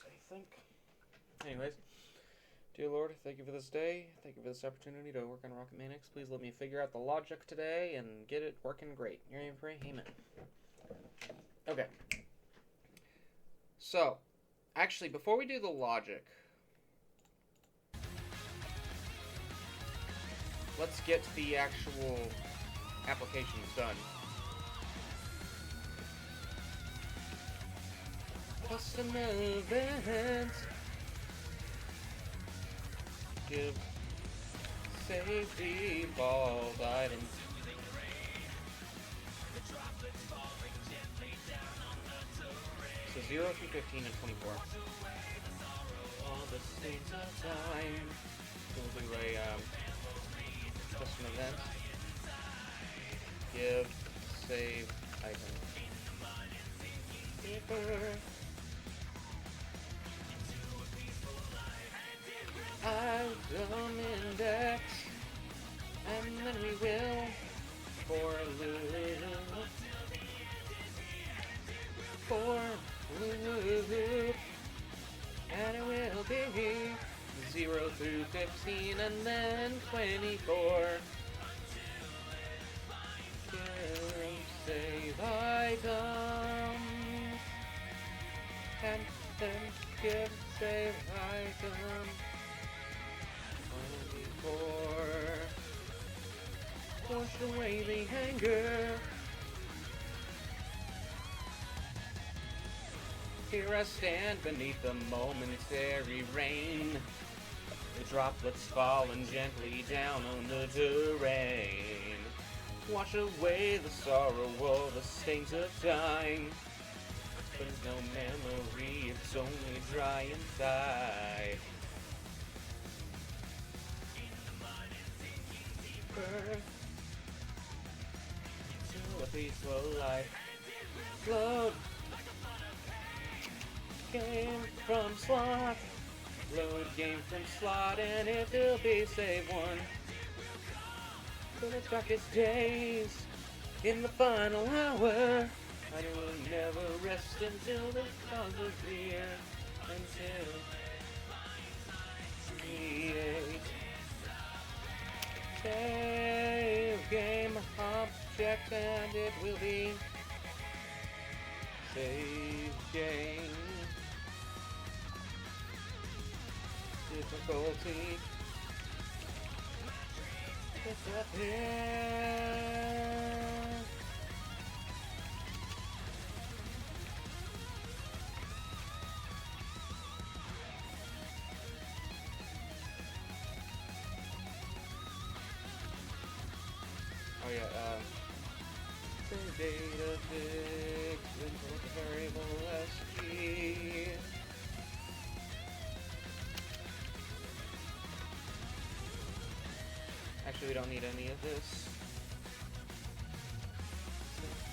I think. Anyways, dear Lord, thank you for this day. Thank you for this opportunity to work on Rocket Man X. Please let me figure out the logic today and get it working great. Your name, pray. Amen. Okay. So, actually, before we do the logic, let's get the actual applications done. Custom events. Give safety ball items. So 0 through 15 and 24. All the states of time. We'll do a custom event. Give save item. Paper. Item index. And then we will for loop. For loop. And it will be 0 through 15 and then 24. Give save item. And then give save item. 24. Push away the hanger. Here I stand beneath the momentary rain. The droplets falling gently down on the terrain. Wash away the sorrow of the stains of time. There's no memory, it's only dry inside. Birth to a peaceful life. Load game from slot. Load game from slot, and it will be save one. For the darkest days in the final hour. I will never rest until the cause is clear. Until create. Save game object, and it will be save game. Difficulty. Disappear. Oh yeah, save data fix, import the variable SG. Actually, we don't need any of this.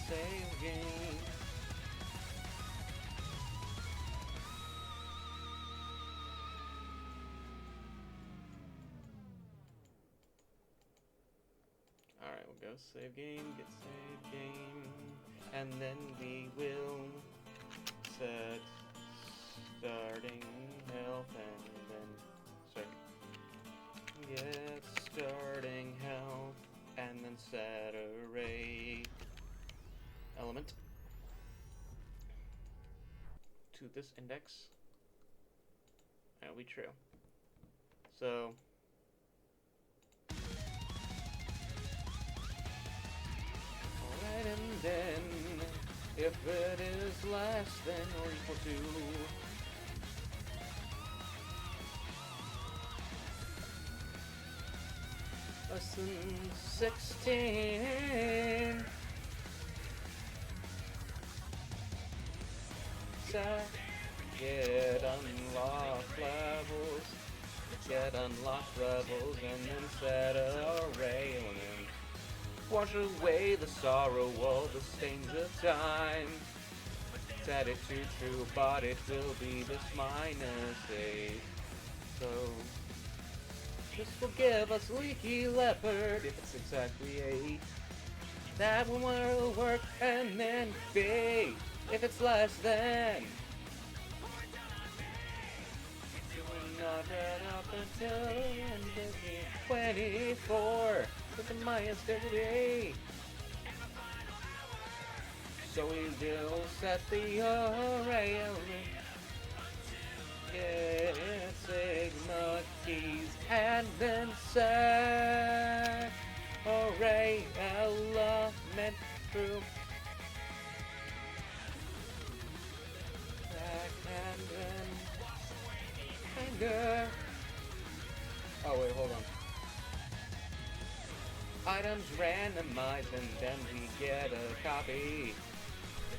Save game. Alright, we'll go save game, get save game, and then we will set starting health and then, sorry, get starting health and then set array element to this index. That'll be true. So alright, and then if it is less than or equal to less than 16, set get unlocked levels, get unlocked levels, and then set array element. Wash away the sorrow of the stains of time. Set it to true, but it will be this -8. So this will give us leaky leopard if it's exactly 8. That one will work, and then B if it's less than not read up until the end of year 24 with the Mayan steady. So we will set the array element. Get Sigma keys and then set array element true. Back and then anger. Oh wait, hold on. Items randomized and then we get a copy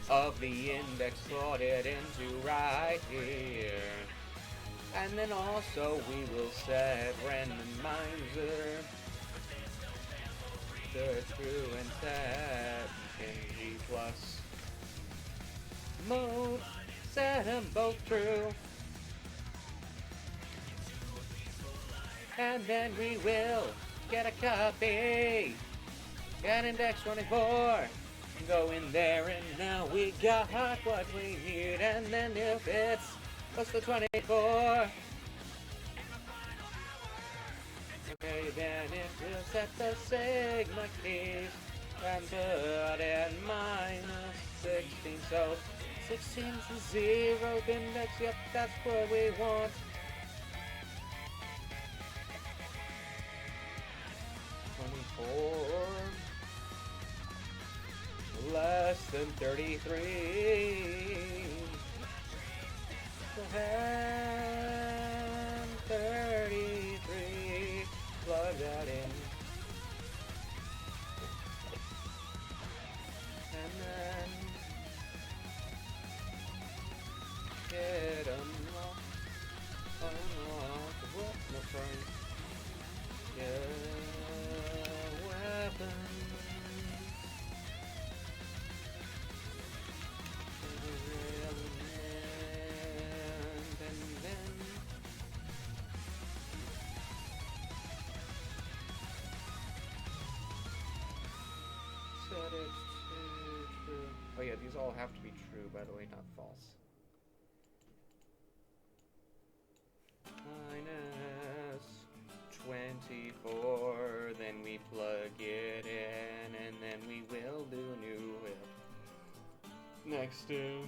of the index slotted into right here. And then also we will set randomizer to true and set in G plus mode, set them both true. And then we will get a copy, get index 24. Go in there and now we got what we need. And then if it's what's the 24? Okay, then it will set the sigma keys and put in minus 16. So 16's 0 index, yep, that's what we want. 24 less than 33. And 33. Plug that in. And then get unlocked. What? No, sorry. Get weapon. Set it to true. Oh yeah, these all have to be true, by the way, not false. Minus 24, then we plug it in, and then we will do new whip. Next to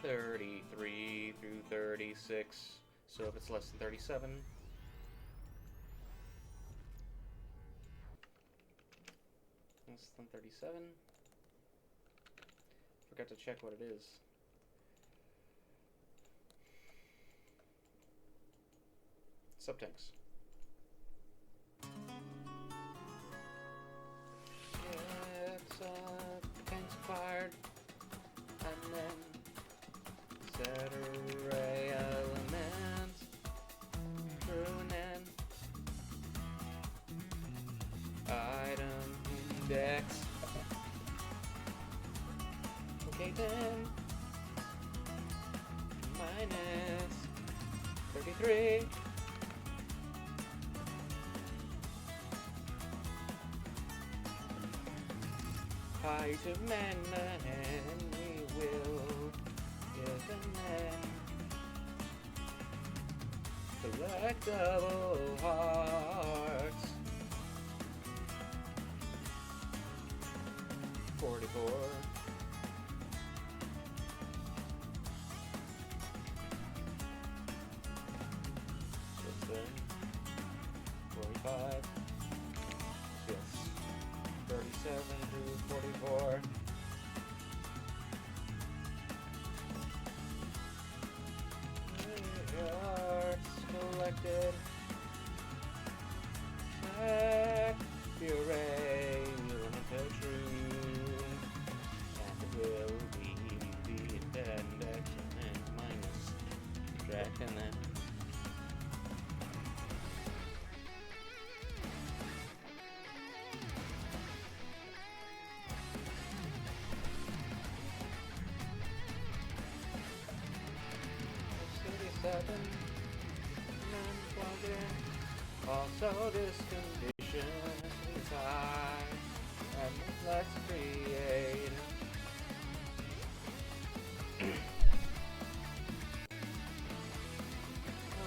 33 through 36, so if it's less than 37, less than 37, forgot to check what it is. Subtext. It's expired, and then set array element true, and then item index. Okay, then minus 33. Item man, and we will get a man. Collectible hearts. 44. What's that? 45. Yes. 37 to 44. Hearts collected. Check the array, elemental true. And it will be the index and minus subtract and then. Also this condition is high, and let's create.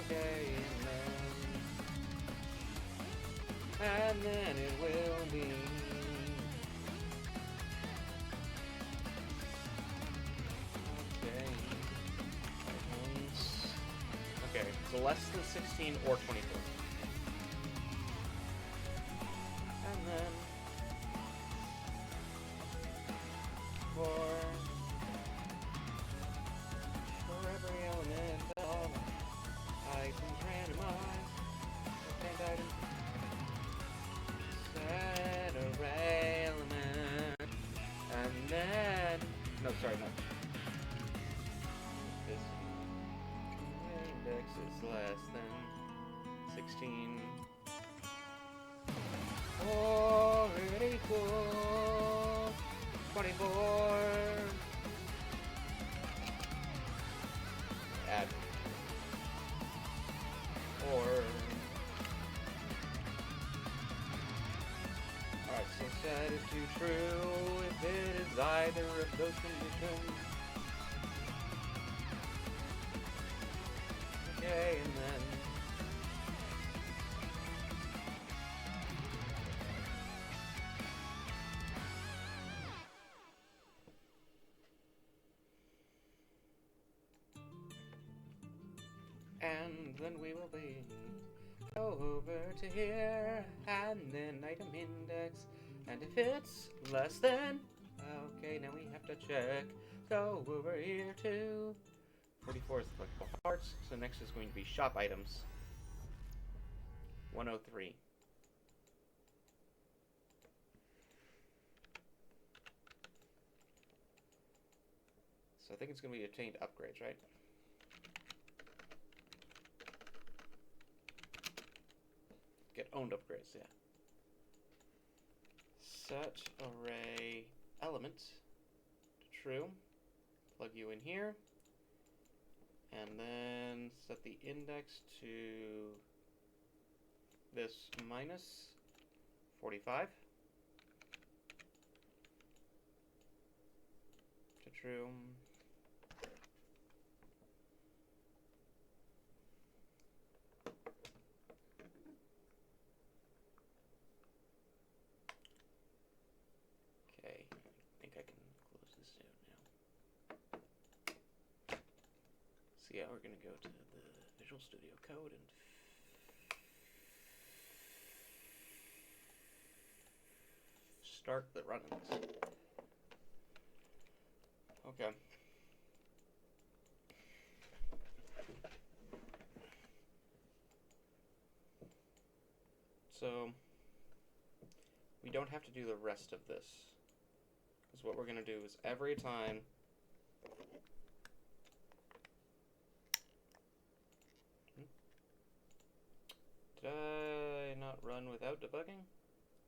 Okay, then it will be. Okay. Items. Okay, so less than 16 or 24. And then for every element of items randomized, and item set array element, and then no, sorry, no. This index is less than 16. Or it equals 24. Add. Or. Alright, so set it to true if it is either of those conditions. Okay, and then. And then we will be go over to here and then item index, and if it's less than, okay, now we have to check. Go over here to 44 is collectible parts, so next is going to be shop items. 103. So I think it's going to be obtained upgrades, right? Get owned upgrades, yeah. Set array element to true. Plug you in here. And then set the index to this minus 45. To true. Yeah, we're going to go to the Visual Studio Code and start the run of this. Okay. So, we don't have to do the rest of this. Because what we're going to do is every time did I not run without debugging?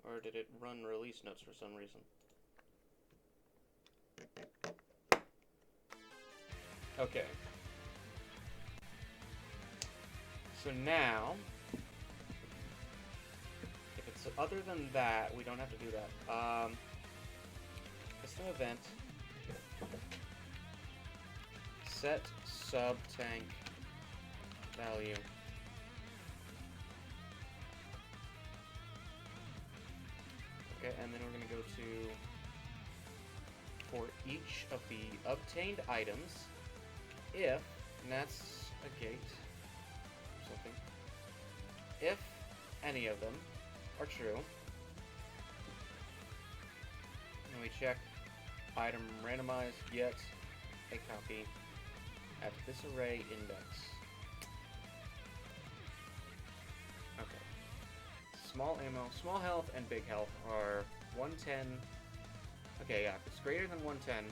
Or did it run release notes for some reason? Okay. So now, if it's other than that, we don't have to do that. Custom event, set sub tank value. Okay, and then we're going to go to, for each of the obtained items, if, and that's a gate, or something, if any of them are true, and we check item randomized, yet a copy at this array index. Okay. Small ammo, small health, and big health are 110. Okay, yeah, if it's greater than 110,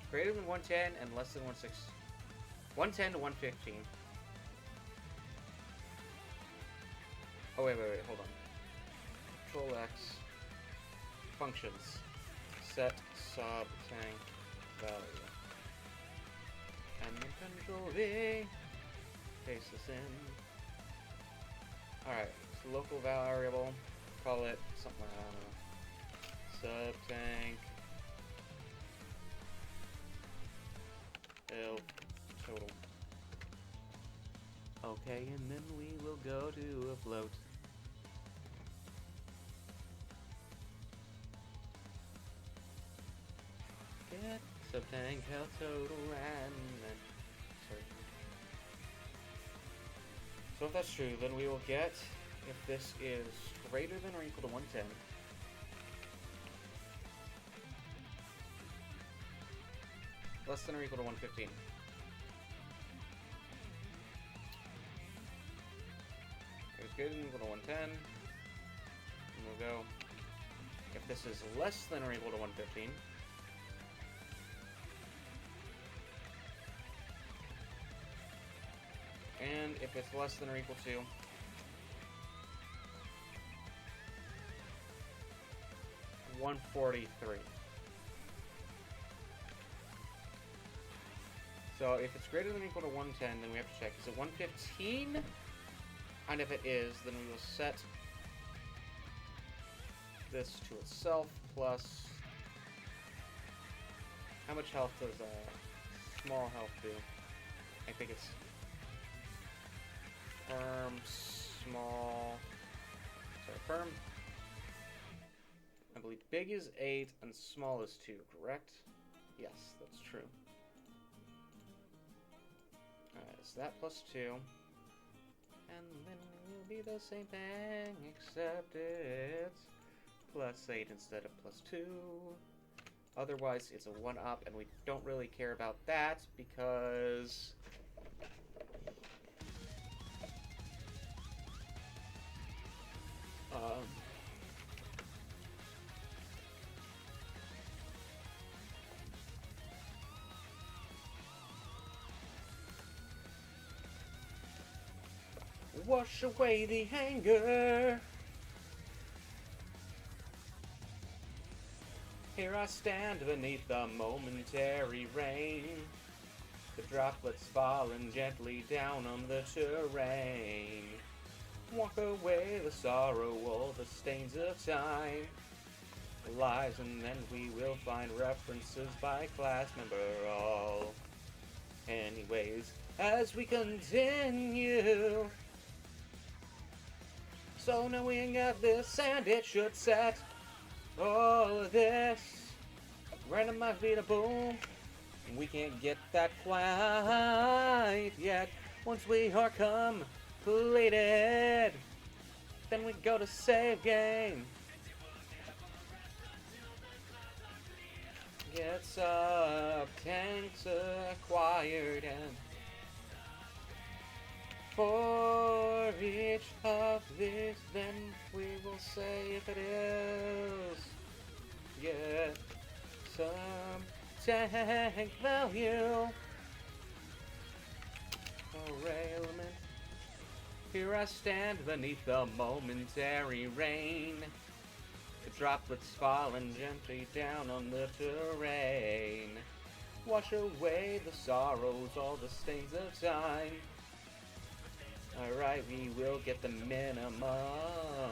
greater than 110 and less than 110 to 115. Oh, wait, hold on. Control X, functions, set sub tank value. And then Control V, paste this in. Alright, it's a local variable, call it something like, I don't know, sub tank L total. Okay, and then we will go to a float. sub-tank health total and sorry. So if that's true, then we will get, if this is greater than or equal to 110, less than or equal to 115. It's greater than or equal to 110. And we'll go. If this is less than or equal to 115, and if it's less than or equal to 143. So if it's greater than or equal to 110, then we have to check, is it 115? And if it is, then we will set this to itself plus... How much health does small health do? I think it's firm, small... Sorry, firm. I believe big is 8 and small is 2, correct? Yes, that's true. Alright, so that plus 2. And then it will be the same thing, except it's plus 8 instead of plus 2. Otherwise, it's a 1-up, and we don't really care about that because... wash away the anger. Here I stand beneath the momentary rain, the droplets falling gently down on the terrain. Walk away the sorrow, all the stains of time. Lies, and then we will find references by class member all. Anyways, as we continue. So now we got this, and it should set all of this. Randomized beat a boom. We can't get that quite yet. Once we are completed, then we go to save game. Get sub-tanks acquired, and for each of these, then we will say if it is. Get some tank value. Array element. Here I stand beneath the momentary rain. The droplets falling gently down on the terrain. Wash away the sorrows, all the stains of time. Alright, we will get the minimum. We'll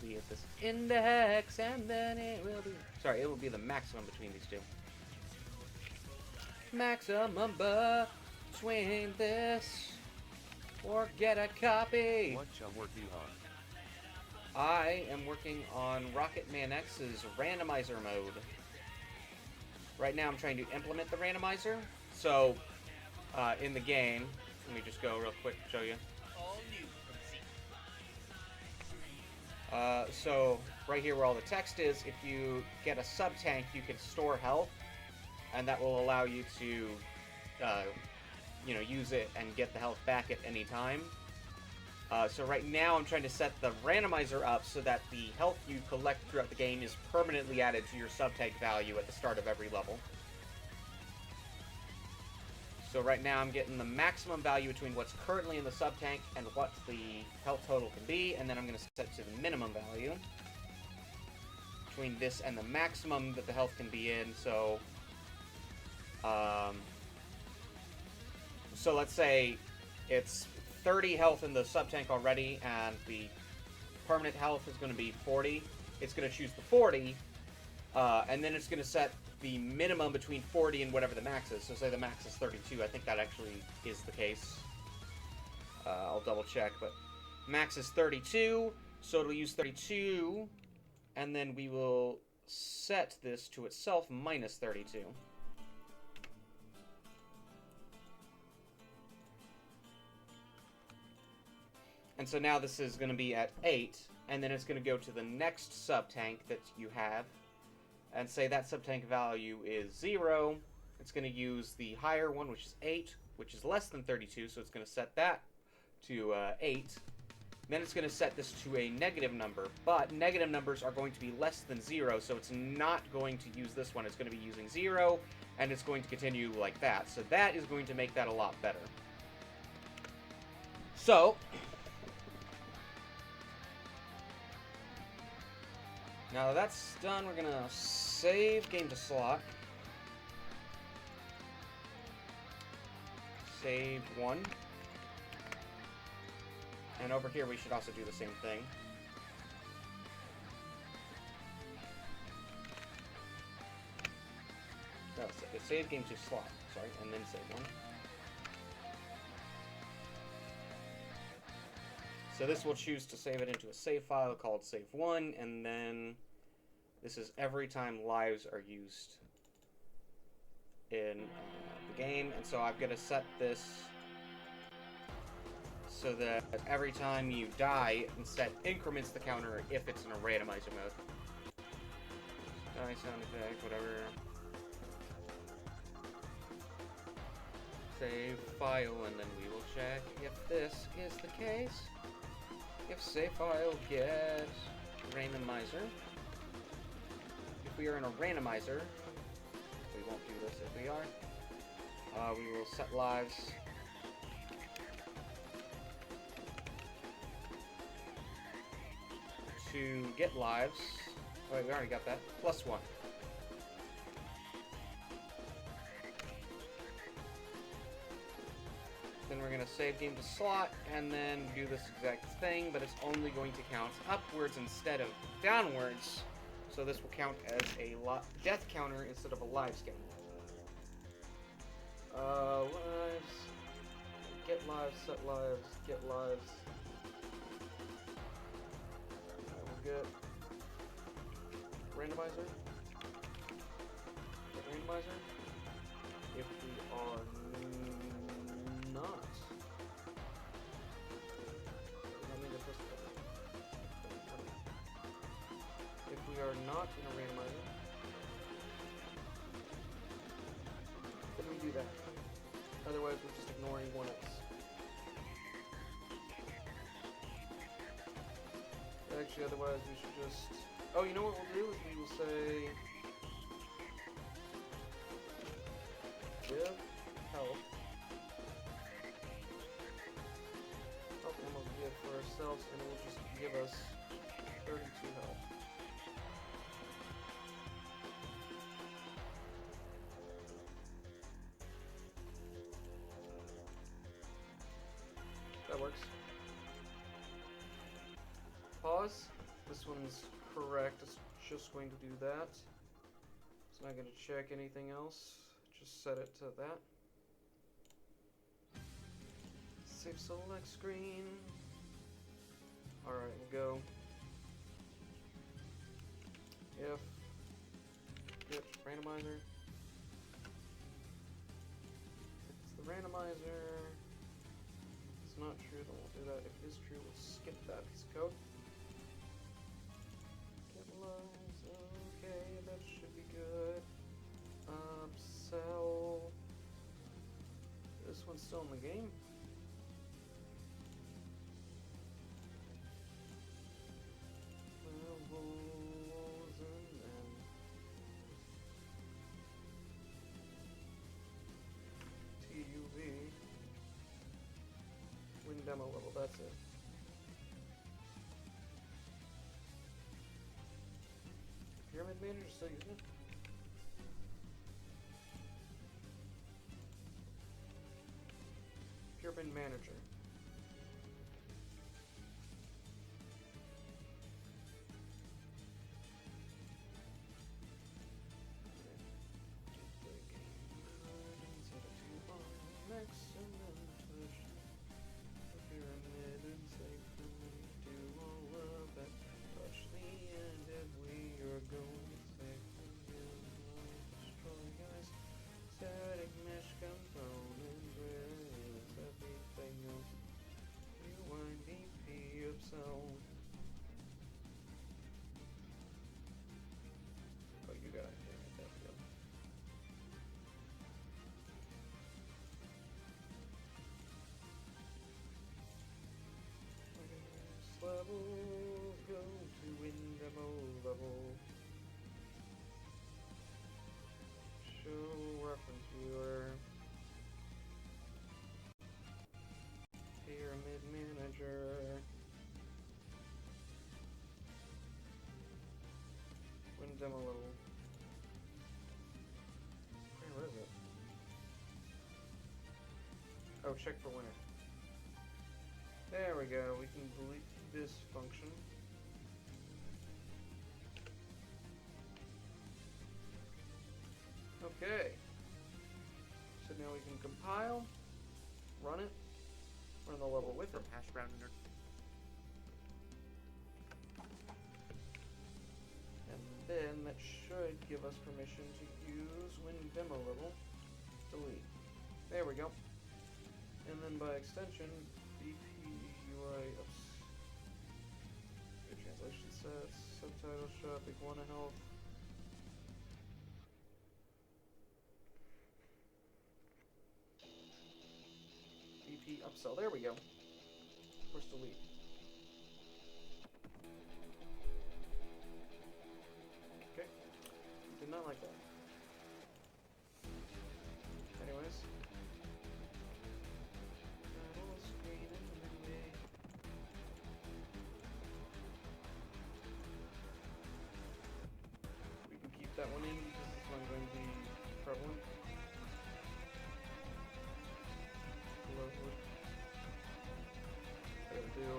be at this index, and then it will be... Sorry, it will be the maximum between these two. Maximum between this, or get a copy. What you working on? I am working on Rocketman X's randomizer mode. Right now I'm trying to implement the randomizer. So, in the game, let me just go real quick to show you. All new from So, right here where all the text is, if you get a sub-tank, you can store health, and that will allow you to, use it and get the health back at any time. So right now I'm trying to set the randomizer up so that the health you collect throughout the game is permanently added to your sub-tank value at the start of every level. So right now I'm getting the maximum value between what's currently in the sub-tank and what the health total can be, and then I'm going to set it to the minimum value between this and the maximum that the health can be in. So, so let's say it's 30 health in the sub-tank already, and the permanent health is going to be 40. It's going to choose the 40, and then it's going to set the minimum between 40 and whatever the max is. So say the max is 32. I think that actually is the case. I'll double check, but max is 32, so it'll use 32, and then we will set this to itself minus 32. And so now this is going to be at 8, and then it's going to go to the next sub-tank that you have, and say that sub-tank value is 0. It's going to use the higher one, which is 8, which is less than 32, so it's going to set that to 8. Then it's going to set this to a negative number, but negative numbers are going to be less than 0, so it's not going to use this one. It's going to be using 0, and it's going to continue like that. So that is going to make that a lot better. So now that that's done, we're going to save game to slot. Save 1. And over here we should also do the same thing. No, save game to slot, sorry, and then save 1. So this will choose to save it into a save file called save1, and then this is every time lives are used in the game. And so I've got to set this so that every time you die, instead increments the counter if it's in a randomizer mode. Die sound effect, whatever. Save file, and then we will check if this is the case. If save file get randomizer. If we are in a randomizer, we won't do this if we are. We will set lives to get lives. Oh, wait, we already got that. +1. Then we're going to save game to slot, and then do this exact thing, but it's only going to count upwards instead of downwards. So this will count as a death counter instead of a lives counter. Lives. Get lives, set lives, get lives. We'll get randomizer. Get randomizer. If we are not. If we are not in a randomizer, then we do that. Otherwise, we're just ignoring 1x. Actually, otherwise, we should just... Oh, you know what we'll do is we will say... give health. Health ammo to give for ourselves, and it will just give us 32 health. That works. Pause. This one's correct. It's just going to do that. It's not going to check anything else. Just set it to that. Save select screen. Alright, we'll go. If get randomizer. If it's the randomizer. If it's not true, then we'll do that. If it is true, we'll skip that piece of code. Get lives, okay, that should be good. Sell. This one's still in the game. TUV. Win demo level, that's it. Pyramid Manager still using it? Pyramid Manager. Touch the end if we are going viewer. Pyramid manager. Wind demo level. Where is it? Oh, check for winner. There we go. We can delete this function. Okay. So now we can compile, run it, run the level with it. Hash brown inner. And then that should give us permission to use WinDemoLevel delete. There we go. And then by extension, BPUI translation sets, subtitle shop, Iguana Health. BP upsell. There we go. Push delete. Okay. Did not like that. Anyways. We can keep that one in because this one's going to be prevalent. Load. There we do.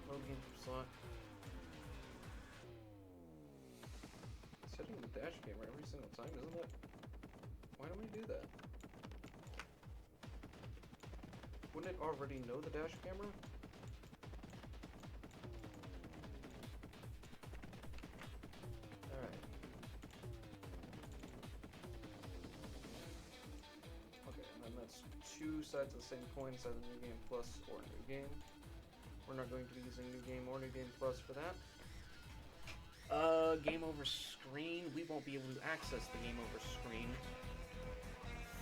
Load game from slot. Setting the dash camera every single time, isn't that? Why do we do that? Wouldn't it already know the dash camera? Alright. Okay, and then that's two sides of the same coin, either New Game Plus or New Game. We're not going to be using New Game or New Game Plus for that. Game over screen. We won't be able to access the game over screen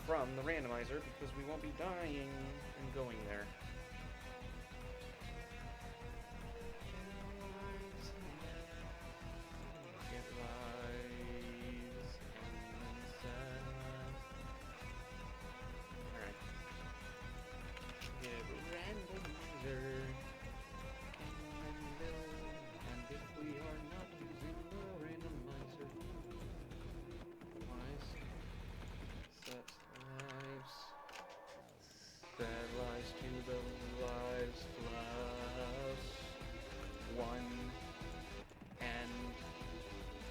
from the randomizer because we won't be dying and going there. Get lives and alright. Get randomizer. And if we are not using the randomizer, set lives to the lives plus 1, and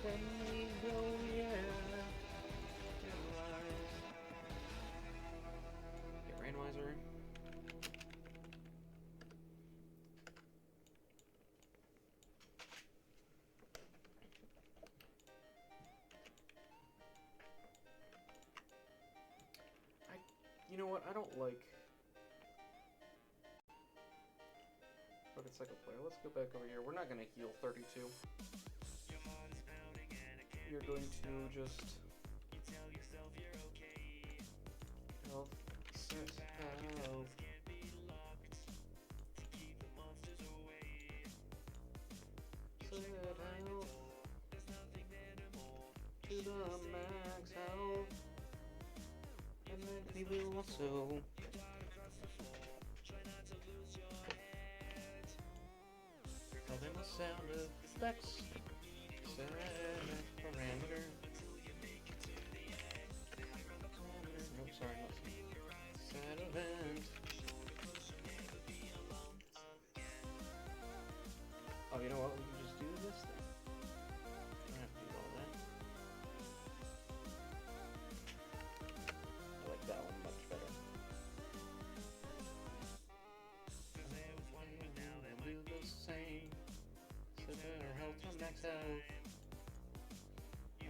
then we go, yeah, get lives. Get randomizer. You know what? I don't like. But it's like a player. Let's go back over here. We're not going to heal 32. You're going to just health, set health. Set health to the max health. And then we will also tell them the sound effects. Set parameter. Nope, sorry, not set event. Oh, you know what? We can just do this thing. I don't have to do all that. I like that one much better. We'll do the same. Set our health to max health.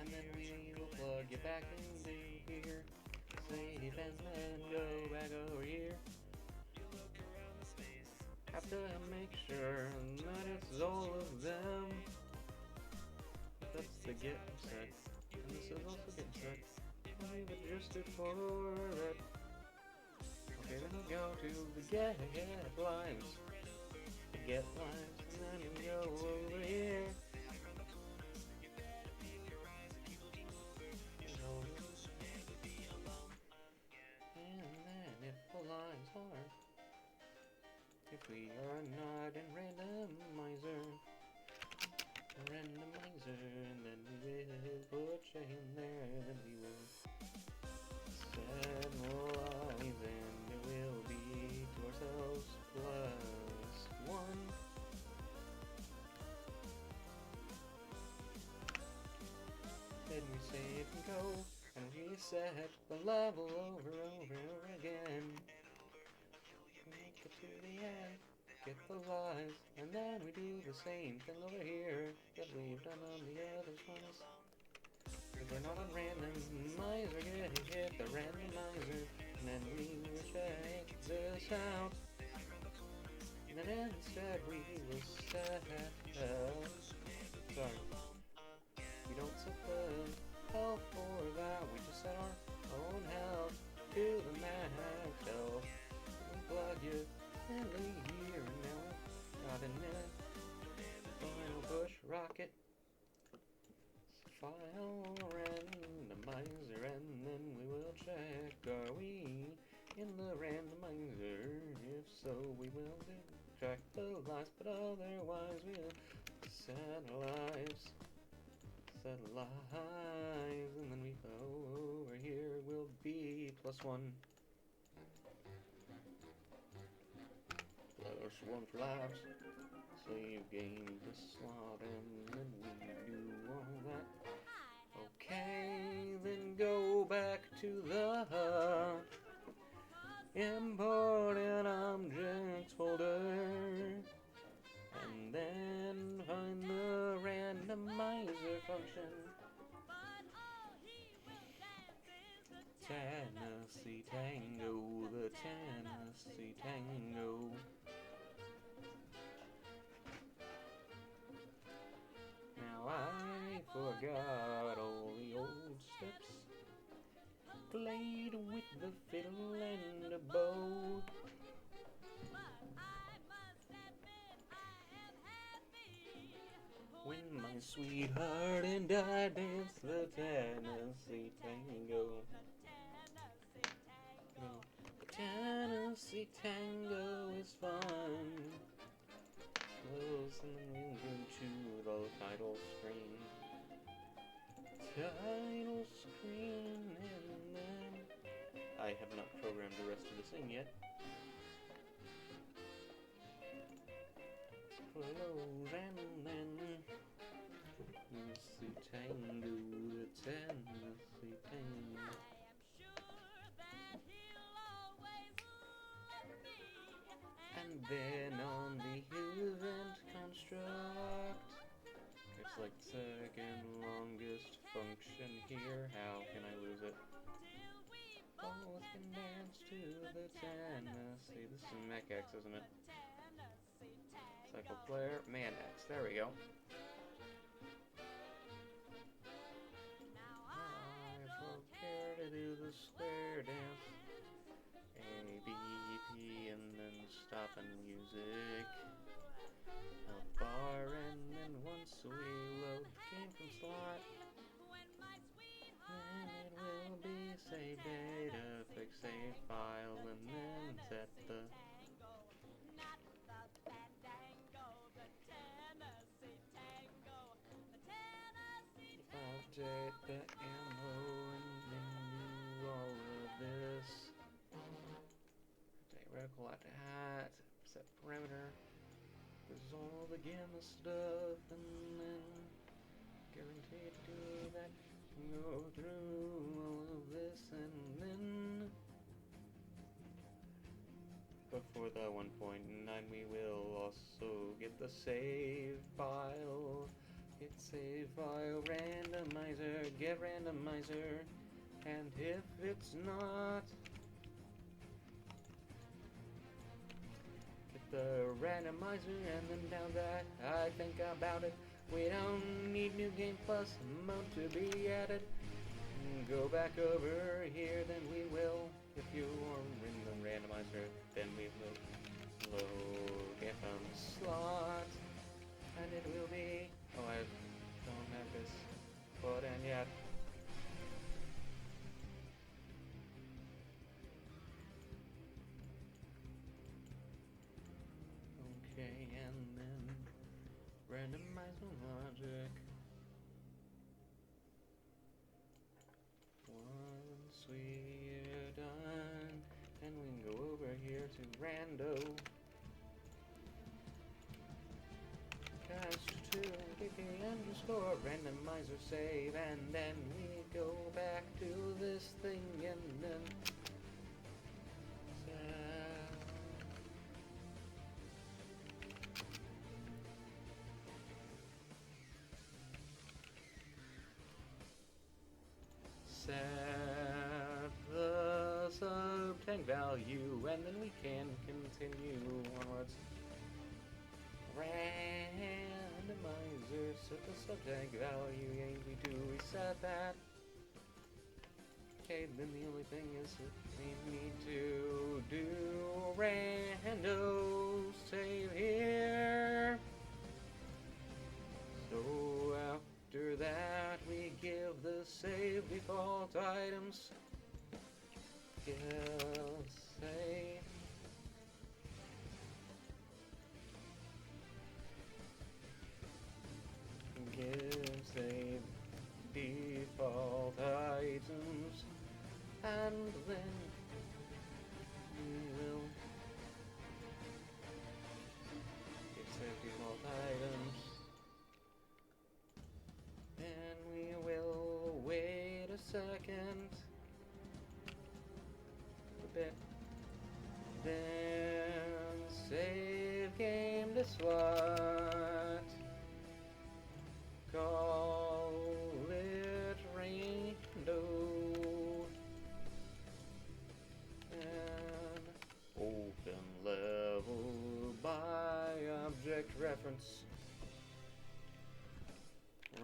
And then we will plug you back into here. Save and then go back over here. to make sure that it's all of them. That's the get set. And this is also get set. We've adjusted for that. Okay, then we go to the get lives. The get lives, and then we go over here. And then if the lines are, if we are not in randomizer, and then we will put you in there, then we will set live, and it will be to ourselves +1. Then we save and go, and reset the level over again. Make it to the end, get the lives, and then we do the same thing over here that we've done on the other ones. If we're not on randomizer, hit the randomizer, and then we will check this out. And then instead we will set, sorry, we don't set the health for that, we just set our own health to the max health. We plug you in the here and now, got an in, final push rocket. File randomizer, and then we will check, are we in the randomizer? If so, we will do check the lives, but otherwise we'll set lives, and then we go over here, will be +1. +1 for lives. Save game to slot, and then we do all that. Okay, then go back to the important objects folder, and then find the randomizer function. Tennessee Tango, the Tennessee Tango. Now I forgot all the old steps, played with the fiddle and the bow. When my sweetheart and I danced the Tennessee Tango. The Tennessee Tango is fun. Close, and then we'll go to the title screen. Title screen, and then I have not programmed the rest of the thing yet. Close, and then Tennessee Tango, the Tennessee Tango. And then on the event construct, it's like the second longest function here. How can I lose it? Both can dance to the Tennessee. This is Mech X, isn't it? Cycle player, Man X. There we go. I forget to do the square dance. A, B, P, and then stop and music. A bar, and then once we load the game from slot, then it will be save data, fix save file, and then set the update the ammo, and then do all of this. Reticle at hat, set parameter, resolve again the stuff, and then guarantee to do that. Go through all of this, and then before the 1.9 we will also get the save file. Hit save file, randomizer, get randomizer, and if it's not, get the randomizer, and then now that I think about it, we don't need New Game Plus mode to be added. Go back over here, then we will. If you are in the randomizer, then we will load it from the slot, and it will be. Oh, I don't have this put in yet. Okay, and then randomize logic. Once we're done, then we can go over here to rando. Cast to KK underscore randomizer save, and then we go back to this thing, and then set the subtank value, and then we can continue onwards. Randomizer, set the subtank value, and we do reset that. Okay, then the only thing is that we need to do rando save here. So after that, we give the save default items. Give save. Give save default items, and then we will give save default items, and we will wait a second, a bit, then save game to slot. Call it rando, and open level by object reference.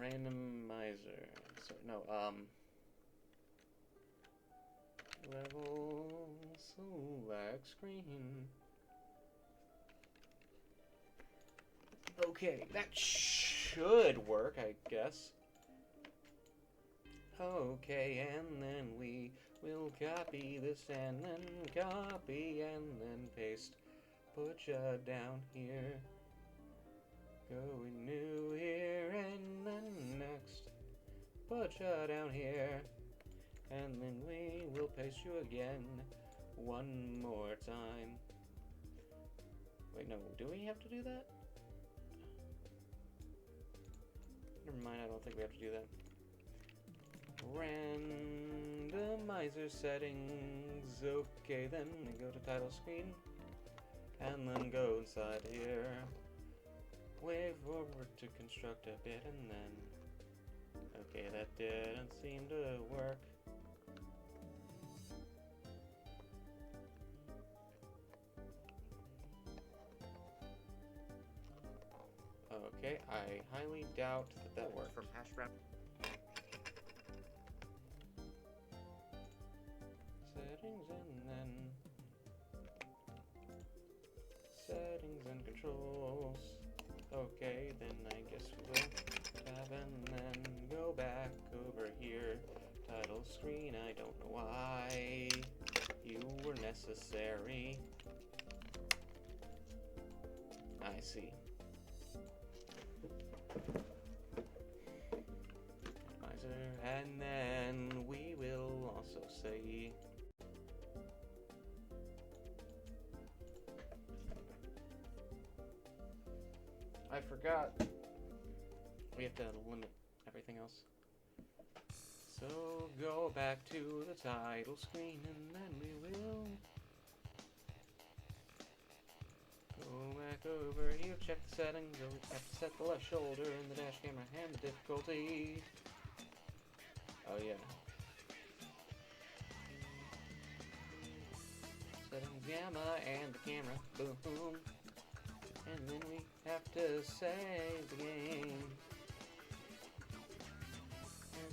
Randomizer. Sorry, no, level select screen. Okay, that should work, I guess. Okay, and then we will copy this, and then copy, and then paste. Put ya down here. Go new here, and then next. Put ya down here, and then we will paste you again one more time. Wait, no, do we have to do that? Never mind, I don't think we have to do that. Randomizer settings. Okay, then we go to title screen, and then go inside here. Wait forward to construct a bit, and then. Okay, that didn't seem to work. Okay, I highly doubt that worked. From hash wrap. Settings, and then settings and controls. Okay, then I guess we'll tab and then go back over here. Title screen, I don't know why you were necessary. I see. And then we will also say I forgot we have to limit everything else. So go back to the title screen, and then we will go back over here, check the settings. We have to set the left shoulder in the dash camera and the difficulty. Oh yeah. Setting gamma and the camera. Boom. have to save the game.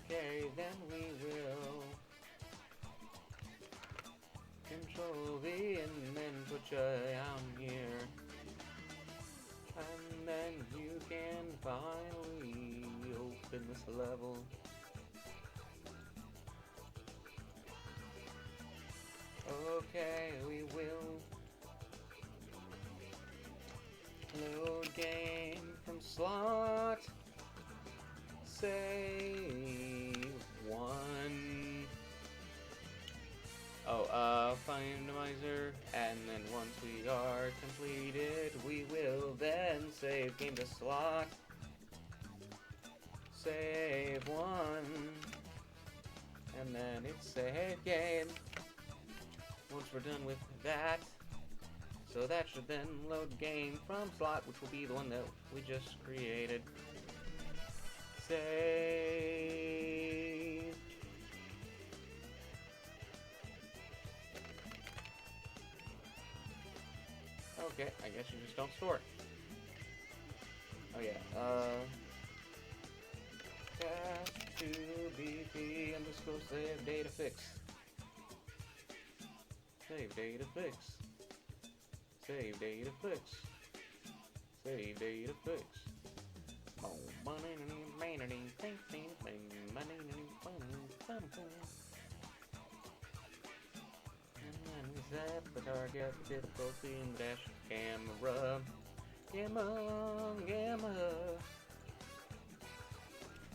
Okay, then we will Control V and then put you down here. And then you can finally open this level. Okay, we will load game from slot. Save one. Finalizer, and then once we are completed, we will then save game to slot. Save one, and then it's save game. Once we're done with that, so that should then load game from slot, which will be the one that we just created. Save. Okay, I guess you just don't store it. Oh yeah, dash to BP underscore save data fix. Save data fix. Save data fix. Save data fix. And then we set the target difficulty in dash camera. Gamma.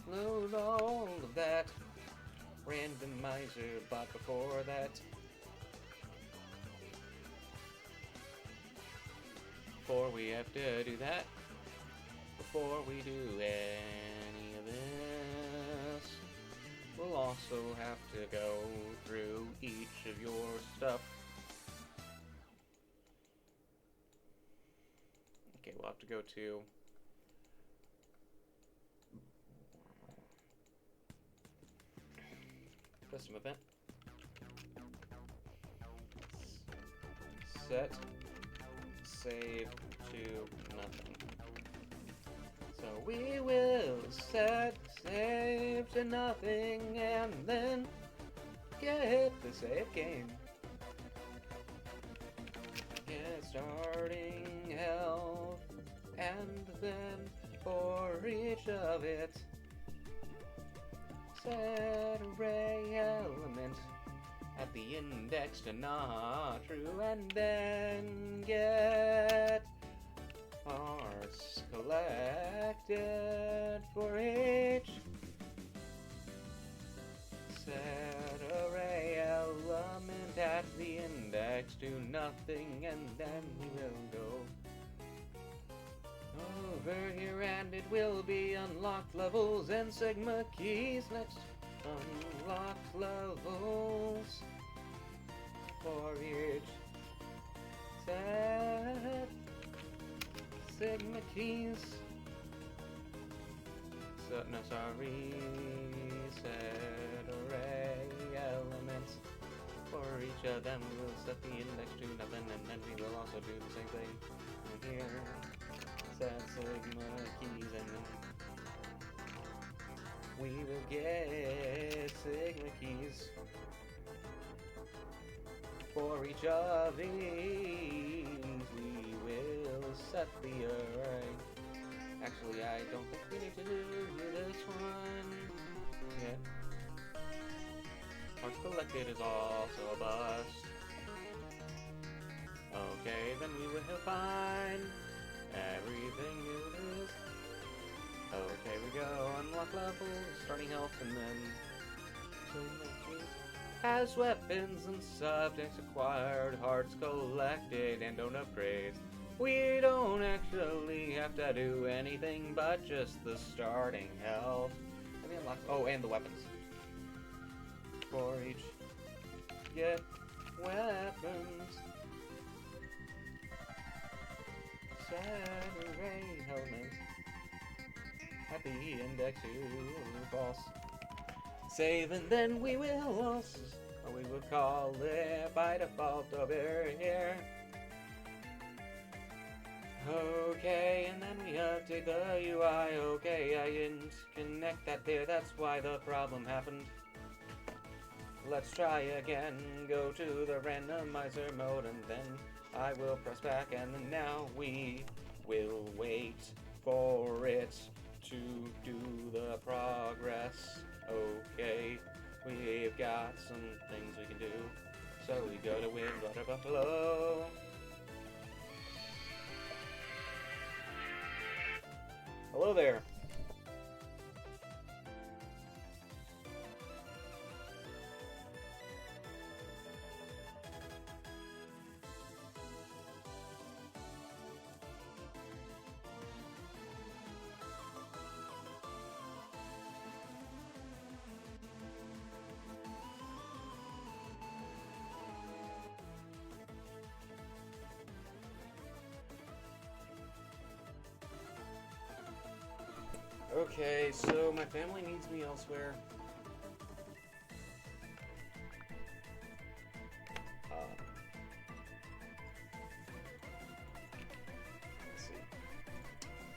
Load all of that. Randomizer, but before that. Before we have to do that. Before we do any of this, we'll also have to go through each of your stuff. Okay, we'll have to go to custom event. Set save to nothing. So we will set save to nothing and then get the save game. Get starting health and then for each of it set array element at the index to not true and then get parts collected for each set array element at the index to nothing and then we will go over here and it will be unlocked levels and sigma keys next. Unlocked levels for each set sigma keys. So no, sorry, set array elements for each of them. We will set the index to nothing, and then we will also do the same thing here. Set sigma keys, and then we will get sigma keys for each of these. We will set the array. Actually, I don't think we need to do this one yet. Parts collected is also a bust. Okay, then we will find everything it is. Okay, we go. Unlock levels, starting health, and then has weapons and subjects acquired, hearts collected, and don't upgrade. We don't actually have to do anything but just the starting health. Let me unlock. Oh, and the weapons. For each get weapons. Set array elements at the index to false. Save and then we will call it by default over here. Okay, and then we update the UI. Okay, I didn't connect that there, that's why the problem happened. Let's try again. Go to the randomizer mode, and then I will press back, and then now we will wait for it to do the progress. Okay, we've got some things we can do. So we go to Wind Water Buffalo. Hello there. Okay, so my family needs me elsewhere. Let's see.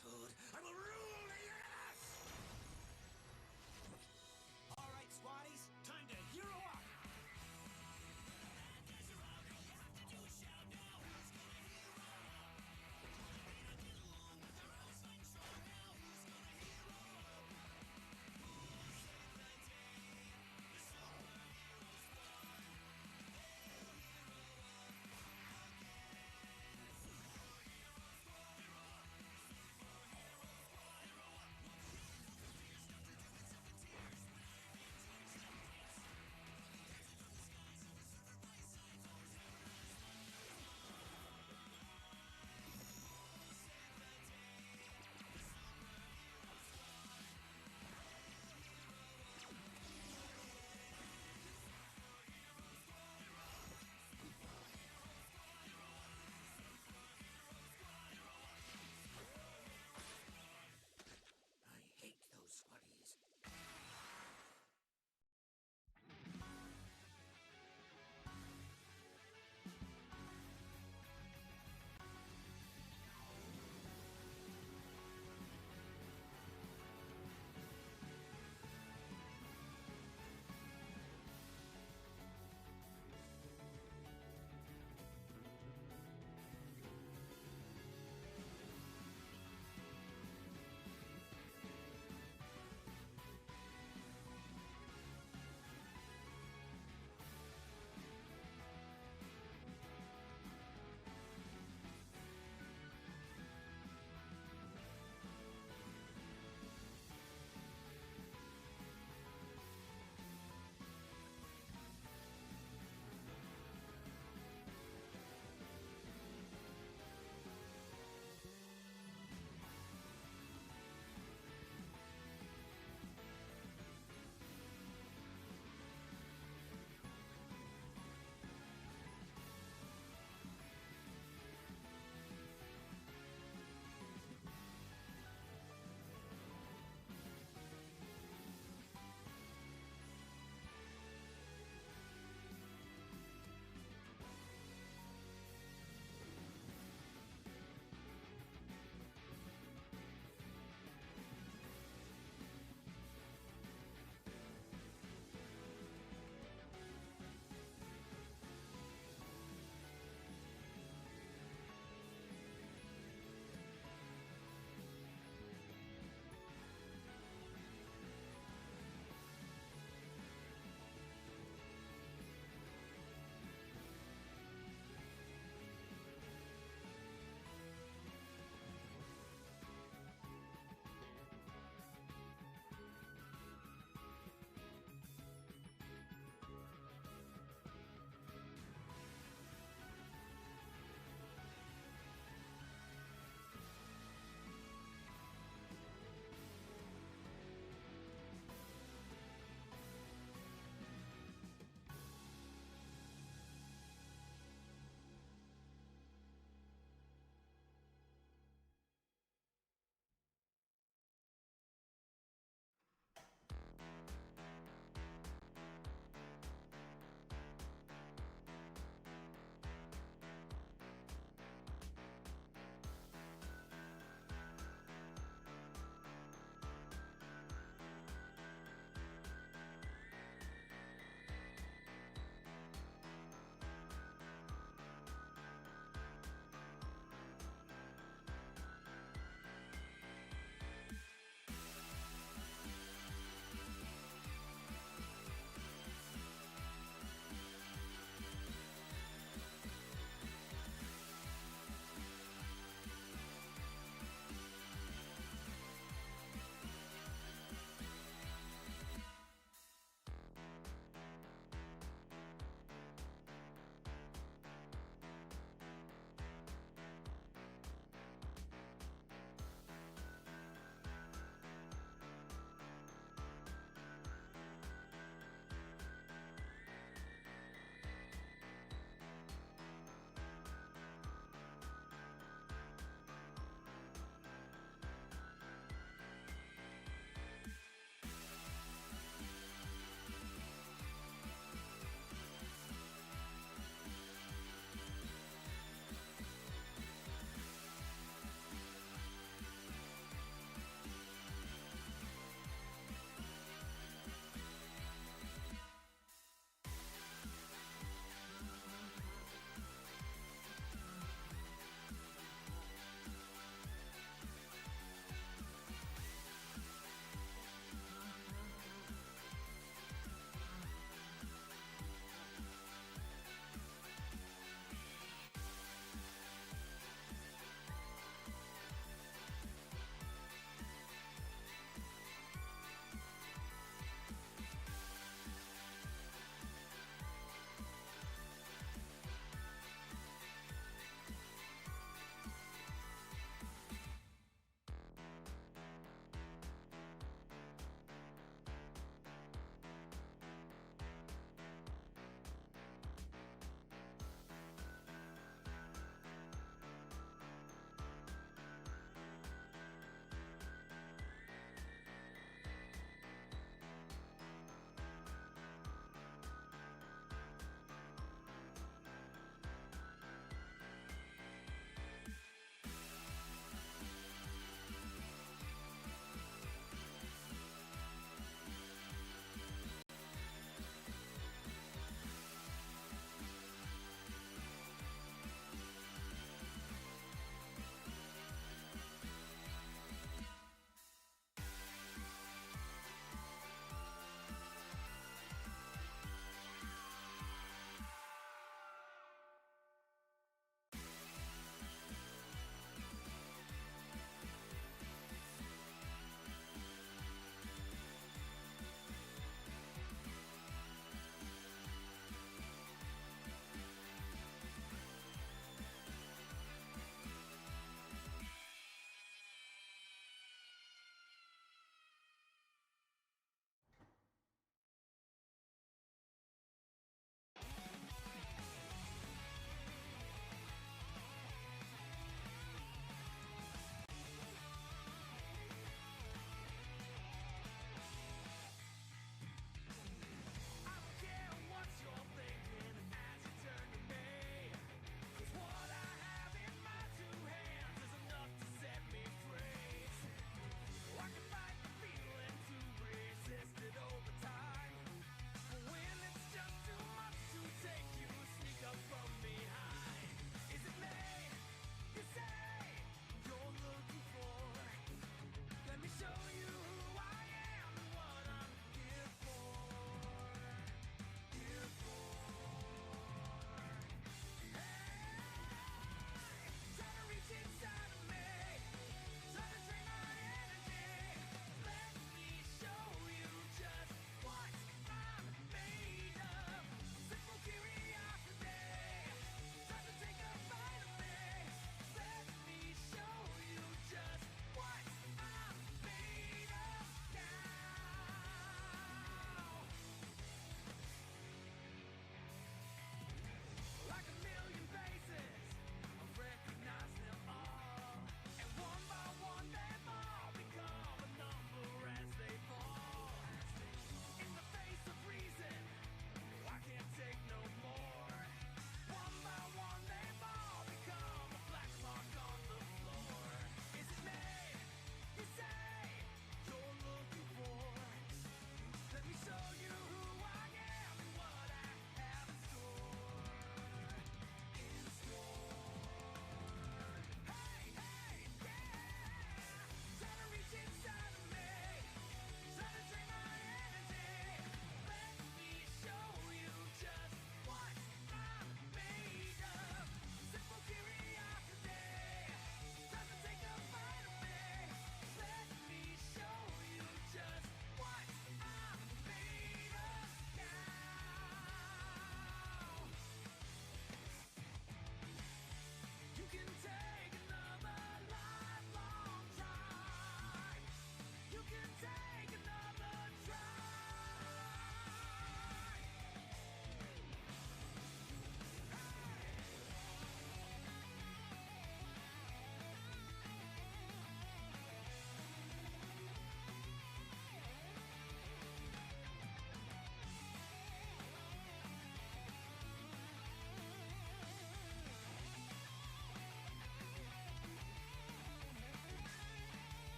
priesthood. I will rule the universe! All right, squaddies, time to hero up!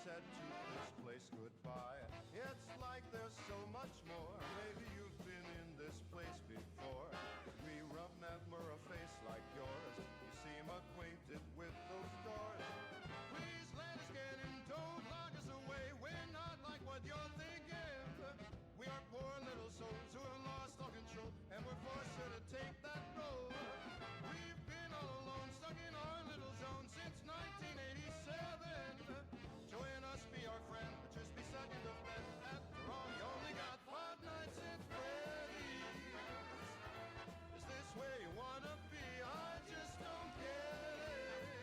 said to this place goodbye. It's like there's so much more. Maybe you've been in this place before. We remember a face like yours. You seem acquainted with those doors. Please let us get in. Don't lock us away. We're not like what you're thinking. We are poor little souls who are lost all control, and we're forced to take that road. We've been all alone, stuck in our little zone since 1987. Join us, be our friend, but just be second of bed. After all, you only got 5 nights at Freddy's. Is this where you wanna be? I just don't get it.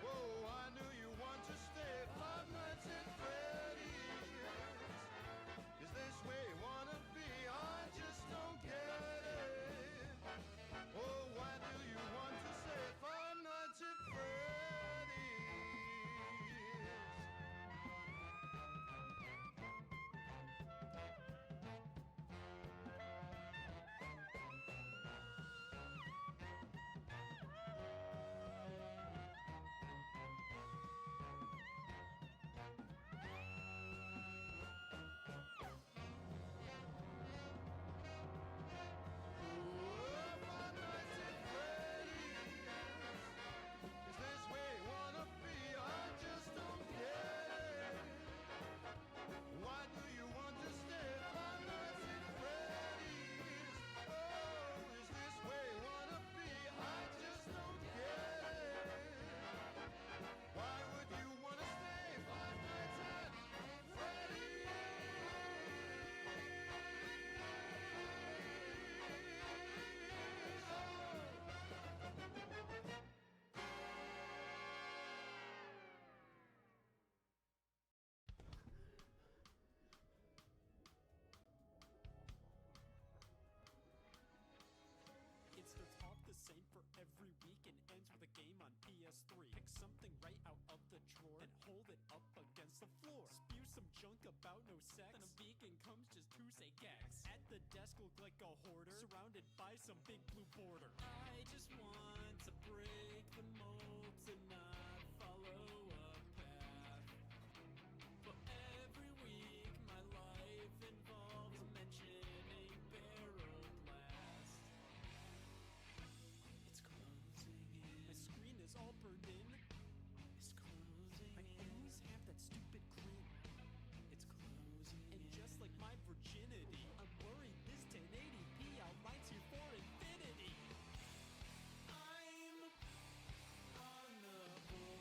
Whoa, I knew you want to stay 5 nights at Freddy's. Is this where you wanna be? I just don't get it. Oh, why do you want to stay 5 nights at Freddy's? It starts off the same for every week and ends with a game on PS3. Pick something right out of the drawer and hold it up against the floor. Spew some junk about no sex, then a vegan comes just to say gex. At the desk look like a hoarder, surrounded by some big blue border. I just want to break the mold, to not follow a path. But every week my life involves mentioning barrel blast. It's closing in. My screen is all burned in. It's closing in. I always have that stupid grin. It's closing in. And just like my virginity, I'm worried this 1080p outlines here for infinity. I'm on the board.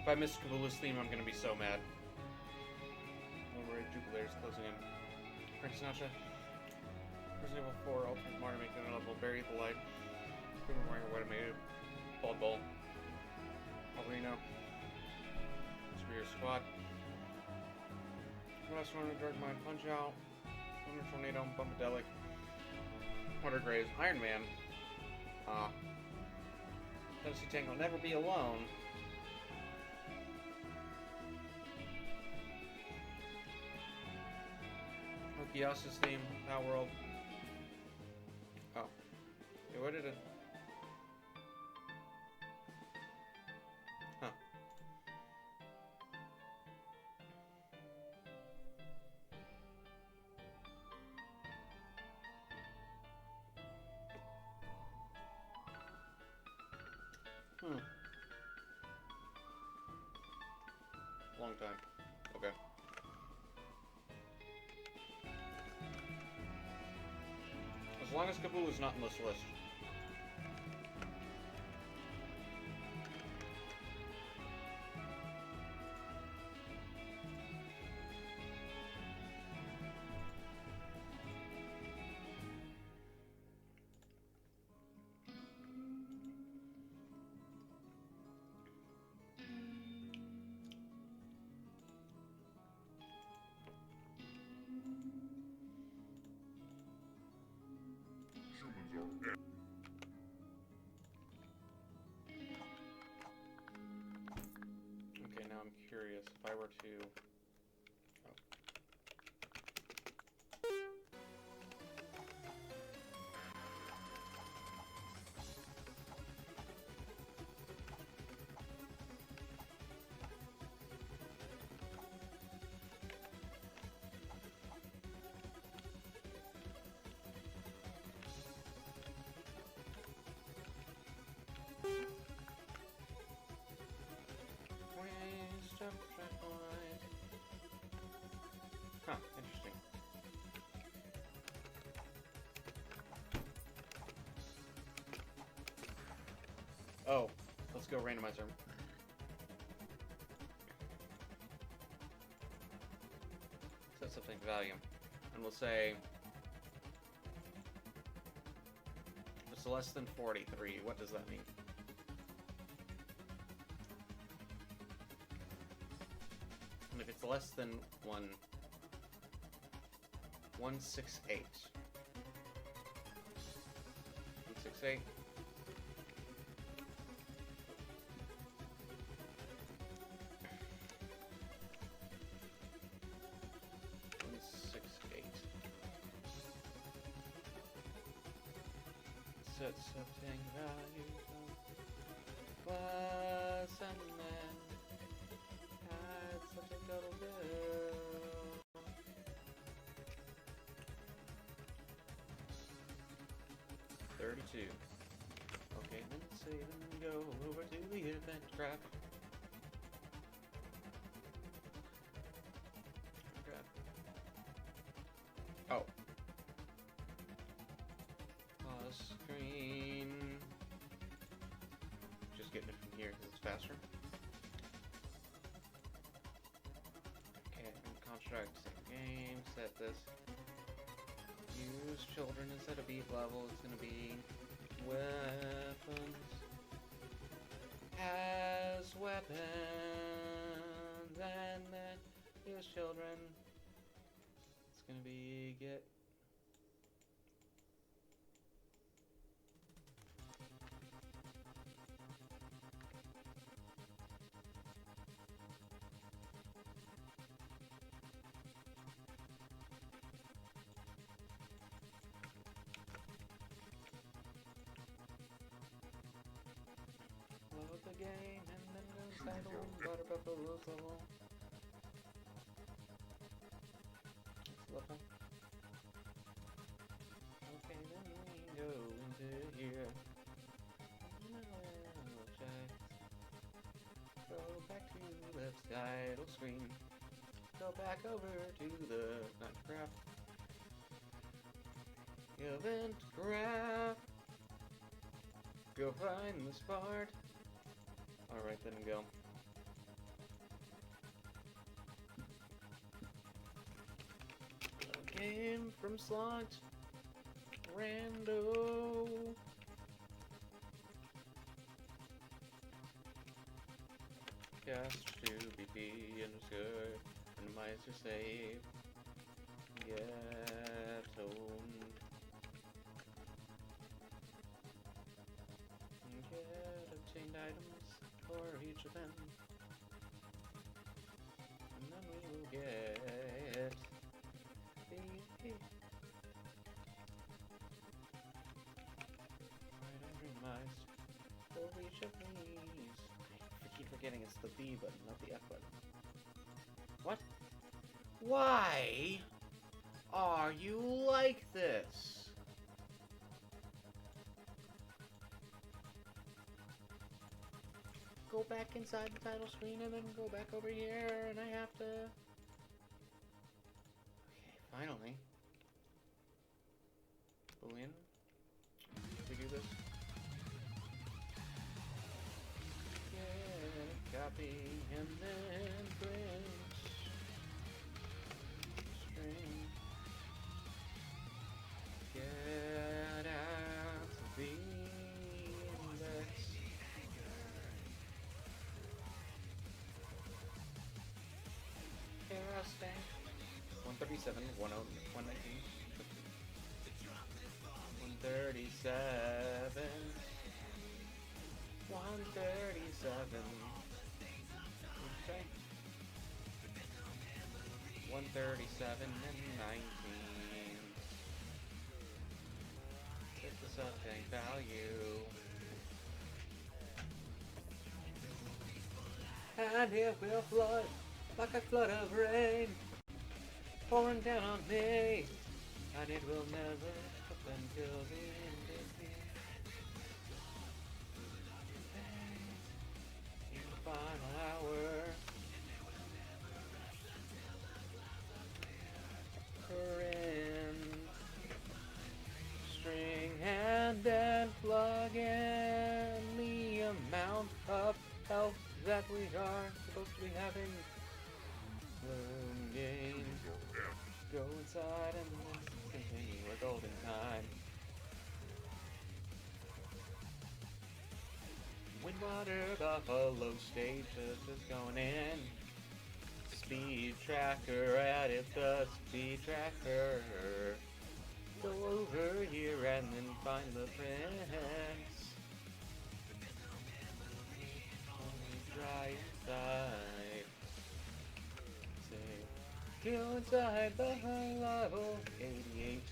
If I miss Kabula's theme, I'm gonna be so mad. Overrated Jubilator is closing in. Frank Sinatra. Resident Evil 4, Ultimate Mario Maker level, Bury the Light. Super Mario, what I made. Bald Bowl. Alvino. Superior Squad. Last one, Dark Mind, Punch Out. Thunder Tornado, Bumpedelic. Water Graves, Iron Man. Tennessee Tank will never be alone. Okiasa's theme, Power World. Oh. Hey, what did it? Huh. Long time. Okay. As long as Kabul is not in this list. Okay, now I'm curious if I were to. Oh. Waste of tripod. Huh, interesting. Oh, let's go randomizer. Set something value. And we'll say if it's less than 43, what does that mean? And if it's less than 168. 168. Set something value plus and then add such a total bill. $32. Okay, then save and go over to the event graph. Oh. Pause screen. Just getting it from here because it's faster. Okay, construct, same game, set this. Use children instead of beat level. It's gonna be weapons. As weapons, and then use children. It's gonna be get. Load the game and then go title butter buffalo's level. Level. Okay, then we go into here. Check. Go back to the left title screen. Go back over to the graph. Event graph. Go find this part. Alright, then go. Game from slot. Rando. Cast to BP underscore. Minimize your save. Get home. Get obtained items for each of them. And then we will get the item randomized for each of these. I keep forgetting it's the B button, not the F button. What? Why are you like this? Go back inside the title screen and then go back over here, and I have to... Okay, finally. Boolean. We do this. Yeah, copy and then print. String. Get out the index. Casting. 137, 119, 137, 137. Okay. 137 and 19. Get the subject value. And it will flood like a flood of rain, pouring down on me, and it will never stop until the end of the day. In the final hour, print string and then plug in the amount of health that we are supposed to be having. Bloom game. Go inside and let's continue our golden time. Windwater Buffalo stage just going in. Speed tracker added the speed tracker. Go over here and then find the prints. Only dry inside. Go inside the level 88.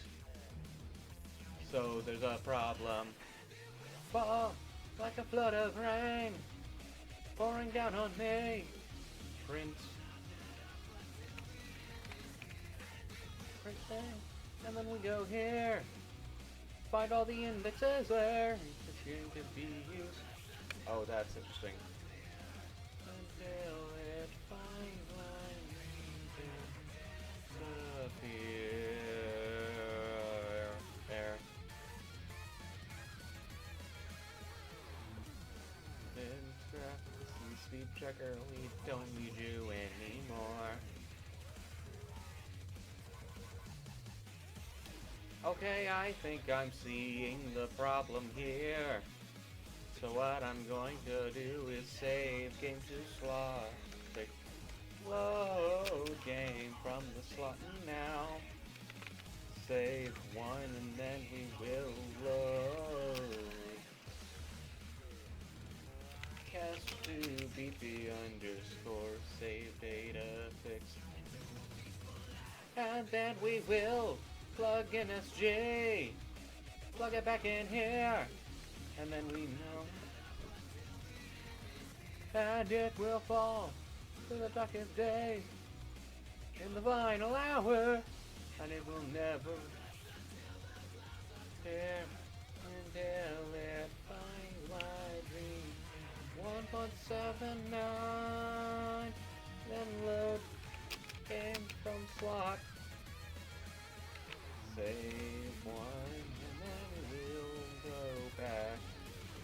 So there's a problem. Fall like a flood of rain, pouring down on me. Print. Print thing. And then we go here. Find all the indexes where it's going to be used. Oh, that's interesting. Until it finds there. Then scrap the speed checker. We don't need you anymore. Okay, I think I'm seeing the problem here. So what I'm going to do is save game to slot. Take load game from the slot now. Save one and then we will load. Cast to BP underscore save data fix. And then we will plug in SG. Plug it back in here. And then we know. And it will fall to the darkest day in the final hour, and it will never care until it finds my dream. 1.79, then load game from slot. Save one, and then we'll go back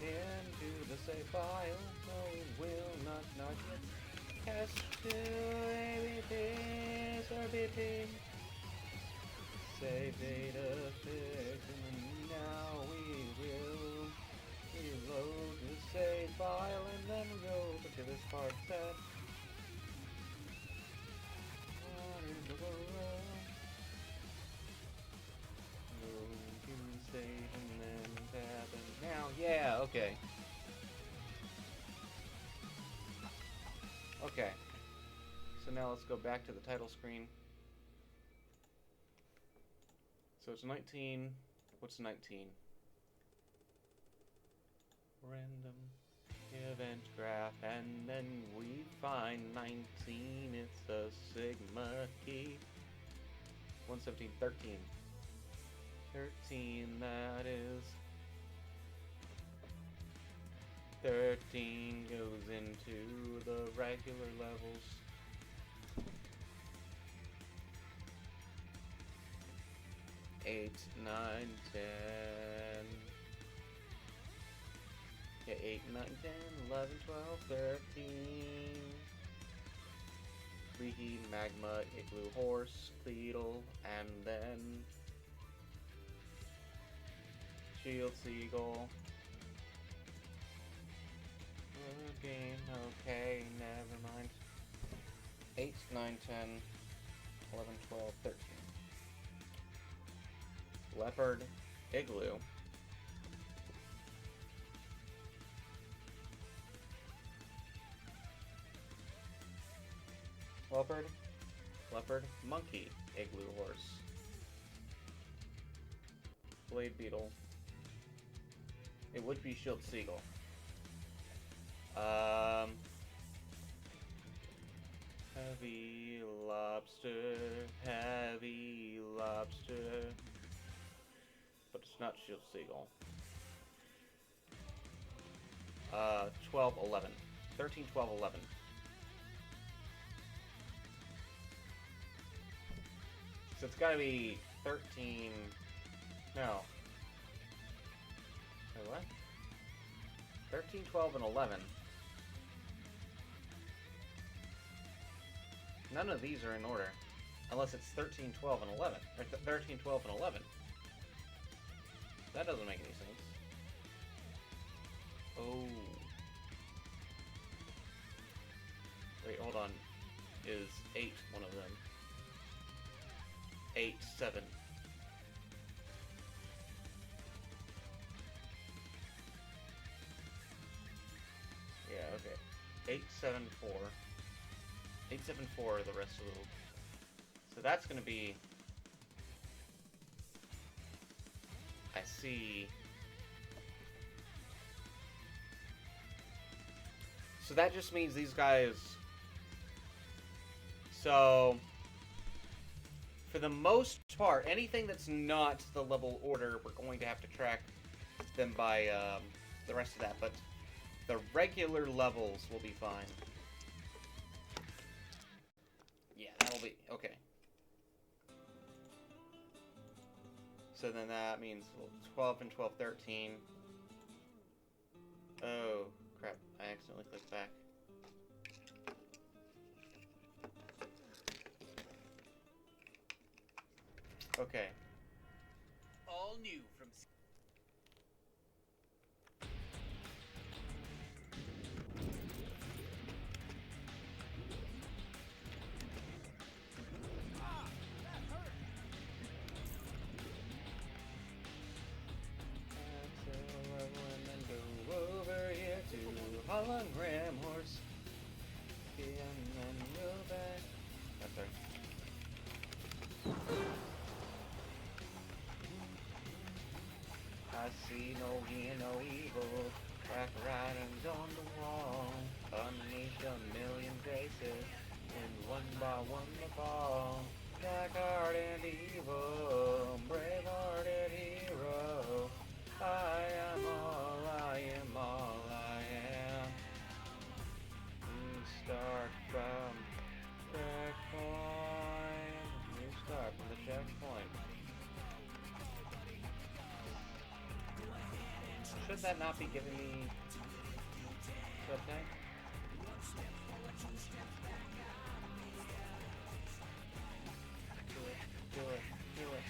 into the save file. No, we will not yet. Cast to ABPs or BP. save data fix, and now we will reload the save file, and then go over to this part set. Go to save and then tab and now, yeah, okay. Okay. So now let's go back to the title screen. So it's 19. What's 19? Random event graph, and then we find 19. It's a sigma key. 117, 13. 13, that is. 13 goes into the regular levels. Eight, 9, 10. Yeah, 8, 9, 10, 11, 12, 13. Preheat, magma, igloo, horse, Cleedle, and then shield, seagull. Game, okay, never mind. 8, 9, 10, 11, 12, 13. Leopard, igloo. Leopard, monkey, igloo, horse. Blade beetle. It would be shield, seagull. Heavy lobster, but it's not shield seagull. 12, 11. 13, 12, 11. So it's gotta be 13, no. Wait, what? 13, 12, and 11. None of these are in order. Unless it's 13, 12, and 11. Or 13, 12, and 11. That doesn't make any sense. Oh. Wait, hold on. Is 8 one of them? 8, 7. Yeah, okay. 8, 7, 4. 8, 7, 4 are the rest of the... So that's gonna be... I see... So that just means these guys... So... For the most part, anything that's not the level order, we're going to have to track them by the rest of that, but the regular levels will be fine. Yeah, that'll be... okay. So then that means 12 and 12, 13. Oh, crap. I accidentally clicked back. Okay. All new from Hologram horse. And then go back. I'm sorry. I see no gain, no evil. Back riding on the wall. Unleashed a million faces. And one by one the fall. Dark-hearted evil. Brave-hearted hero. I am all I am, all I am. Start from checkpoint. You start from the checkpoint. Should that not be giving me something? Do it, do it, do it.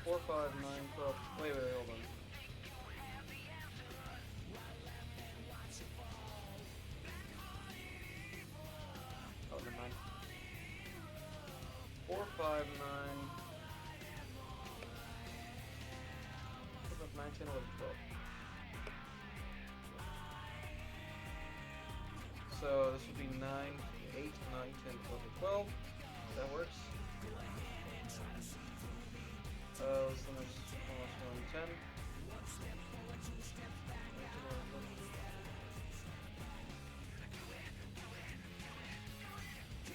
4, 5, 9, 12. Wait, hold on. Oh, never mind. 4, 5, 9. 9, 10, 11, 12. So this would be 9, 8, 9, 10, 11, 12. That works. This one is almost 1, 10.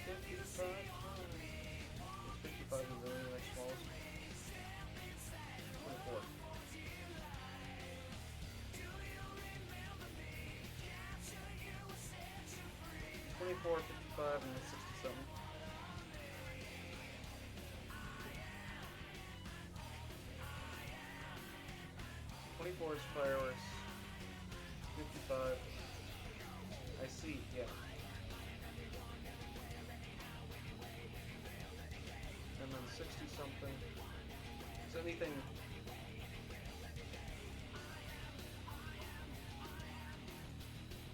55. 55 is really like smallest. 24. 24, 55, and 67. Is fireworks. 55. I see, yeah. And then 60 something. Is anything?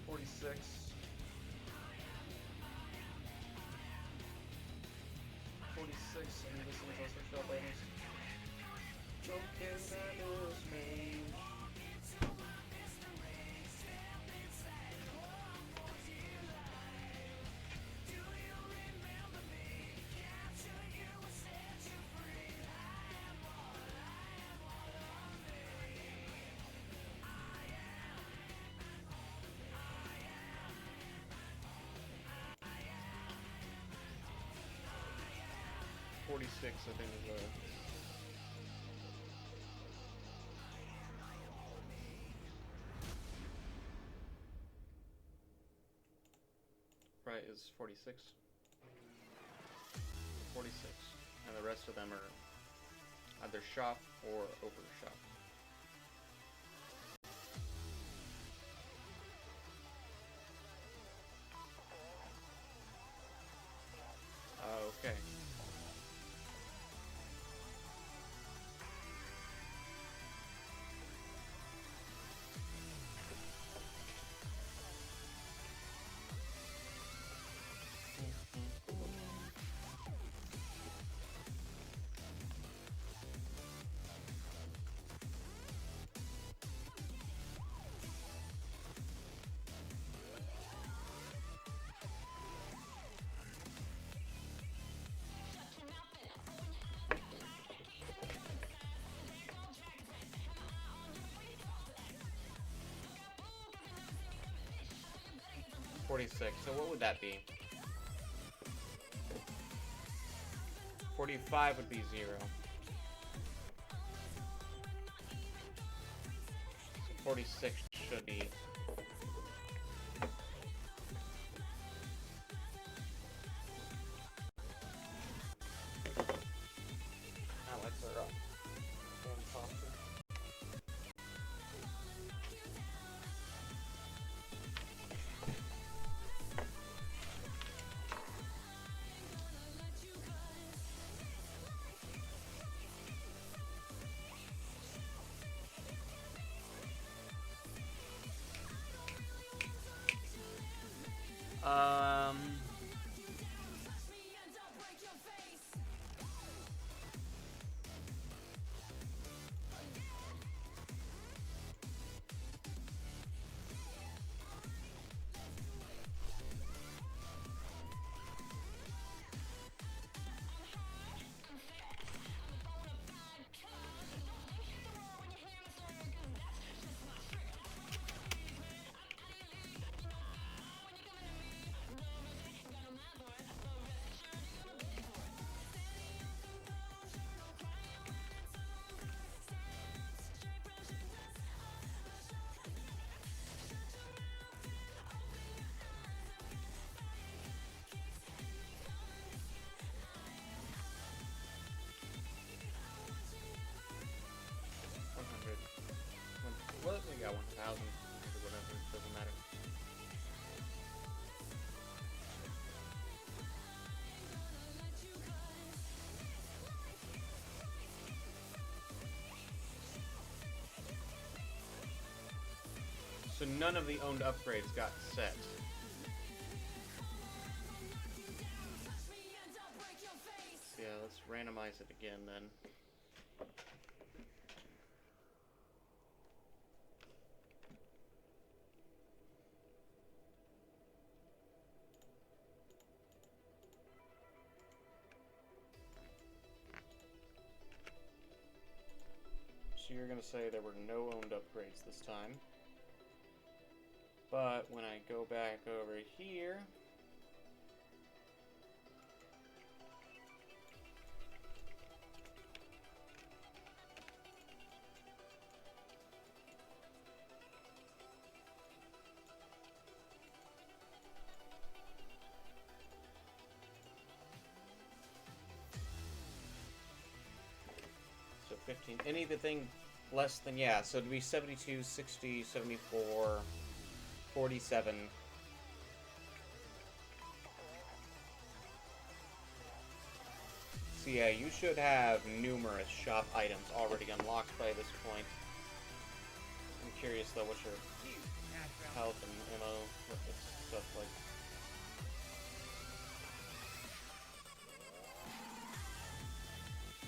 $46. And this is also shell items. Okay, that is range. $46, I think, is right, is 46. 46. And the rest of them are either shop or over shop. Okay. $46. So what would that be? 45 would be 0. So 46 should be. Now let's are up. Fantastic. Well, we got 1,000 or whatever, it doesn't matter. So none of the owned upgrades got set. Yeah, let's randomize it again then. So you're gonna say there were no owned upgrades this time. But when I go back over here, so 15, anything less than, yeah, so it'd be 72, 60, 74, 47. So yeah, you should have numerous shop items already unlocked by this point. I'm curious though, what's your health and ammo, what this stuff like?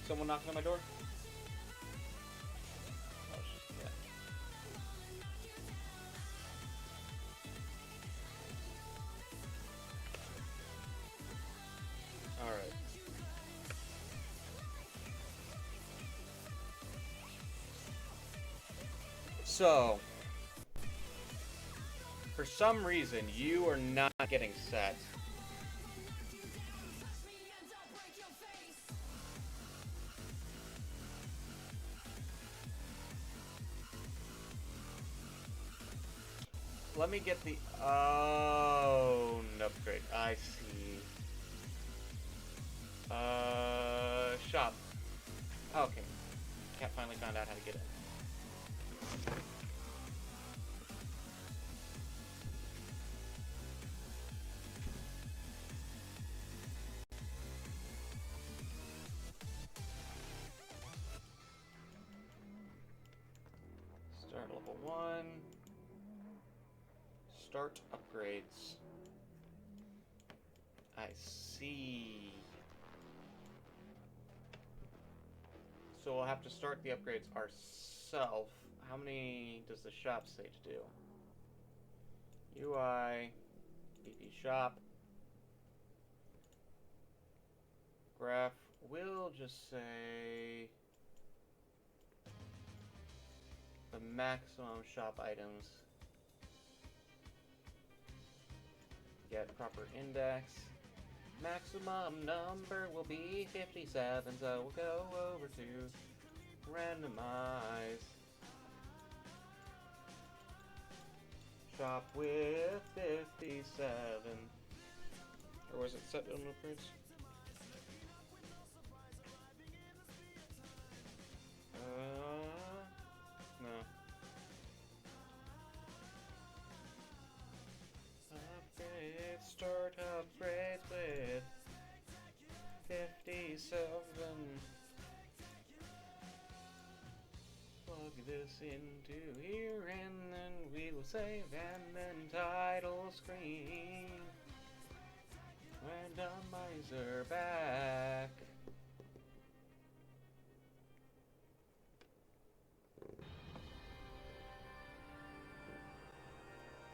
Someone knocking on my door? Oh, it's just, yeah. Alright. So, for some reason, you are not getting set. Let me get the owned upgrade. I see. Shop. Okay. Cat finally found out how to get in. Start level 1. Start upgrades. I see. So we'll have to start the upgrades ourselves. How many does the shop say to do? UI, BP shop. Graph will just say the maximum shop items. Get proper index. Maximum number will be 57, so we'll go over to randomize. Shop with 57. Or was it set on upgrades? No. Upgrades, start upgrades with 57. Plug this into here and then we will save and then title screen. Randomizer back.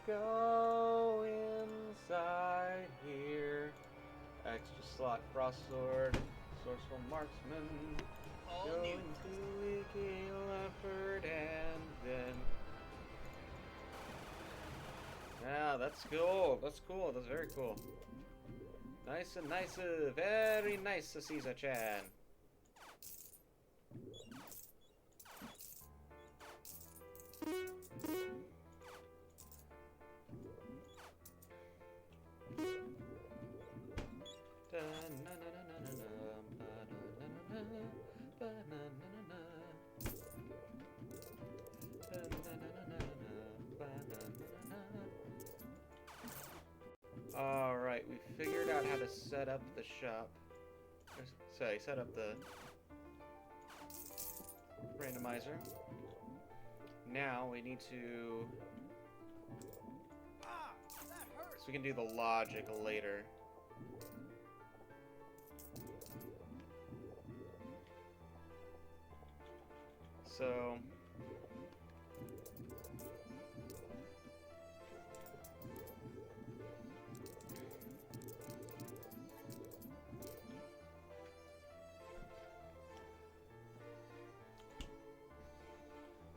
Go inside here. Extra slot frost sword, sourceful marksman. All Go new. into leaky leopard and then. Yeah, that's cool. That's cool. That's very cool. Nice and nice. Very nice, Caesar-chan. Alright, we figured out how to set up the shop. Sorry, set up the randomizer. Now we need to we can do the logic later. So...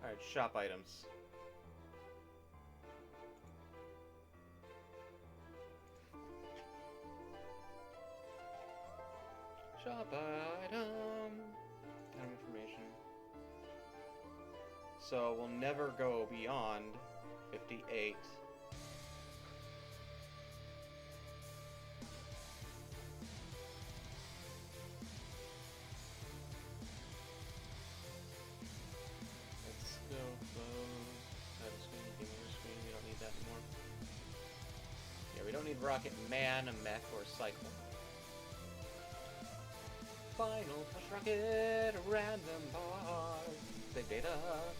Alright, shop items. Shop item. Item information. So we'll never go beyond 58. Let's go close. Title screen, gamer screen. We don't need that anymore. Yeah, we don't need Rocket Man, a mech, or Cycle. Final push rocket, random bars, big data,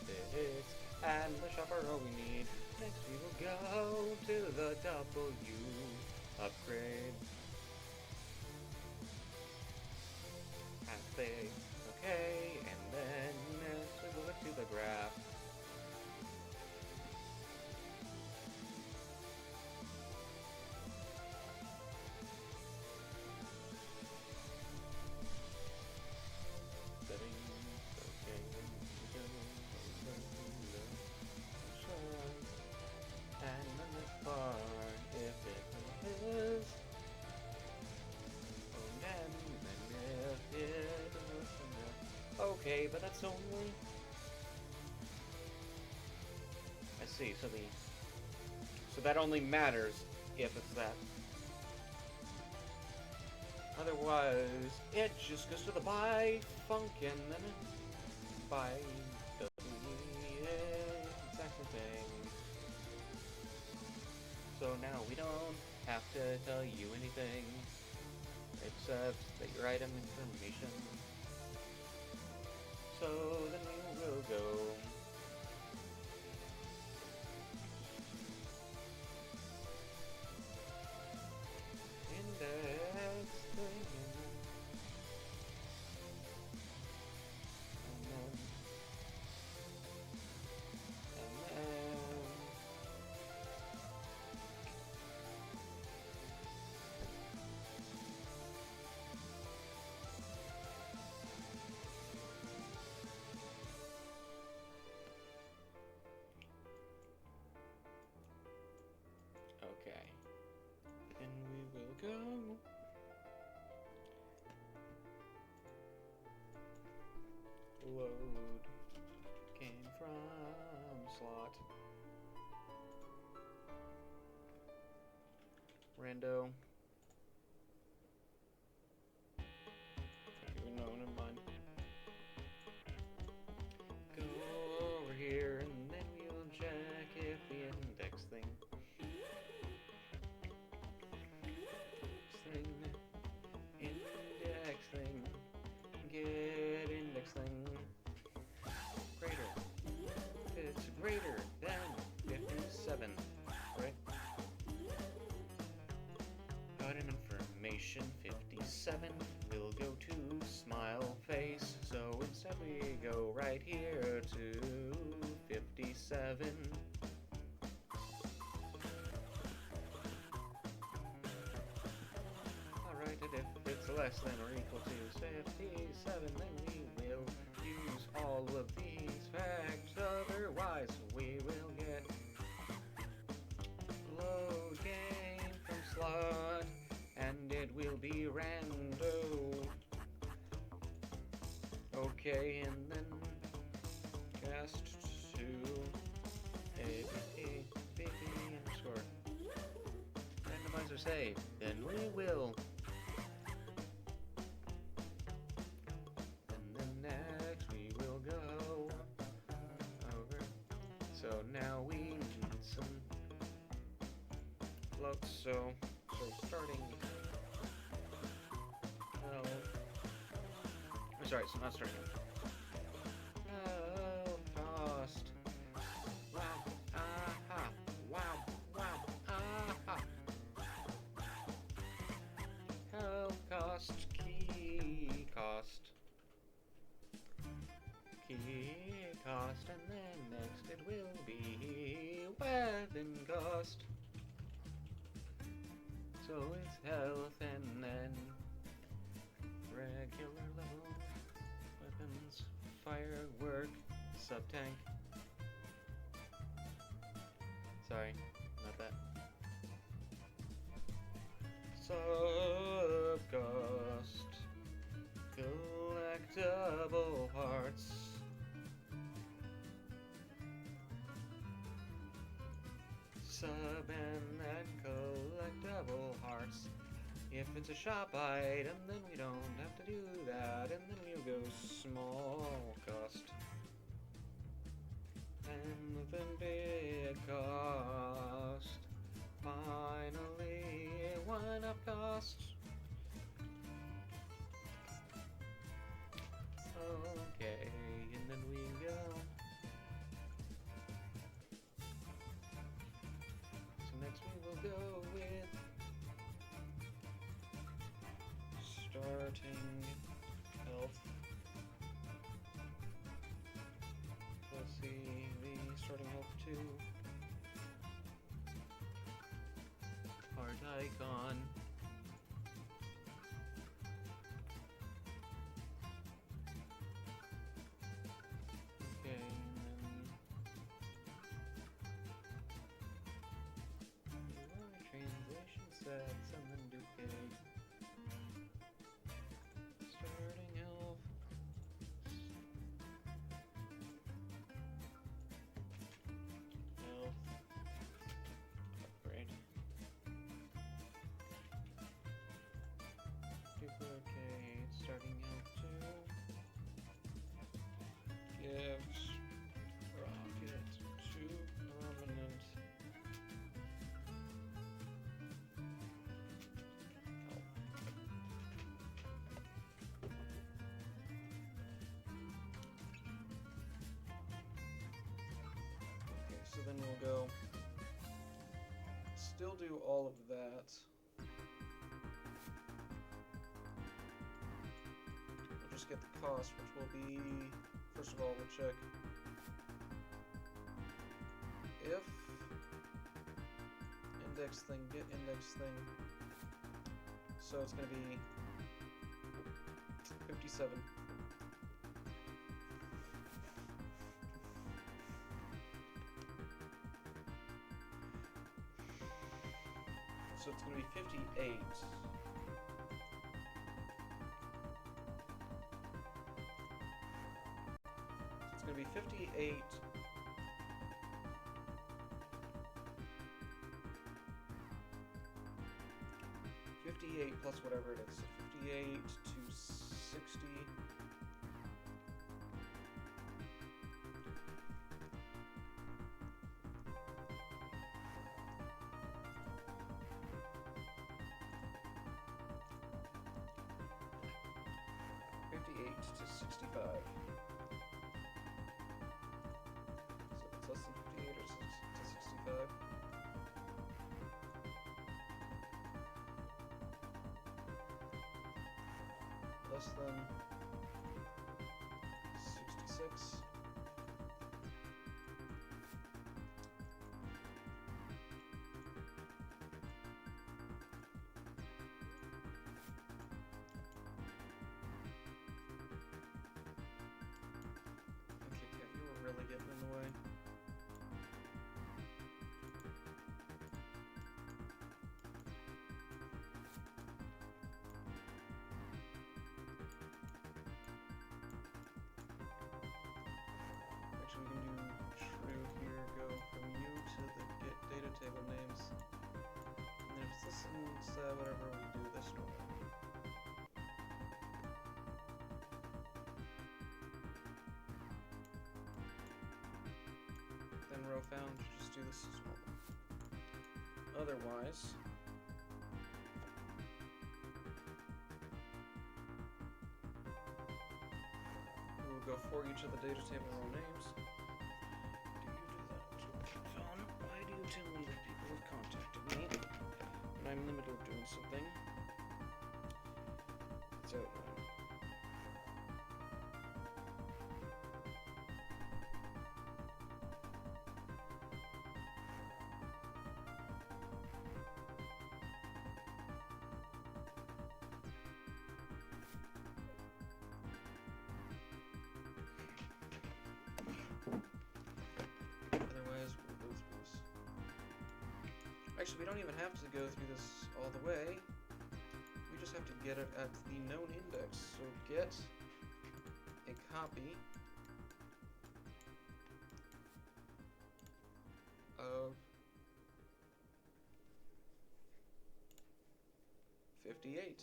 bits, and the shopper all we need. Next we will go to the W upgrade. And say, okay, and then next we will look to the graph. Okay, but that's only... I see, so that only matters if it's that. Otherwise, it just goes to the buy funk and then buy the exact thing. So now we don't have to tell you anything except that your item information. So then we will go. Index thing. And then okay. Then we will go. Load came from slot. Rando. No, never mind. Go over here and then we'll check if the index thing. Index thing. Get index thing. Greater. It's greater than 57, right? Item information 57 will go to smile face. So instead we go right here to 57. Alright, and if it's less than or equal to 57, then we will use all of these facts. Otherwise, we will get load game from slot, and it will be rando. Okay, and then cast to a b underscore randomizer save. Then we will. And then next we will go over. So now we need some floats. So starting. Oh, I'm sorry. So not starting. Oh, cost. Wow. Aha. Wow. Wow. Aha. cost. So it's health and then regular level weapons, firework, sub-tank. Sorry, not that. Sub-cost, collectible parts. Sub and then collectible hearts. If it's a shop item, then we don't have to do that, and then we'll go small cost. And then big cost. Finally, one up cost. Okay, and then we go. So next we will go with starting health. Let's see the starting health 2. Heart icon. Okay, and then translation sets and then duplicate. Starting health. Health. Upgrade. Duplicate. Starting health 2. Gives rocket to permanent health. Okay, so then we'll go still do all of that. We'll just get the cost, which will be, first of all, we'll check if index thing, get index thing. So it's going to be 57. So it's going to be 58. It's going to be 58. Plus whatever it is. So 58 to 60. To 65. So it's less than 58 or to 65. Less than 66. Really getting in the way. Actually, we can do true here, go from you to the get data table names. And then if it's this instead, whatever, we do this one. Row found, just do this as normal. Otherwise, we will go for each of the data table row names. Do you do that? Phone, why do you tell me that people have contacted me when I'm in the middle of doing something? It's out now. Actually, we don't even have to go through this all the way. We just have to get it at the known index. So get a copy of 58.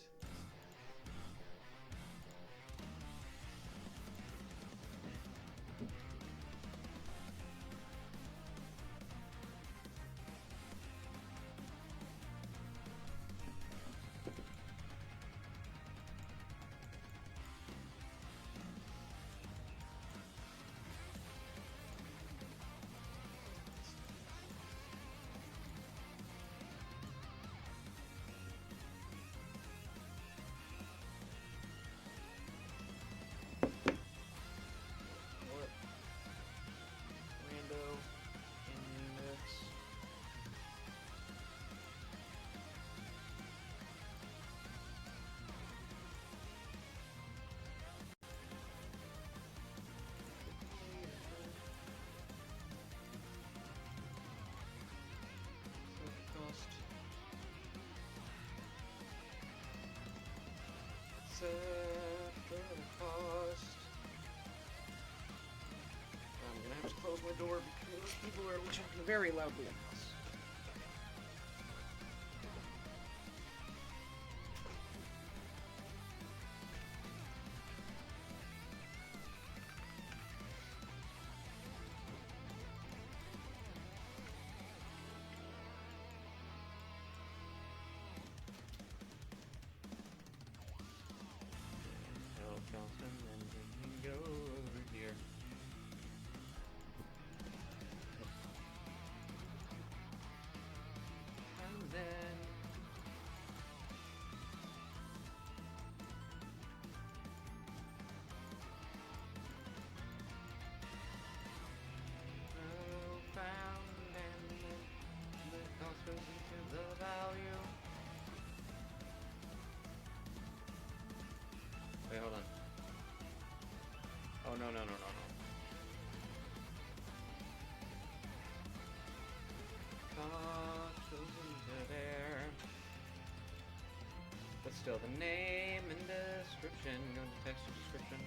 Set the cost. I'm gonna have to close my door because people are talking very loudly in the house. And then we can go over here. And then found and then the cost goes into the value. Wait, hold on. Oh, no. Cost goes into there. But still, the name and description. Go into text or description.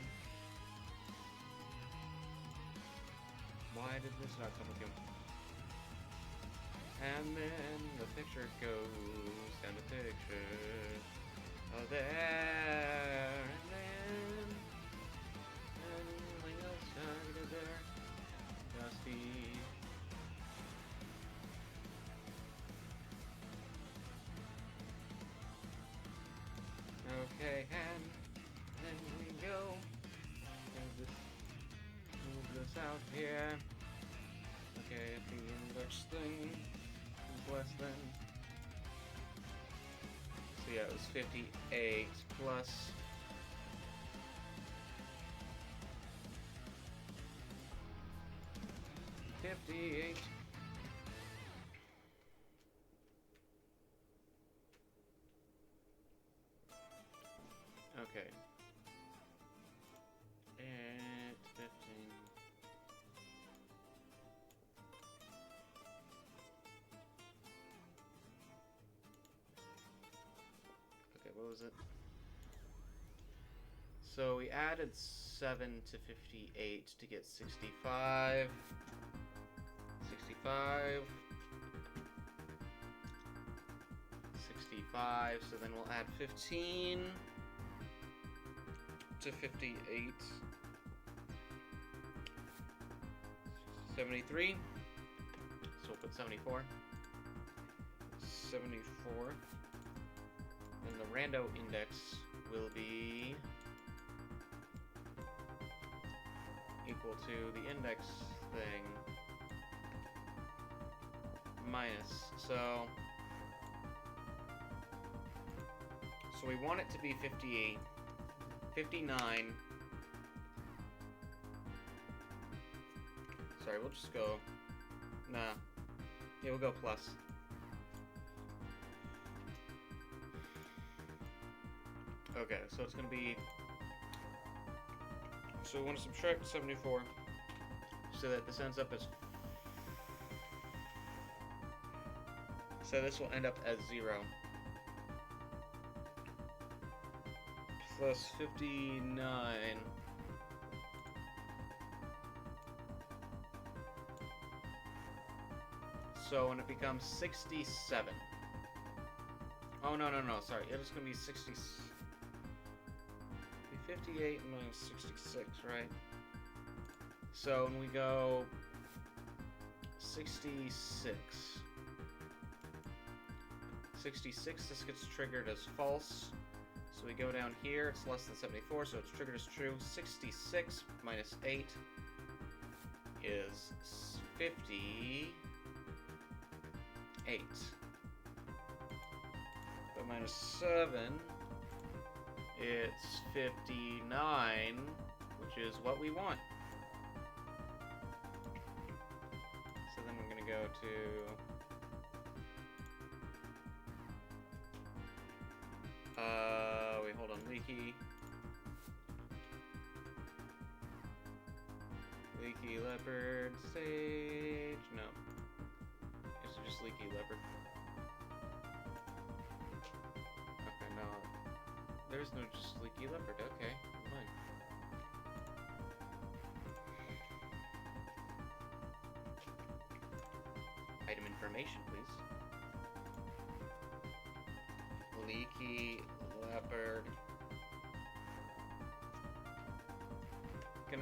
Why did this not come with you? And then the picture goes down to picture. Oh, there. And then anything else targeted there? Dusty. Okay, and then we go. Move this out here. Okay, the index thing is less than. So yeah, it was 58 plus 58. Okay. And 15. Okay, what was it? So we added 7 to 58 to get 65. 65, so then we'll add 15 to 58. 73. So we'll put 74. 74. And the rando index will be equal to the index thing minus. So we want it to be 58, 59. Sorry, we'll just go. Nah. Yeah, we'll go plus. Okay, so it's gonna be. So we want to subtract 74 so that this ends up as So this will end up as 0. Plus 59. So when it becomes 67. Oh, no, sorry. It is going to be 60. 58 minus 66, right? So when we go 66. 66, this gets triggered as false. So we go down here, it's less than 74, so it's triggered as true. 66 minus 8 is 58. But minus 7, it's 59, which is what we want. So then we're going to go to... wait, hold on, Leaky Leopard Sage, no. It's just Leaky Leopard. Okay, no. There's no just Leaky Leopard, okay, fine. Item information, please. Leaky Leopard.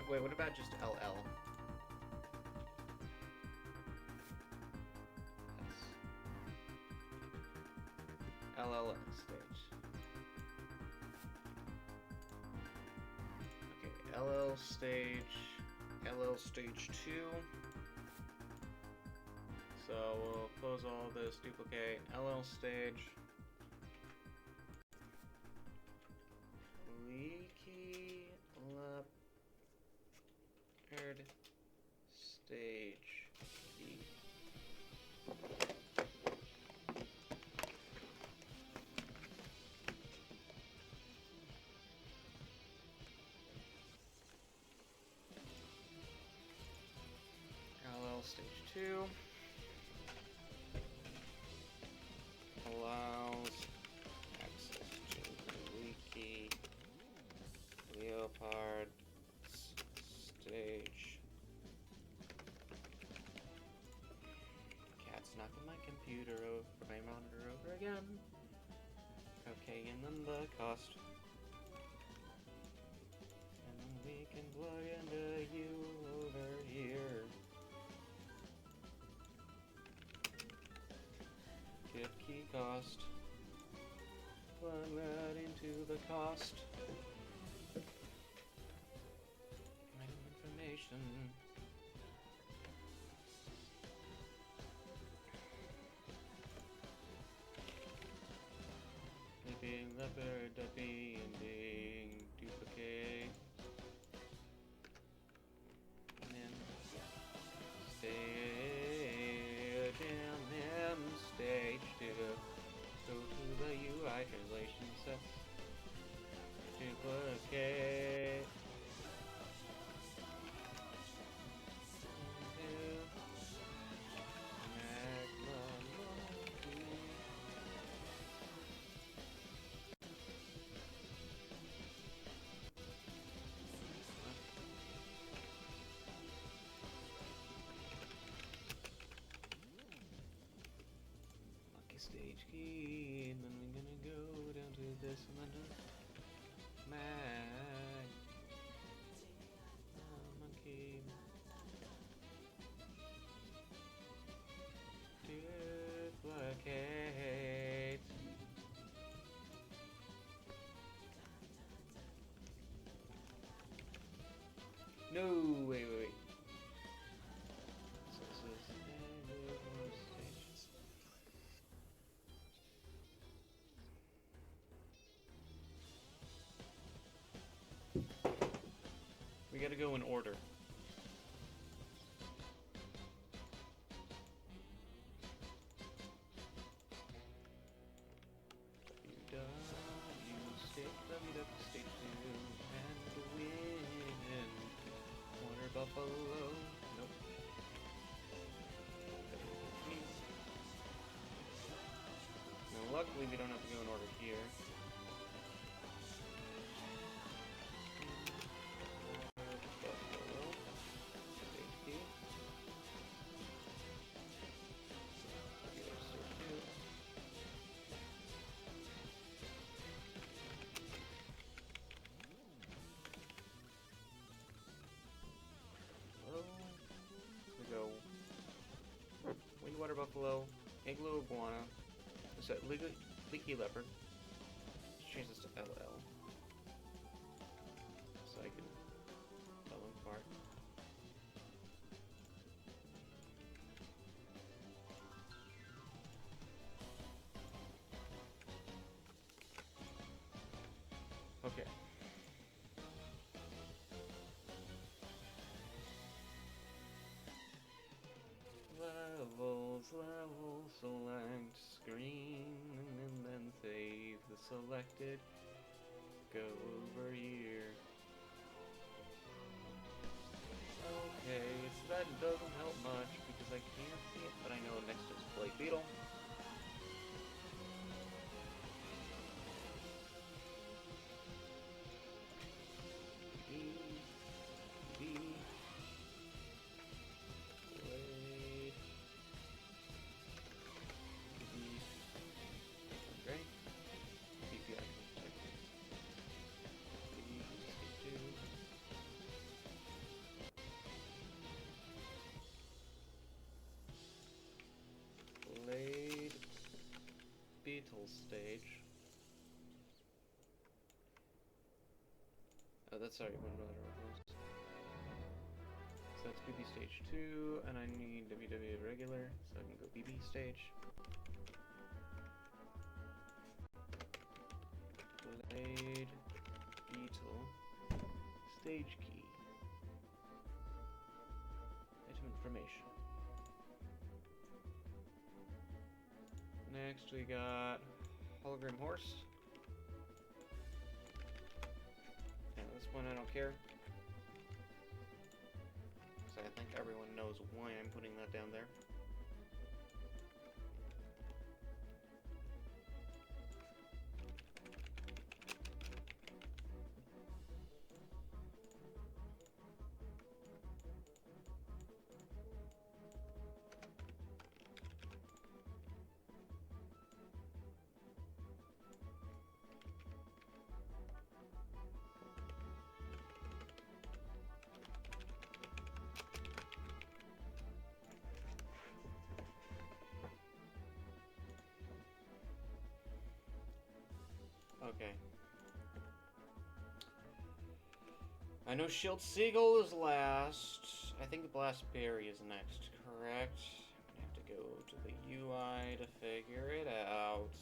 Wait, what about just LL? Yes. LL stage. Okay, LL stage 2. So we'll close all this, duplicate, LL stage. Leaky Leopard stage key. LL stage 2 allows access to the Leaky Leopard stage. Cat's knocking my computer over, my monitor over again. Okay, and then the cost. And then we can plug into you over here. Gift key cost. Plug that into the cost. Item information. Being leopard, being duplicate. And then stay down in stage 2. Go to the UI translation set. Duplicate. Stage key, and then we're gonna go down to this and then mag. Monkey. Duplicate. No, wait. So this is stages. We gotta go in order. W stage 2 and win. Water Buffalo. Nope. Luckily, we don't have to go in order here. Buffalo. Stage key. Regular stage 2. Hello. We go Windwater Buffalo, Igloo Iguana, so Leaky Leopard. Let's change this to LL. So I can tell them apart. Okay. Level, select screen, and then save the selected. Go over here. Okay, so that doesn't help much because I can't see it, but I know next is Blade Beetle. B. Great. BPI. Blade Beetle stage. Oh, that's sorry, one runner. So that's BB stage 2, and I need WW regular, so I can go BB stage. Blade Beetle stage key. Item information. Next we got Hologram Horse. And this one I don't care. I think everyone knows why I'm putting that down there. Okay. I know Shield Seagull is last. I think the Blast Berry is next, correct? I'm gonna have to go to the UI to figure it out.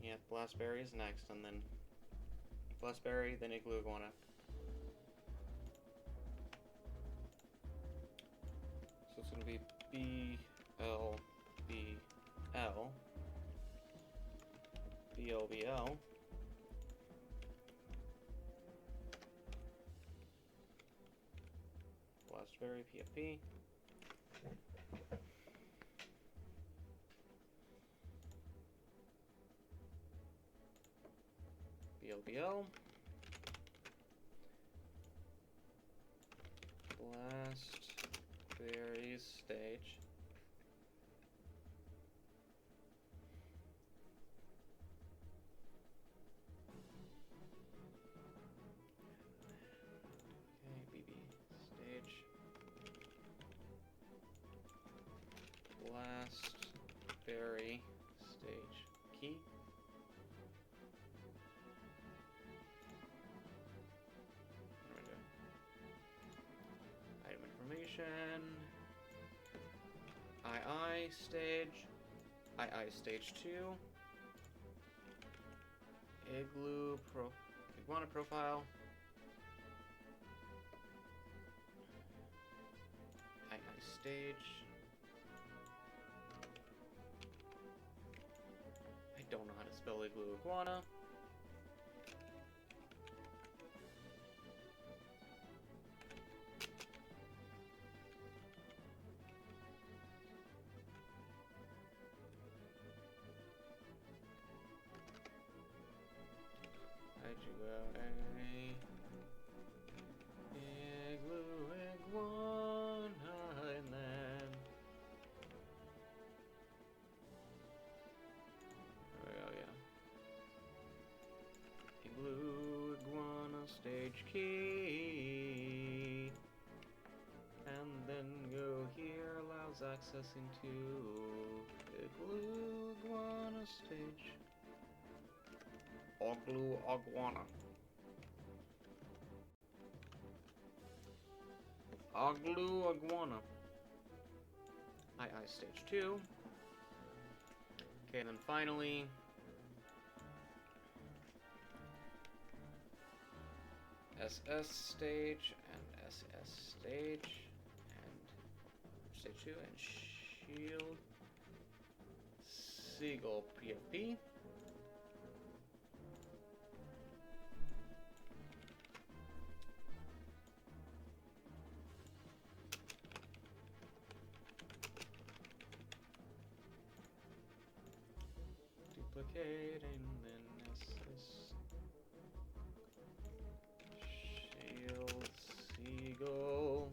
Yeah, Blast Berry is next, and then Blast Berry, then Igloo Iguana. So it's gonna be BL, BL. BLBL. Blastberry, PFP. BLBL. Blastberry stage. Blastberry stage key. What do I do? Item information. II stage. II stage 2. Iguana profile. II stage. I don't know how to spell Igloo Iguana. away. Igloo iguana Island. There we go, yeah. Igloo iguana stage key. And then go here allows access into Igloo iguana stage. Igloo iguana. Igloo iguana. Stage 2. Okay, and then finally SS stage and SS stage and stage 2 and shield Seagull PFP. Duplicate and then SS shield Seagull.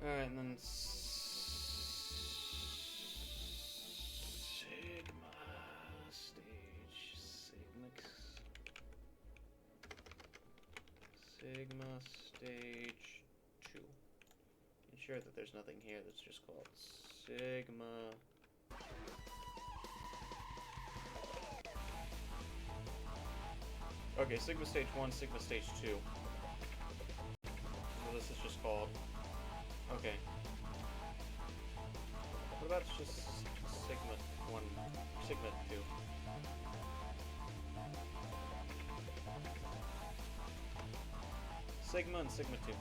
Alright, and then Sigma stage, Sigma stage 2. Ensure that there's nothing here that's just called Sigma. Okay, Sigma stage 1, Sigma stage 2. So this is just called. Okay. What about just Sigma 1, Sigma 2? Sigma and Sigma 2.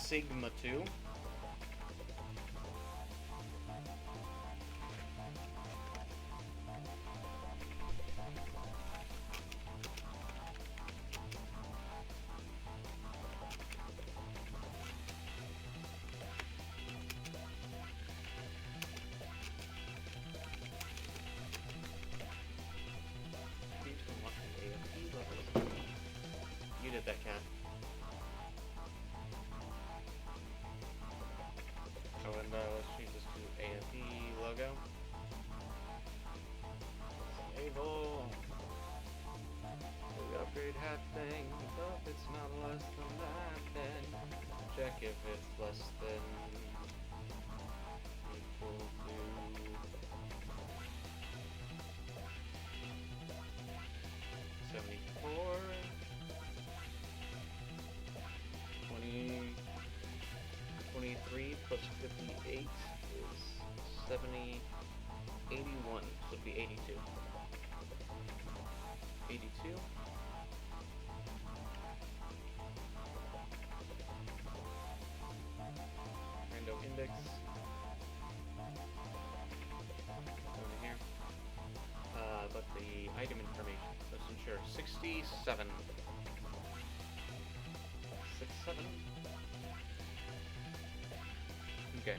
Sigma 2. You did that, cat. Oh, and let's change this to AFE logo. Able. The upgrade hat thing. If it's not less than that, then check if it's less than equal to 74. 23 plus 58 is 70, 81, so it'd be 82. 82. Rando index. Over here. But the item information, let's ensure 67. 67. Okay.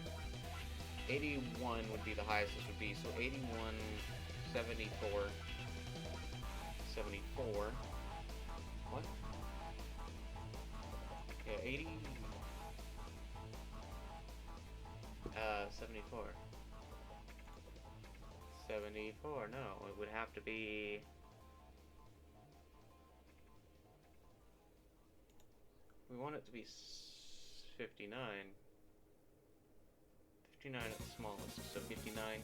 81 would be the highest this would be, so 81, 74, 74. What? Yeah, 80. 74. 74, no, it would have to be. We want it to be 59. 59 at the smallest, so 59.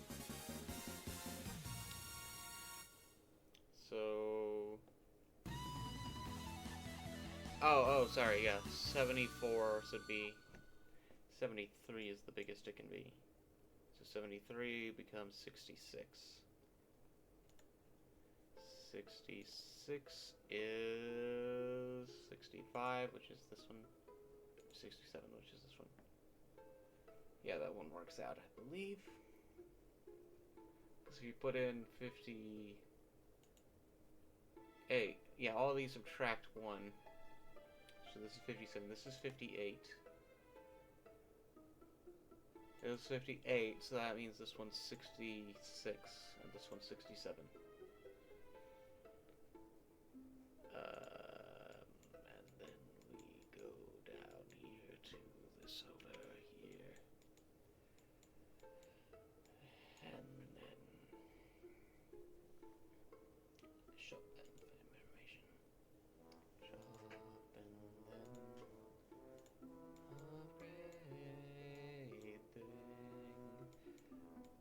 So... Oh, sorry, yeah, 74, so it'd be... 73 is the biggest it can be. So 73 becomes 66. 66 is 65, which is this one. 67, which is this one. Yeah, that one works out, I believe. Because if you put in 58, yeah, all of these subtract 1. So this is 57, this is 58. It was 58, so that means this one's 66, and this one's 67. And then we go down here to this over here. And then shop and information. Shop and then everything.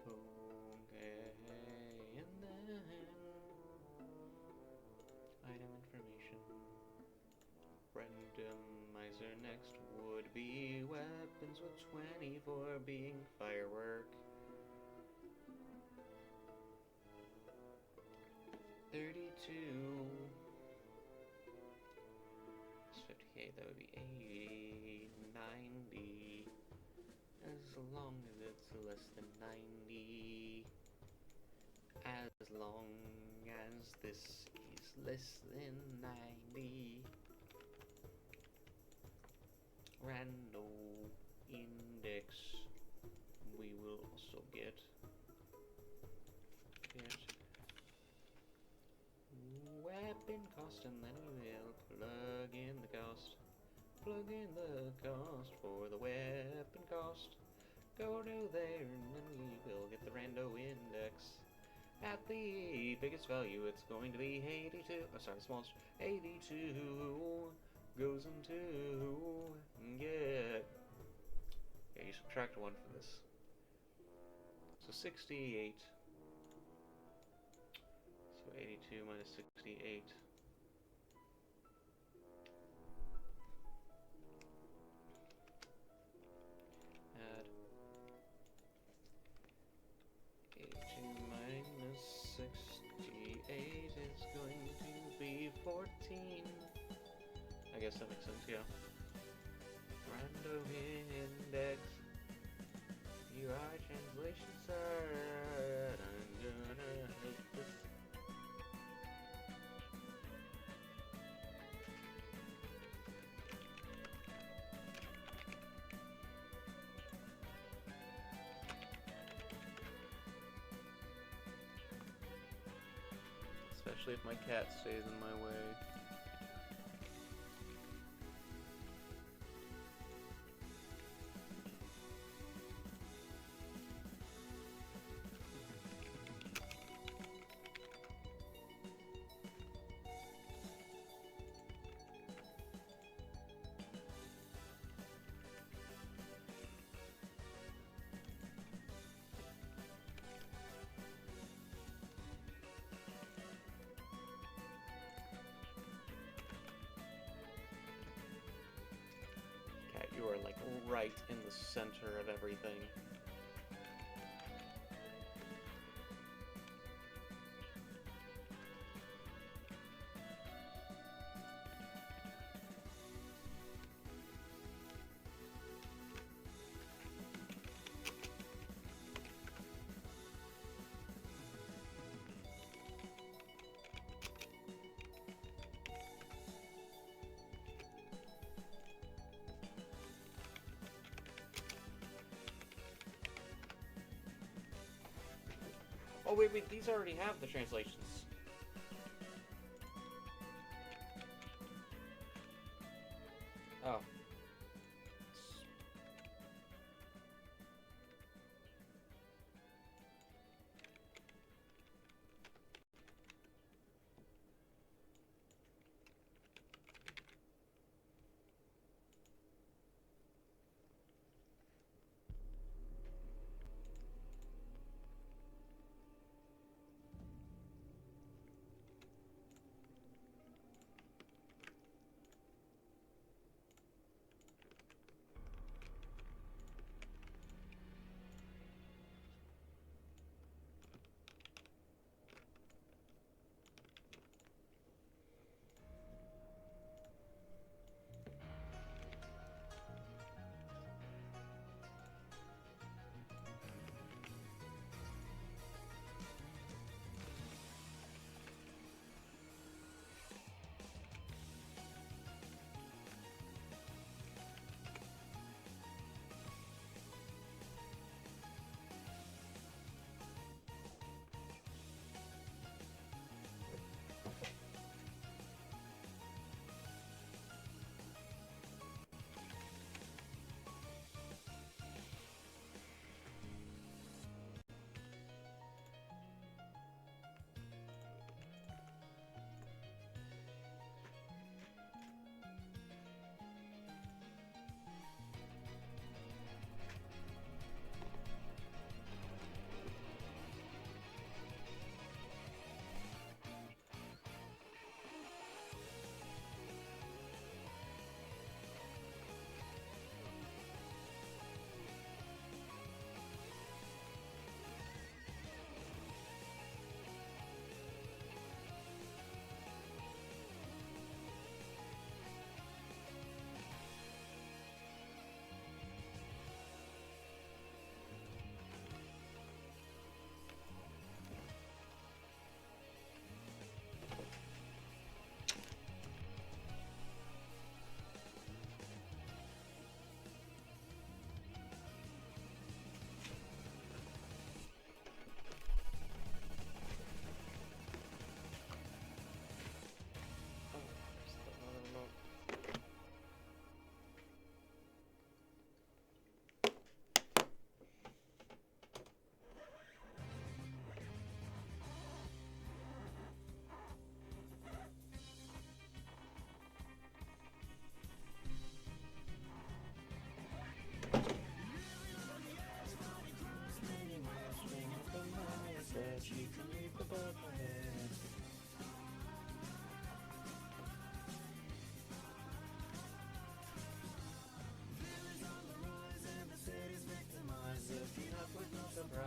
Okay, and then item information. Randomizer next would be weapons with 20 for being firework. 32. It's 58, that would be 80, 90. As long as it's less than 90. As long as this is less than 90. Rando index. We will also get weapon cost, and then we will plug in the cost. Plug in the cost for the weapon cost. Go to there, and then we will get the rando index. At the biggest value, it's going to be 82. Oh, sorry, smallest. 82 goes into get. Yeah, you subtract 1 for this. So 68. So 82 minus 68. Add 82 minus 68 is going to be 14. I guess that makes sense, yeah. Random index. UI translation, sir. I'm gonna hate this. Especially if my cat stays in my way. You are like right in the center of everything. Oh, wait, these already have the translations. Oh.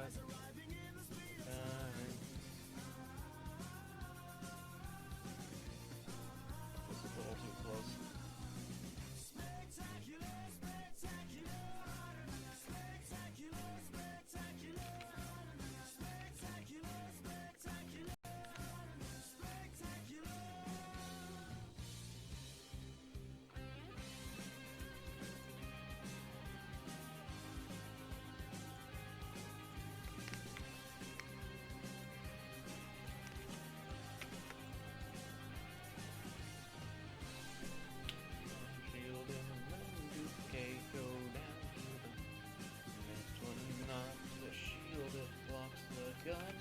This is a little too close. Shield and duplicate, go down to the next one. Not the shield, it blocks the gun.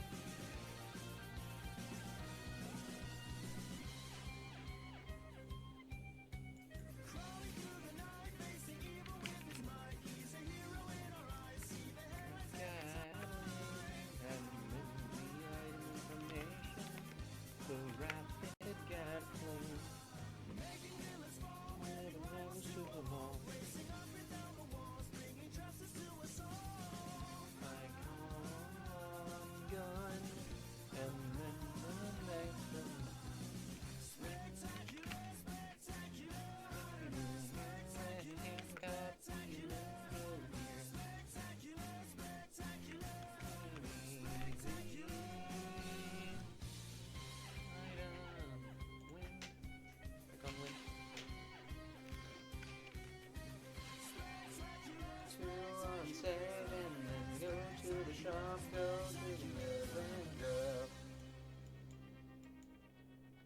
The rapid gat clone. To the mall. Icon gun, and then the next one.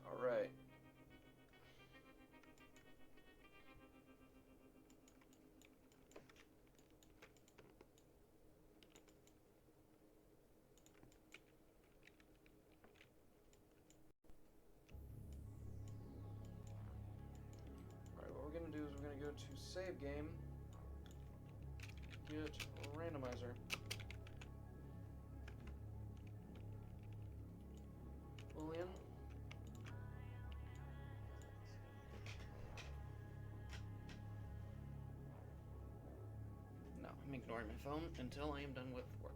Alright. Alright, what we're gonna do is we're gonna go to save game, get randomizer. Lillian. No, I'm ignoring my phone until I am done with work.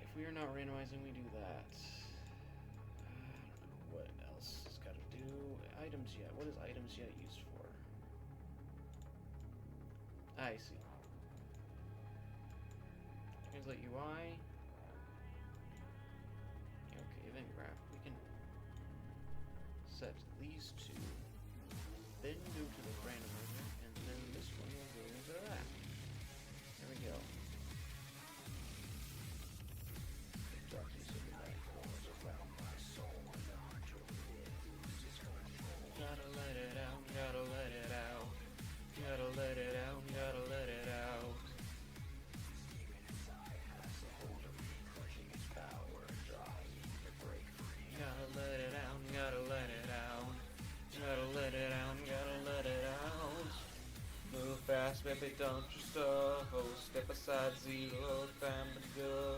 If we are not randomizing, we do that. I don't know what else it's got to do. Items yet. What is items yet used for? I see. Translate UI. Okay, event graph. We can set these two, then go to the randomizer, and then this one will go into that. There we go. Gotta let it out, gotta let it out. Gotta let it out, gotta let it out. Gotta let it out, gotta let it out. Gotta let it out, gotta let it out. Move fast, baby, don't you stop. Step aside, zero, time to go.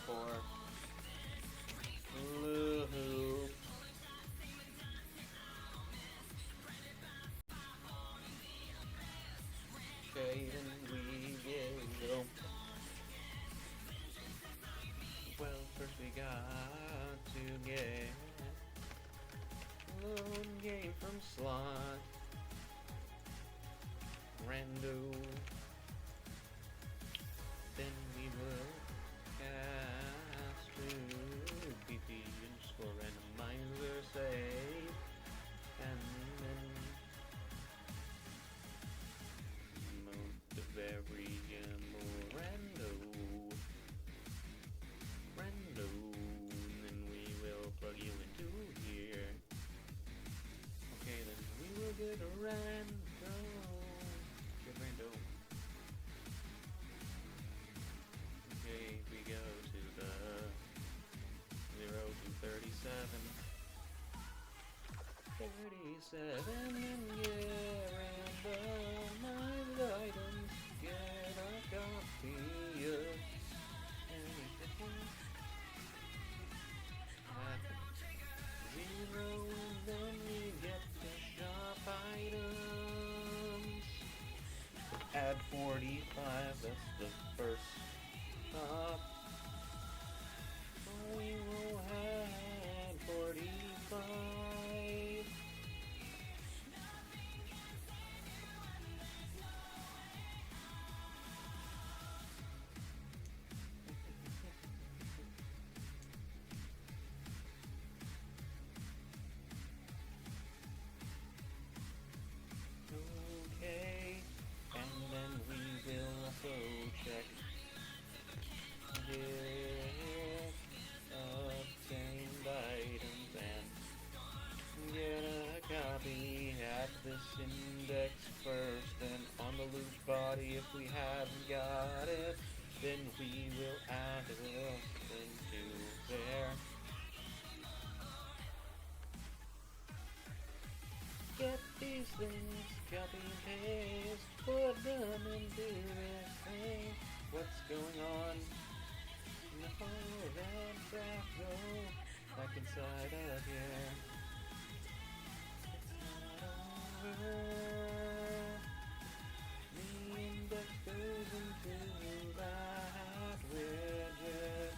4 loop. Okay, then we go. Well, first we got to get load game from slot. Rando. Then we will cast to BP underscore randomizer save. And then move the variable rando, then we will plug you into here. Okay, then we will get a rando. Get rando. Okay, we go to the 0 to 37. 37 and yeah, randomize items. Get a copy of anything. At 0, then we get the shop items. add 45. That's the first stop. We will add 45. Okay, and then we will also check this obtained items and get a copy at this index first. Then on the loot body, if we haven't got it, then we will add it into there. Get these things, copy and paste, put them into this thing. What's going on? No, that graph go back inside of here. It's not over. The index goes into that widget.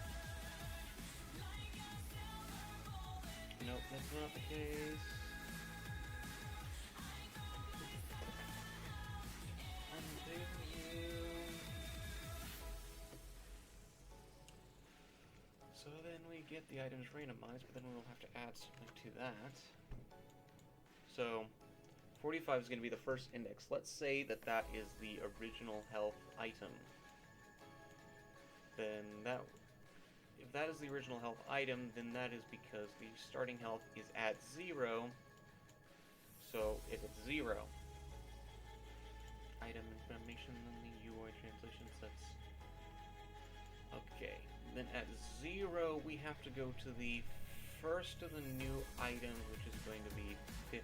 Nope, that's not the case. So then we get the items randomized, but then we'll have to add something to that. So 45 is going to be the first index. Let's say that that is the original health item. Then if that is the original health item, then that is because the starting health is at 0. So if it's 0, item information in the UI translation sets. Okay, then at 0 we have to go to the first of the new items, which is going to be 58.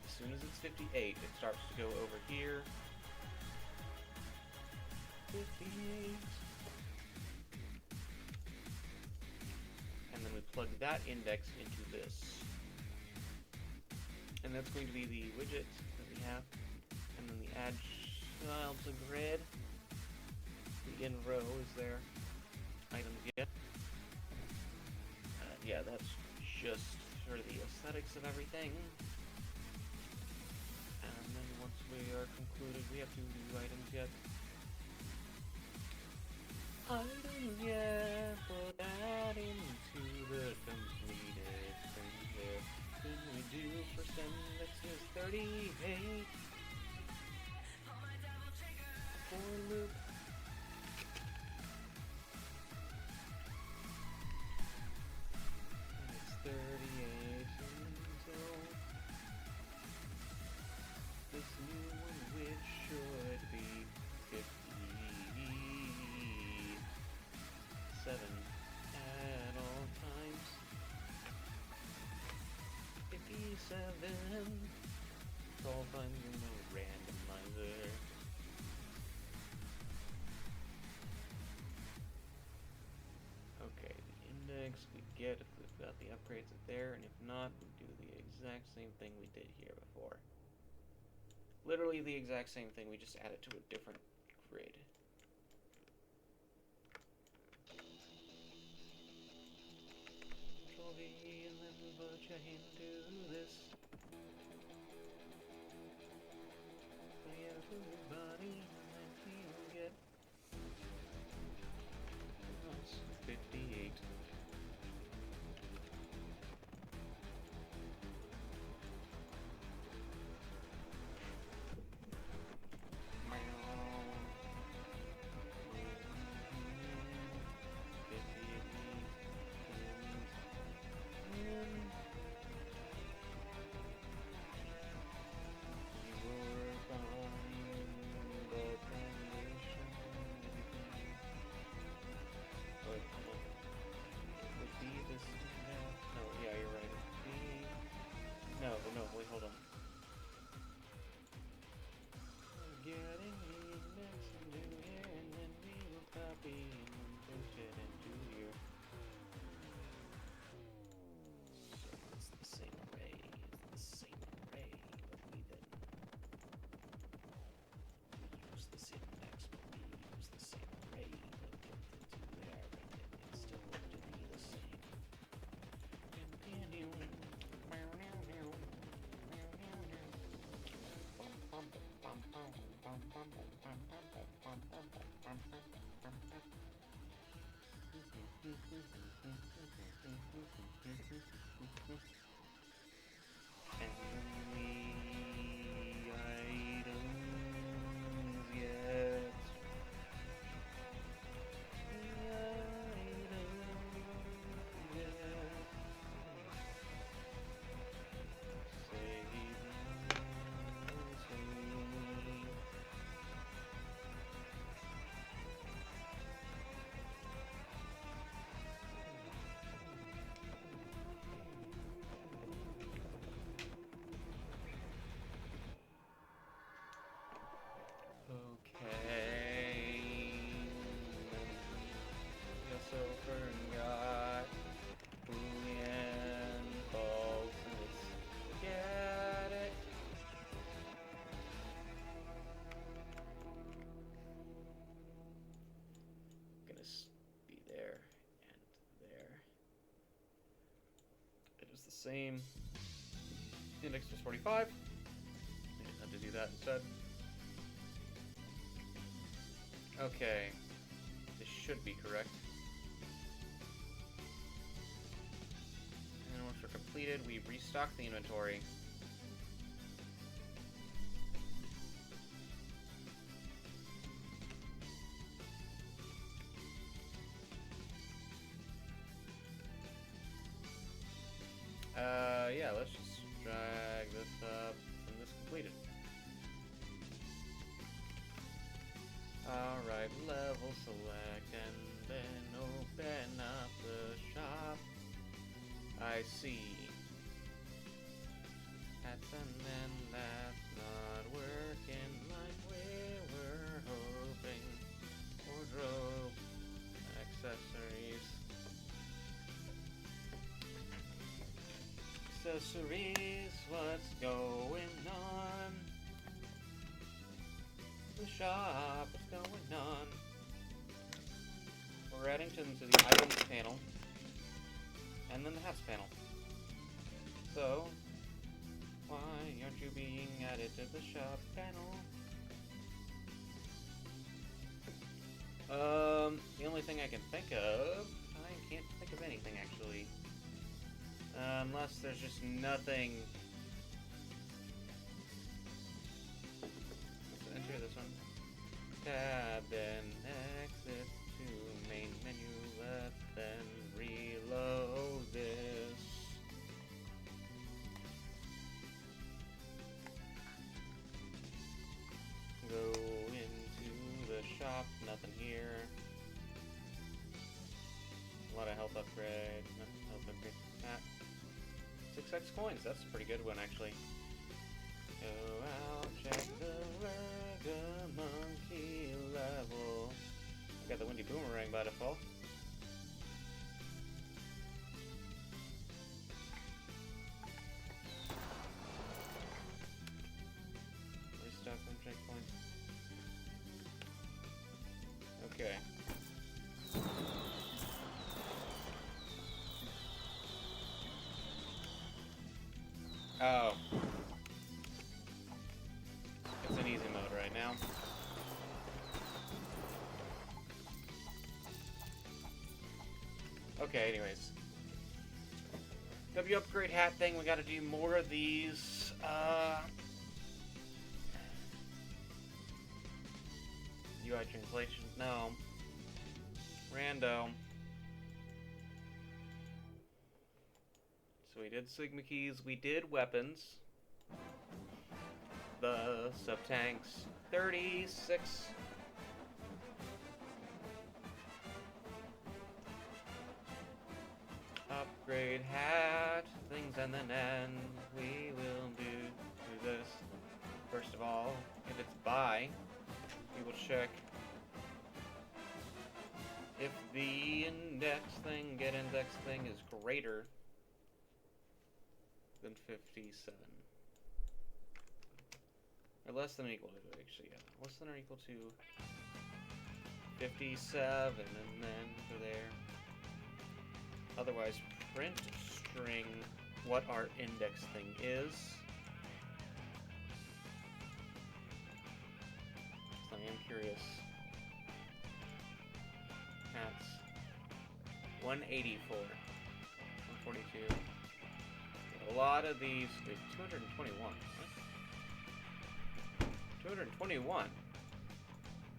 As soon as it's 58, it starts to go over here. 58. And then we plug that index into this. And that's going to be the widget that we have. And then the add child to grid. The in row is there. Items yet. Yeah, that's just sort of the aesthetics of everything. And then once we are concluded, we have to do items yet. Items yet, put that into the completed thing there. Then we do percent that says 38. For loop. And it's 38 until this new one, which should be 57 at all times. 57. All times in the randomizer. Okay, the index we get if we've got the upgrades there, and if not, we do the exact same thing we did here before. Literally the exact same thing, we just add it to a different grid. Control V and then put you into this. Play everybody and then you get 58. Any items yet? Okay. Just forgot Boolean false. Let's get it. Gonna be there and there. It is the same. The index was 45. I just had to do that instead. Okay, this should be correct. And once we're completed, we restock the inventory. Yeah, let's just drag this up and this completed. Alright, level select and then open up the shop. I see. That's and then that's not working like we were hoping. Wardrobe, accessories. Accessories, what's going on? The shop, what's going on? We're adding to the items panel, and then the hats panel. So, why aren't you being added to the shop panel? The only thing I can think of, I can't think of anything actually. Unless there's just nothing. Let's enter this one. Tab, then exit to main menu, then reload this. Go into the shop, nothing here. A lot of health upgrade. No, health upgrade. Ah. 6x coins, that's a pretty good one actually. Go out, check the Ragamonkey level. I got the Windy Boomerang by default. Restock them checkpoints. Okay. Oh. It's an easy mode right now. Okay, anyways. W upgrade hat thing, we gotta do more of these. UI translation, no. Rando. So we did Sigma keys, we did weapons. The sub-tanks, 36. Upgrade hat, things, and then we will do this. First of all, if it's buy, we will check if the get index thing is greater than 57. Or less than or equal to, actually, yeah. Less than or equal to 57, and then for there. Otherwise, print string what our index thing is. So I am curious. Hats. 184. 142. A lot of these... Wait, 221. What? 221?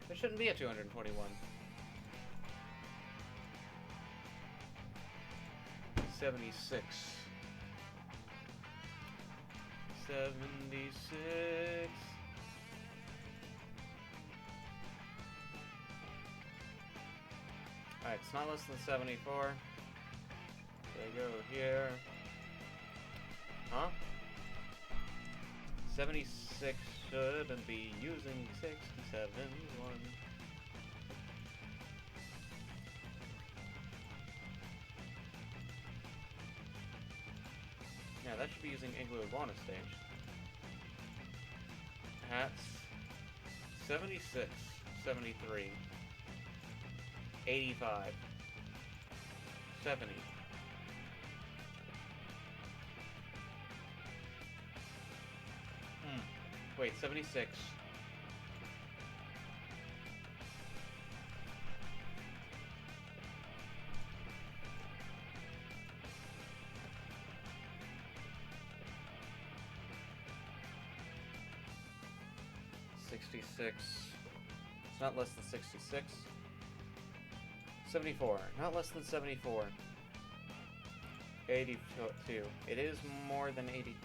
There shouldn't be a 221. 76. 76. Alright, it's not less than 74. They go here. Huh? 76 shouldn't be using 67 one. Yeah, that should be using Igloo Iguana stage. Hats. 76, 73, 85, 70. Wait, 76. It's not less than 66. 74. Not less than 74. 82. It is more than 80,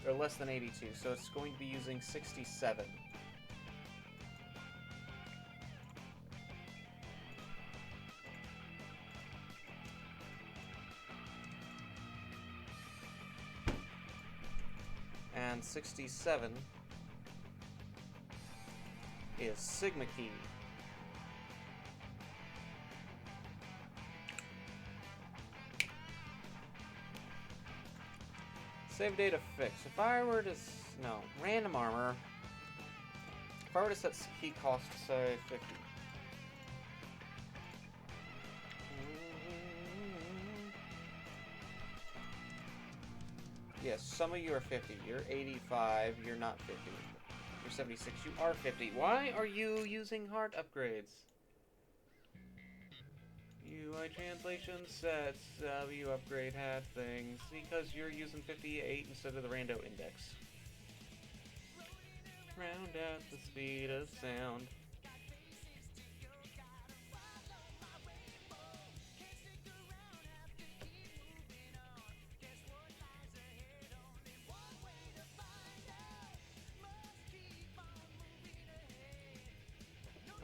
or less than 82, so it's going to be using 67. And 67 is Sigma key. Save data fix. If I were to... no. Random armor. If I were to set key cost to say 50. Yes, some of you are 50. You're 85. You're not 50. You're 76. You are 50. Why are you using heart upgrades? UI translation sets, you upgrade hat things, because you're using 58 instead of the rando index. Round out the speed of sound.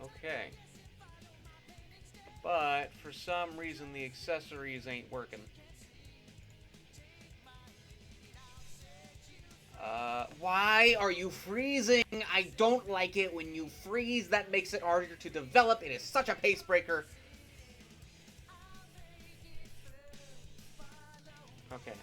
Okay. But, for some reason, the accessories ain't working. Why are you freezing? I don't like it when you freeze. That makes it harder to develop. It is such a pace breaker. Okay.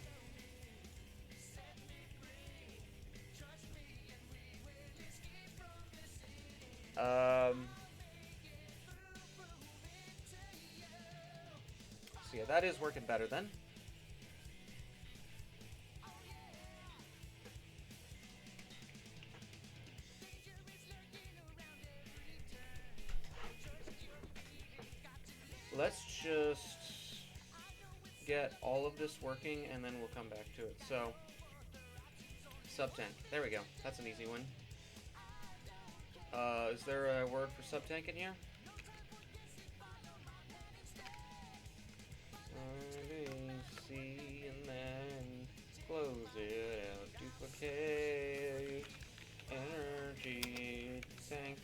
So yeah, that is working better then. Let's just get all of this working and then we'll come back to it. So, sub-tank. There we go. That's an easy one. Is there a word for sub-tank in here? C and then close it out. Duplicate energy tank.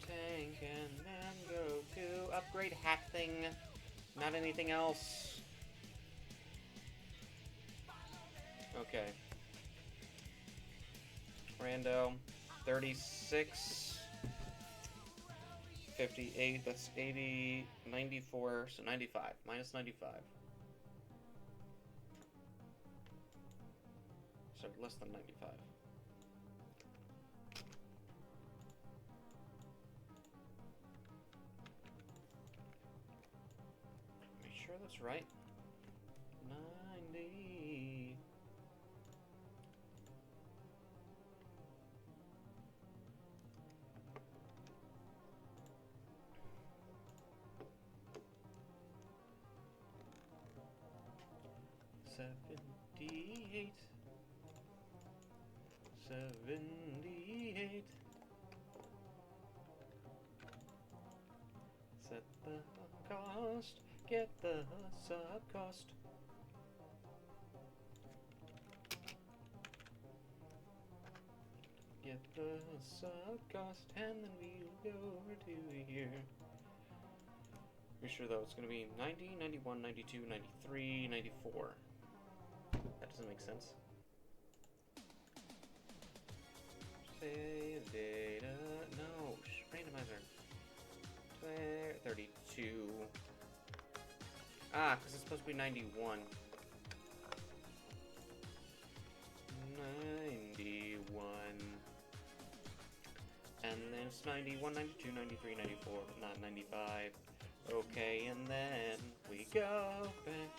Tank and then go to upgrade hack thing, not anything else. Okay. Rando, 36, 58, that's 80, 94, so 95, minus 95. Sorry, less than 95. that's right. 90. $78. $78. Set the cost, get the sub cost. Get the sub cost, and then we'll go over to here. Pretty sure though it's gonna be 90, 91, 92, 93, 94. That doesn't make sense. Save data. No, randomizer. 32. Ah, because it's supposed to be 91. 91. And then it's 91, 92, 93, 94, but not 95. Okay, and then we go back.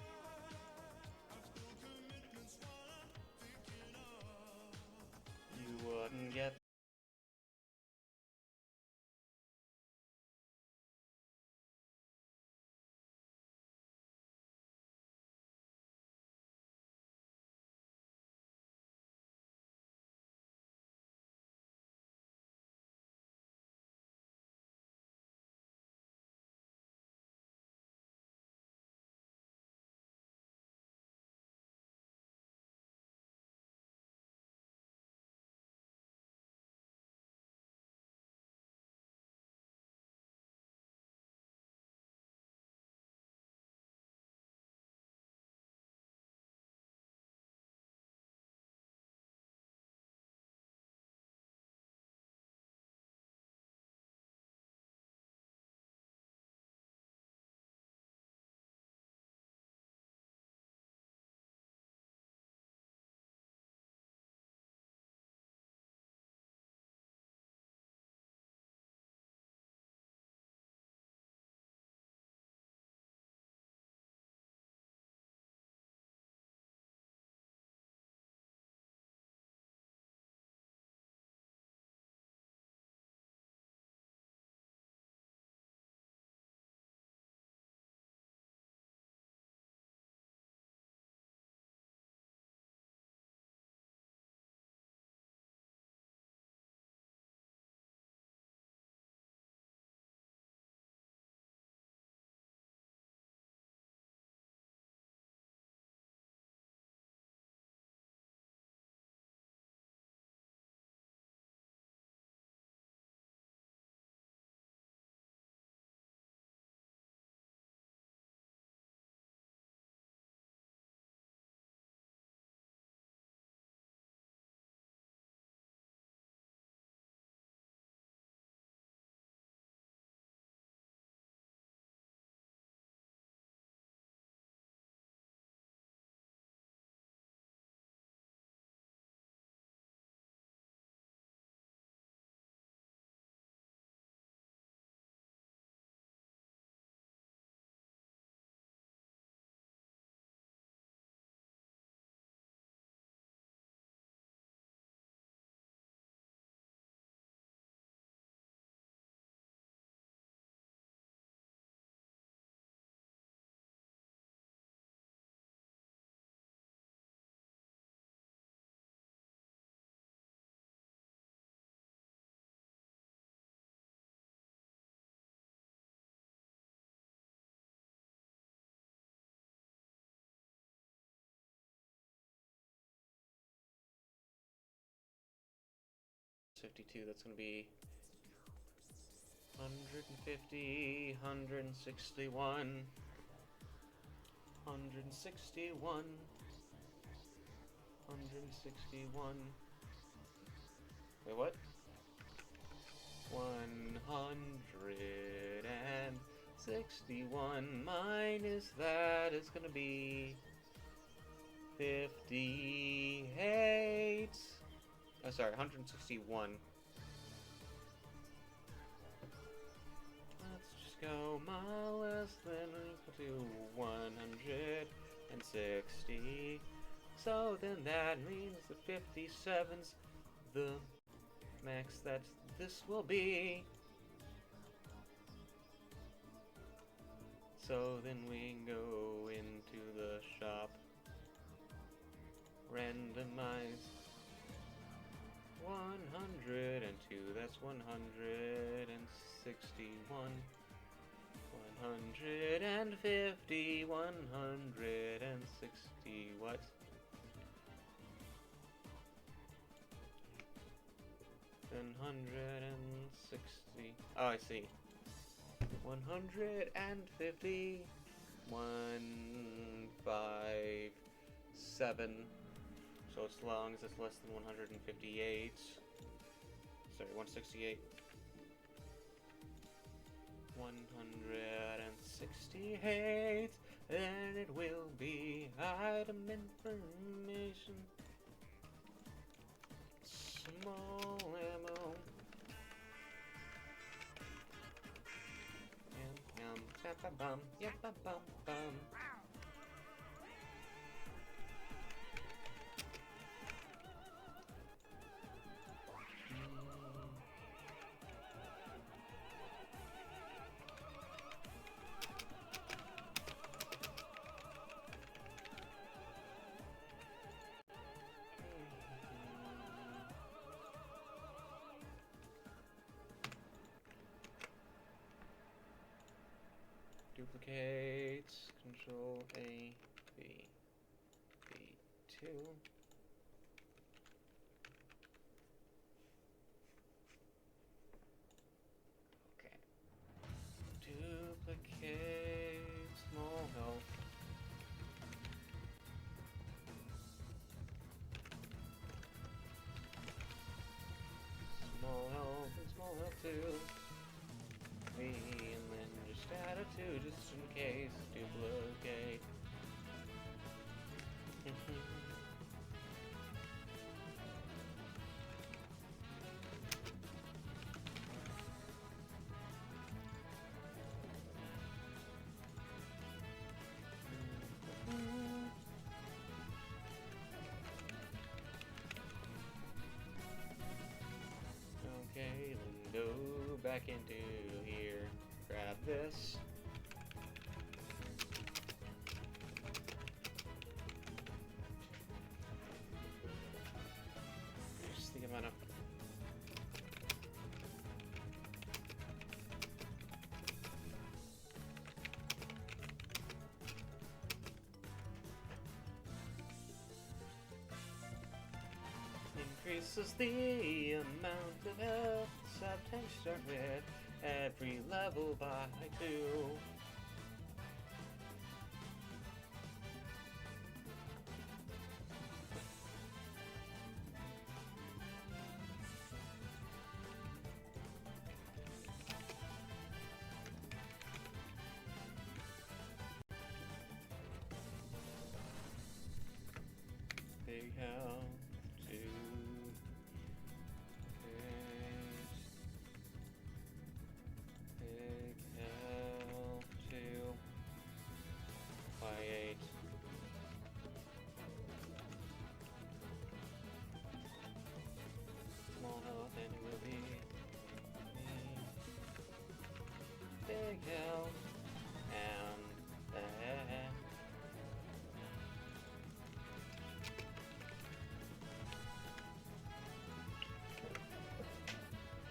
You wouldn't get $52, that's gonna be 150, 161, 161, 161. Wait, what? 161 minus that is gonna be 58. Oh, sorry, 161. Let's just go less than equal to 160. So then that means that 57's the max that this will be. So then we go into the shop, randomize 102, that's 161, 150, 160, what? Then 160, oh I see, 150, 157, so as long as it's less than 158, sorry, 168, 168, then it will be item information, small ammo, yum, bum, yum, bum, bum. Duplicate, Control A, B, B2. Okay. Duplicate, small health. Small health and small health too. And then just add a 2 just in case. Duplicate. Okay, then go back into here. Grab this. Just the amount of increases the amount of health subtanks start with every level by 2. Big health, 2. Big health, 2. By 8. Small health and it will be big health and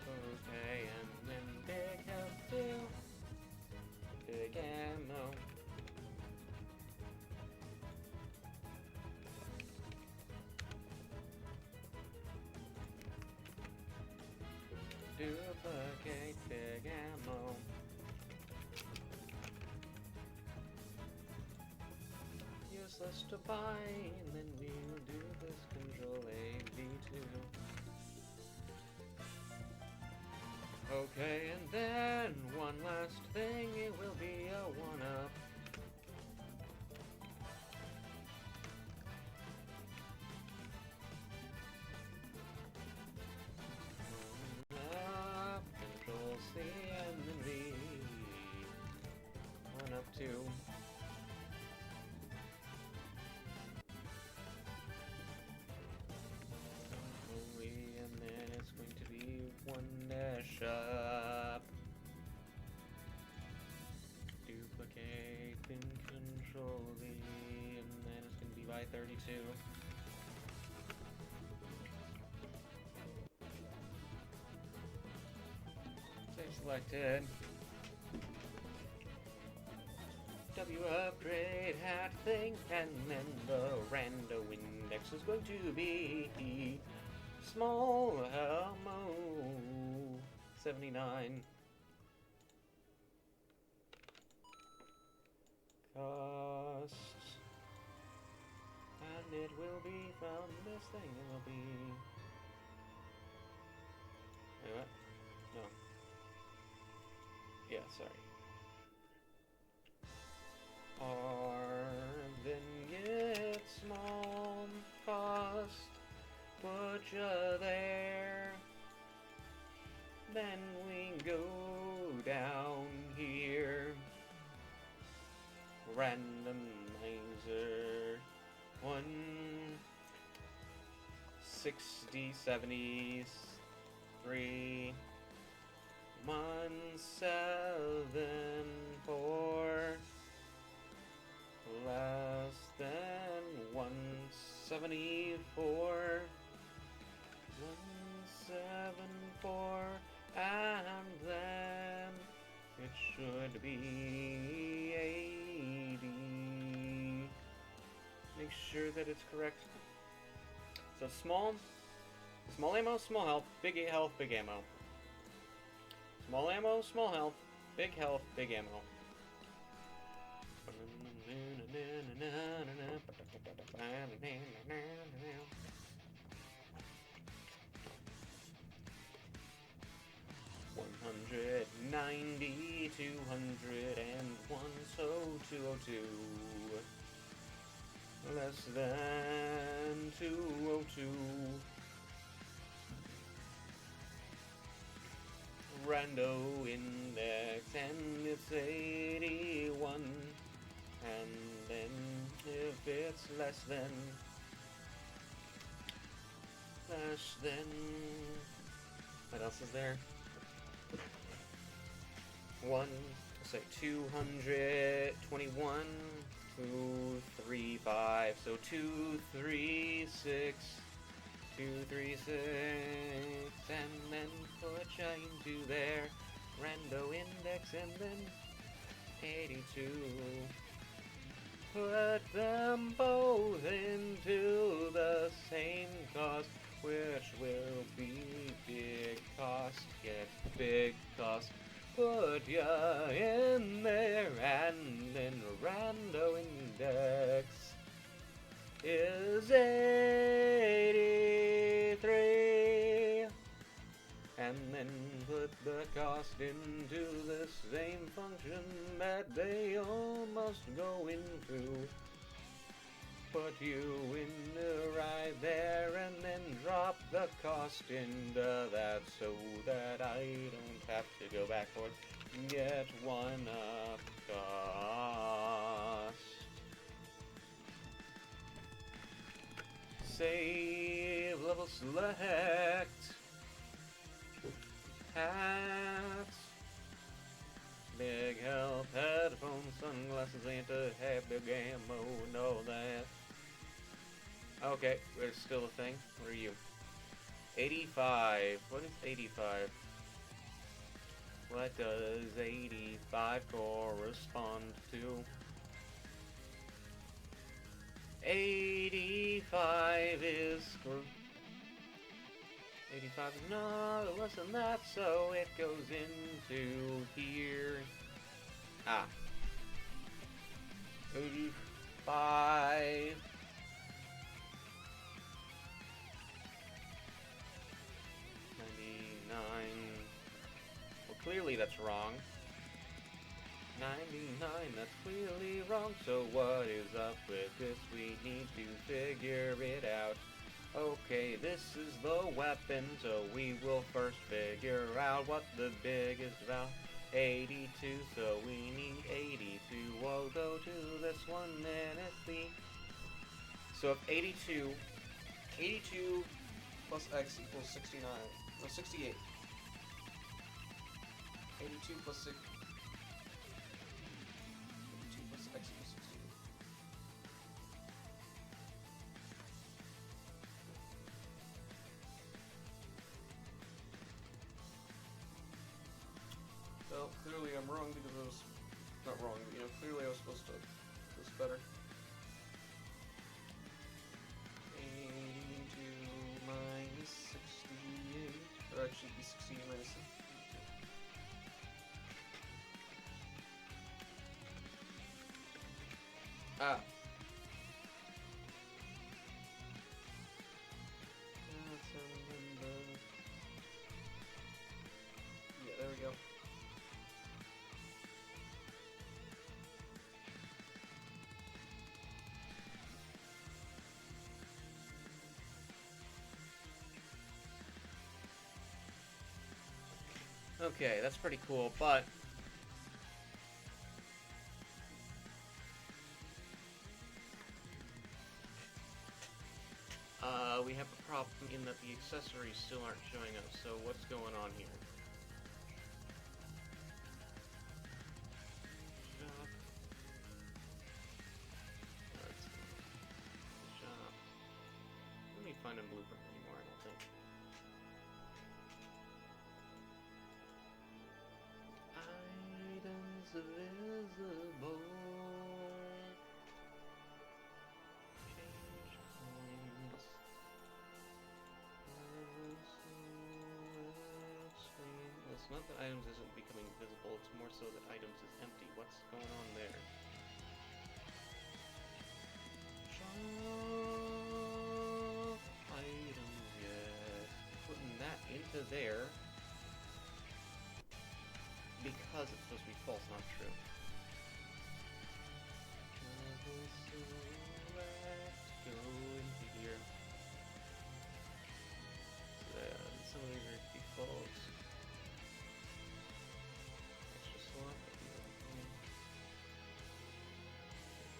okay, and then big health too. Big ammo. Duplicate big ammo. Useless to buy, and then we'll do this Control A, V2. Okay, and then one last thing, it will be a 1-up. Control C and then V. matchup. Duplicate and control V, and then it's gonna be by 32. Say selected. W upgrade hat thing, and then the rando index is going to be small Elmo 79. Cost, and it will be from this thing. It will be. Wait, what? No. Yeah, sorry. Our vignette small cost, put you there. Then we go down here. Randomizer 160 70s 3 174 less than 174 174, and then it should be 80. Make sure that it's correct. So small ammo, small health, big health, big ammo. Small ammo, small health, big health, big ammo. 190, 201, so 202. Less than 202. Rando index, and it's 81. And then if it's less than what else is there? Say 221, 235, so 236, 236, and then put you into there, rando index, and then 82. Put them both into the same cost, which will be big cost, get big cost. Put ya in there, and then rando index is 83. And then put the cost into the same function that they all must go into. Put you in right there, and then drop the cost into that, so that I don't have to go backwards. Get one up cost. Save, level select. Hats. Big health, headphones, sunglasses, ain't a hat, big ammo, and all that. Okay, there's still a thing. What are you? 85. What is 85? What does 85 correspond to? 85 is... 85 is not less than that, so it goes into here. Ah. 85. 99. Well, clearly that's wrong. 99, that's clearly wrong. So what is up with this? We need to figure it out. Okay, this is the weapon, so we will first figure out what the big is about. 82, so we need 82. We'll go to this one, and it's the... So if 82 plus x equals 69, no, 68. 82 plus 6. 82 plus x equals 16. Well, clearly I'm wrong because I was not wrong, but, you know, clearly I was supposed to do this better. 82 minus 68, or actually be 16 minus 62. Ah. That's a number. Yeah, there we go. Okay, that's pretty cool, but we have a problem in that the accessories still aren't showing up, so what's going on here? Shop. Let's see. Shop. Let me find a blueprint anymore, I don't think. Items visible. Change coins. Screen. It's not that items isn't becoming visible, it's more so that items is empty. What's going on there? Shop items, yes. Putting that into there. Because it's supposed to be false, not true. Go into here. So, some of these are defaults. Extra slot.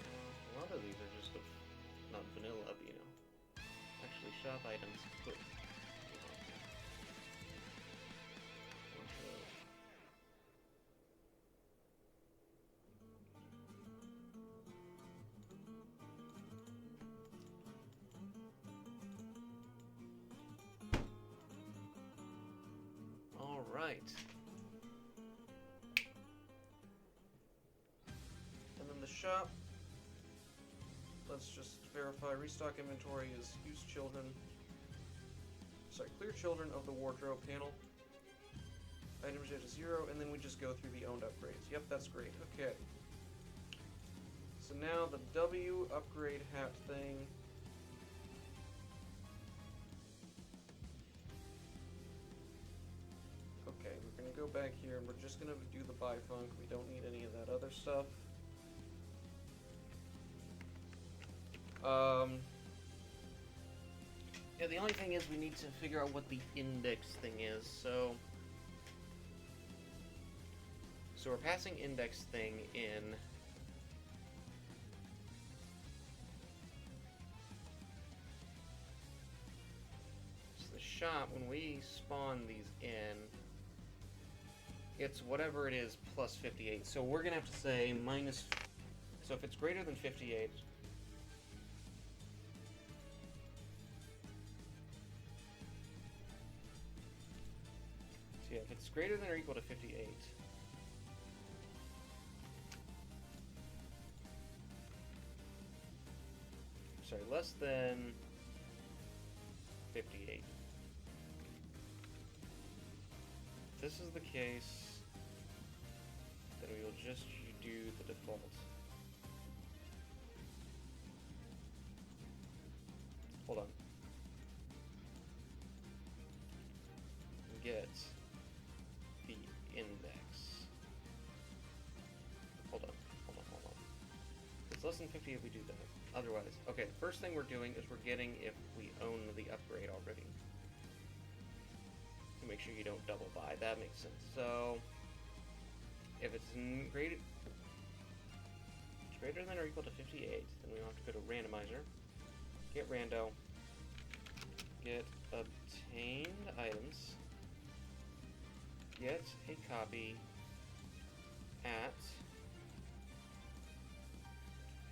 A lot of these are just not vanilla, you know. Actually, shop items. Put. Right. And then the shop. Let's just verify restock inventory is use children. Sorry, clear children of the wardrobe panel. Items set to 0, and then we just go through the owned upgrades. Yep, that's great. Okay. So now the W upgrade hat thing. Okay, we're going to go back here and we're just going to do the bifunk. We don't need any of that other stuff. Yeah, the only thing is we need to figure out what the index thing is. So we're passing index thing in. So the shop, when we spawn these in, it's whatever it is plus 58. So we're going to have to say minus... So if it's greater than 58... So yeah, if it's greater than or equal to 58... Sorry, less than 58. If this is the case, then we will just do the default. Hold on. Get the index. Hold on. If it's less than 50 if we do that. Otherwise, okay, the first thing we're doing is we're getting if we own the upgrade already. To make sure you don't double buy. That makes sense. So, if it's greater than or equal to 58, then we have to go to randomizer, get rando, get obtained items, get a copy at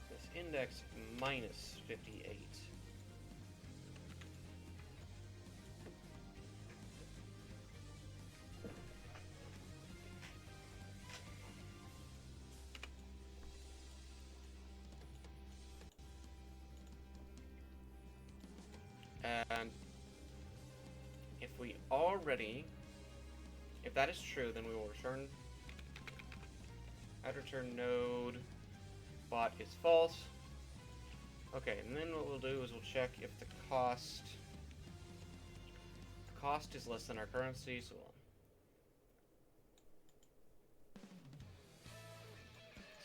this index minus 58. And if that is true, then we will return, I'd return node bot is false. Okay, and then what we'll do is we'll check if the cost is less than our currency,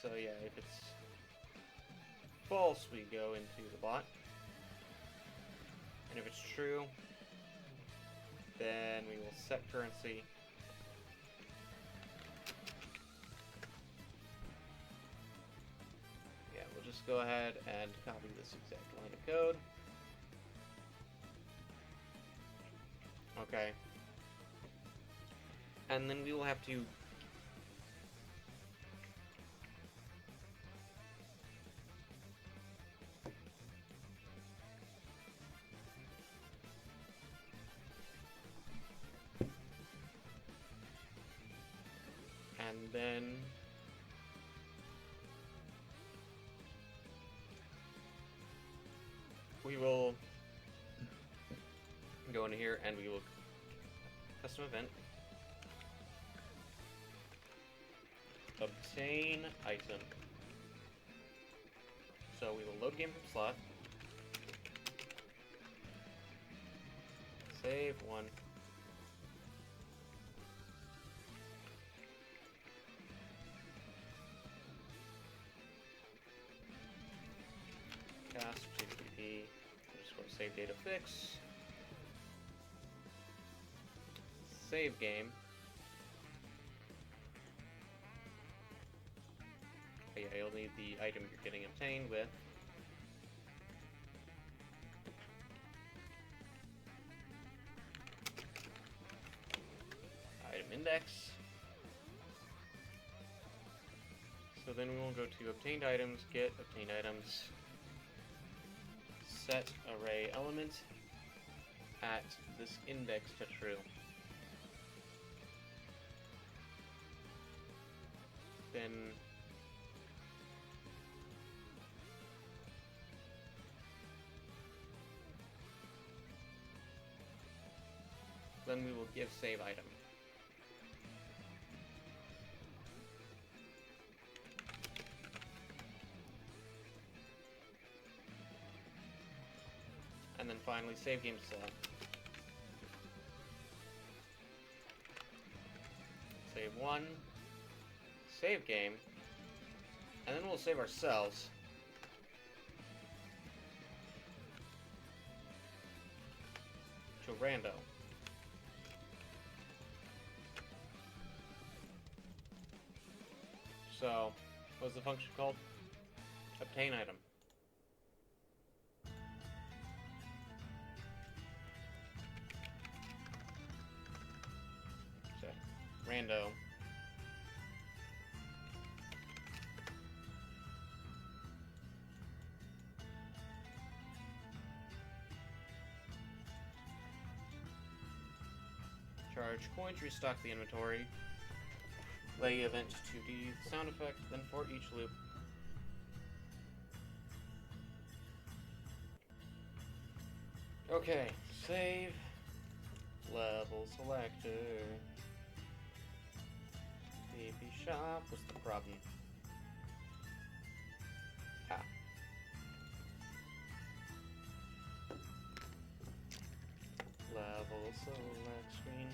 so yeah, if it's false, we go into the bot. And if it's true, then we will set currency. Yeah, we'll just go ahead and copy this exact line of code. Okay. And then we will have to then we will go into here and we will custom event obtain item. So we will load game from slot, save one. Cast GDP underscore save data fix. Save game. Oh yeah, you'll need the item you're getting obtained with. Item index. So then we will go to obtained items, get obtained items. Set array element at this index to true. Then we will give save item. And then finally, save game slot. Save one. Save game. And then we'll save ourselves. To rando. So, what's the function called? Obtain item. So, rando. Charge coins, restock the inventory. Play event 2D sound effect, then for each loop. Okay, save. Level selector. Baby shop, what's the problem? Ah. Level select screen.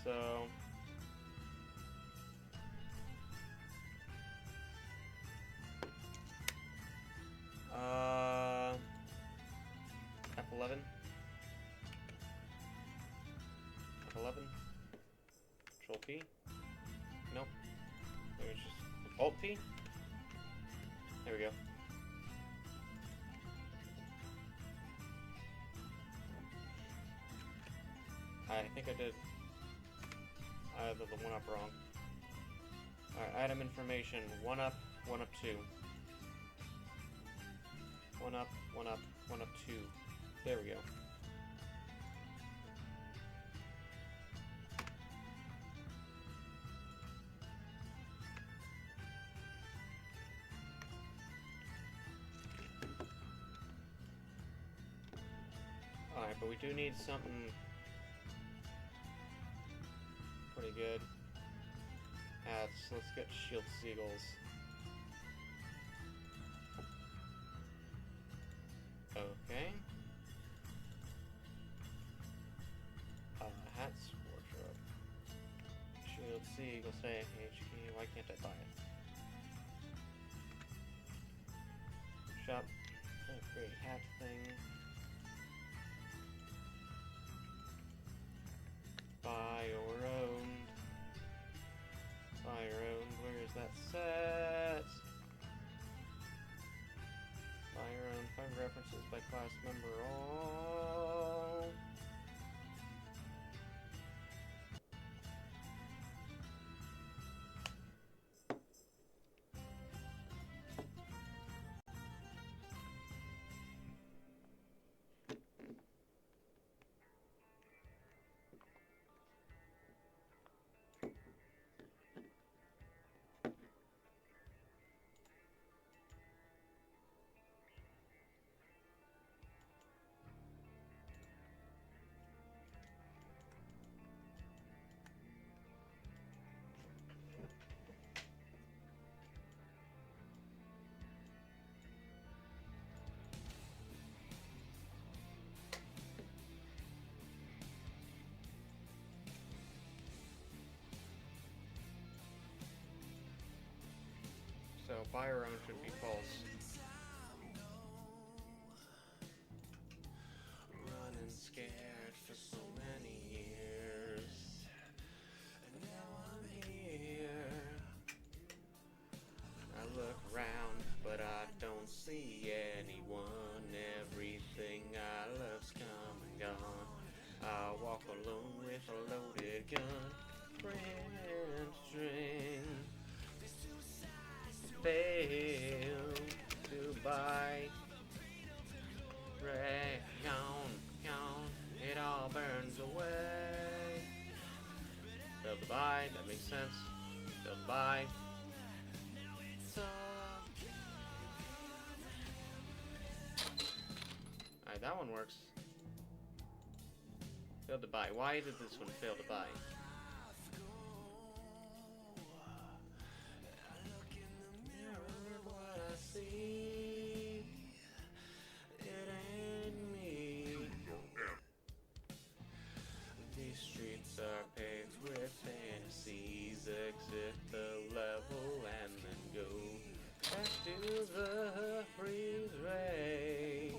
So F11. F11. Control P. Nope. Maybe it's just Alt P. There we go. I think I did. I have the 1-up wrong. Alright, item information. 1-up, 1-up 2. 1-up, 1-up, 1-up 2. There we go. Alright, but we do need something pretty good. Let's get Shield Seagulls. Okay. Hats wardrobe. Shield Seagull stay HQ. Why can't I buy it? Shop. Great hat thing. Buy your own. Buy your own. Where is that set? Buy your own. Find references by class member. All. So buy your own should be false. Running scared for so many years, and now I'm here. I look around, but I don't see anyone. Everything I love's come and gone. I walk alone with a loaded gun. Friend string. Fail to buy. Ray, gone, it all burns away. Failed to buy, that makes sense. Failed to buy. So... Alright, that one works. Failed to buy. Why did this one fail to buy? Are paved with fantasies. Exit the level and then go back to the freeze race.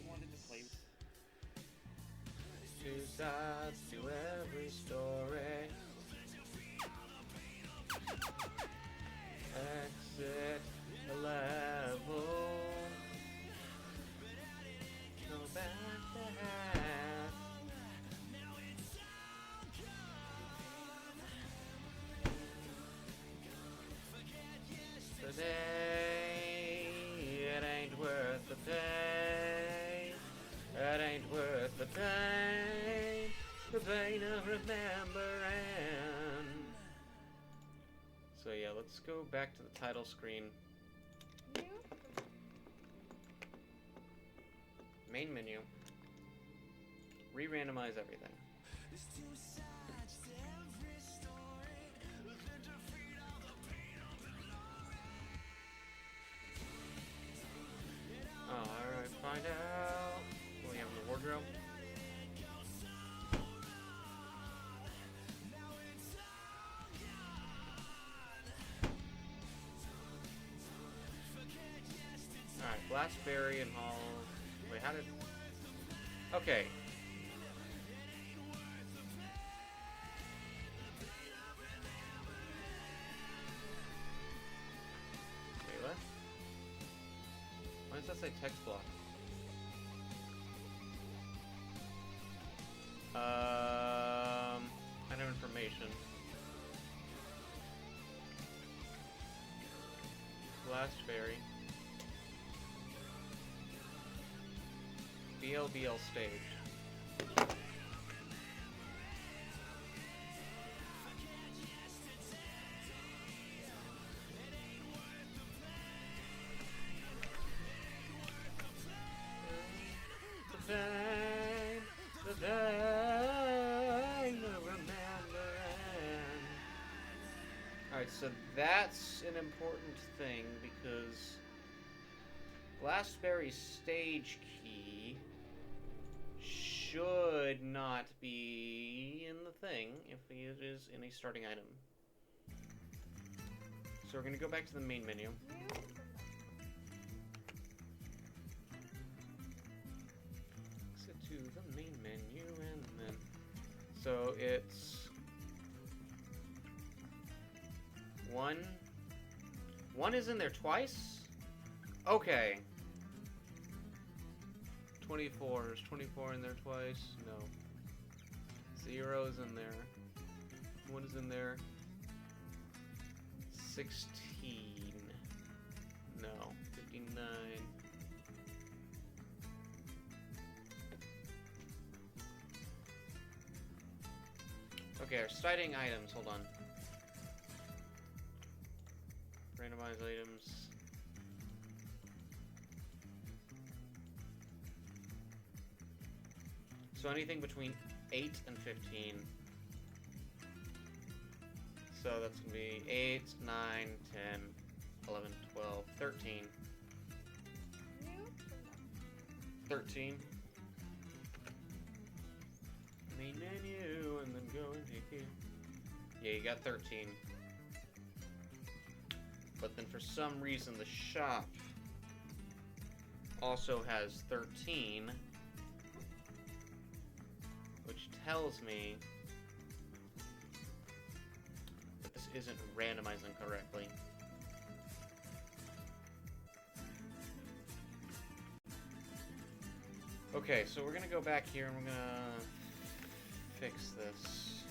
Two sides to every story. Exit the level. Go back to half. Today, it ain't worth the pain. It ain't worth the pain. The pain of remembering. So yeah, let's go back to the title screen. Main menu. Re-randomize everything. Alright, find out what we have in the wardrobe. Alright, Blastberry and Hall. Wait, how did... Okay. Wait, what? Why does that say text block? Item information. Blastberry. BLBL stage. The thing of remembering. Alright, so that's an important thing because Blastberry's stage key should not be in the thing if it is in a starting item. So we're going to go back to the main menu. Exit to the main menu and then... So it's... 1. 1 is in there twice? Okay. 24. Is 24 in there twice? No. 0 is in there. 1 is in there. 16. No. 59. Okay, our starting items. Hold on. Randomize items. So anything between 8 and 15. So that's going to be 8, 9, 10, 11, 12, 13. 13. Main menu, and then go into here. Yeah, you got 13. But then for some reason the shop also has 13, which tells me that this isn't randomizing correctly. Okay, so we're gonna go back here and we're gonna fix this.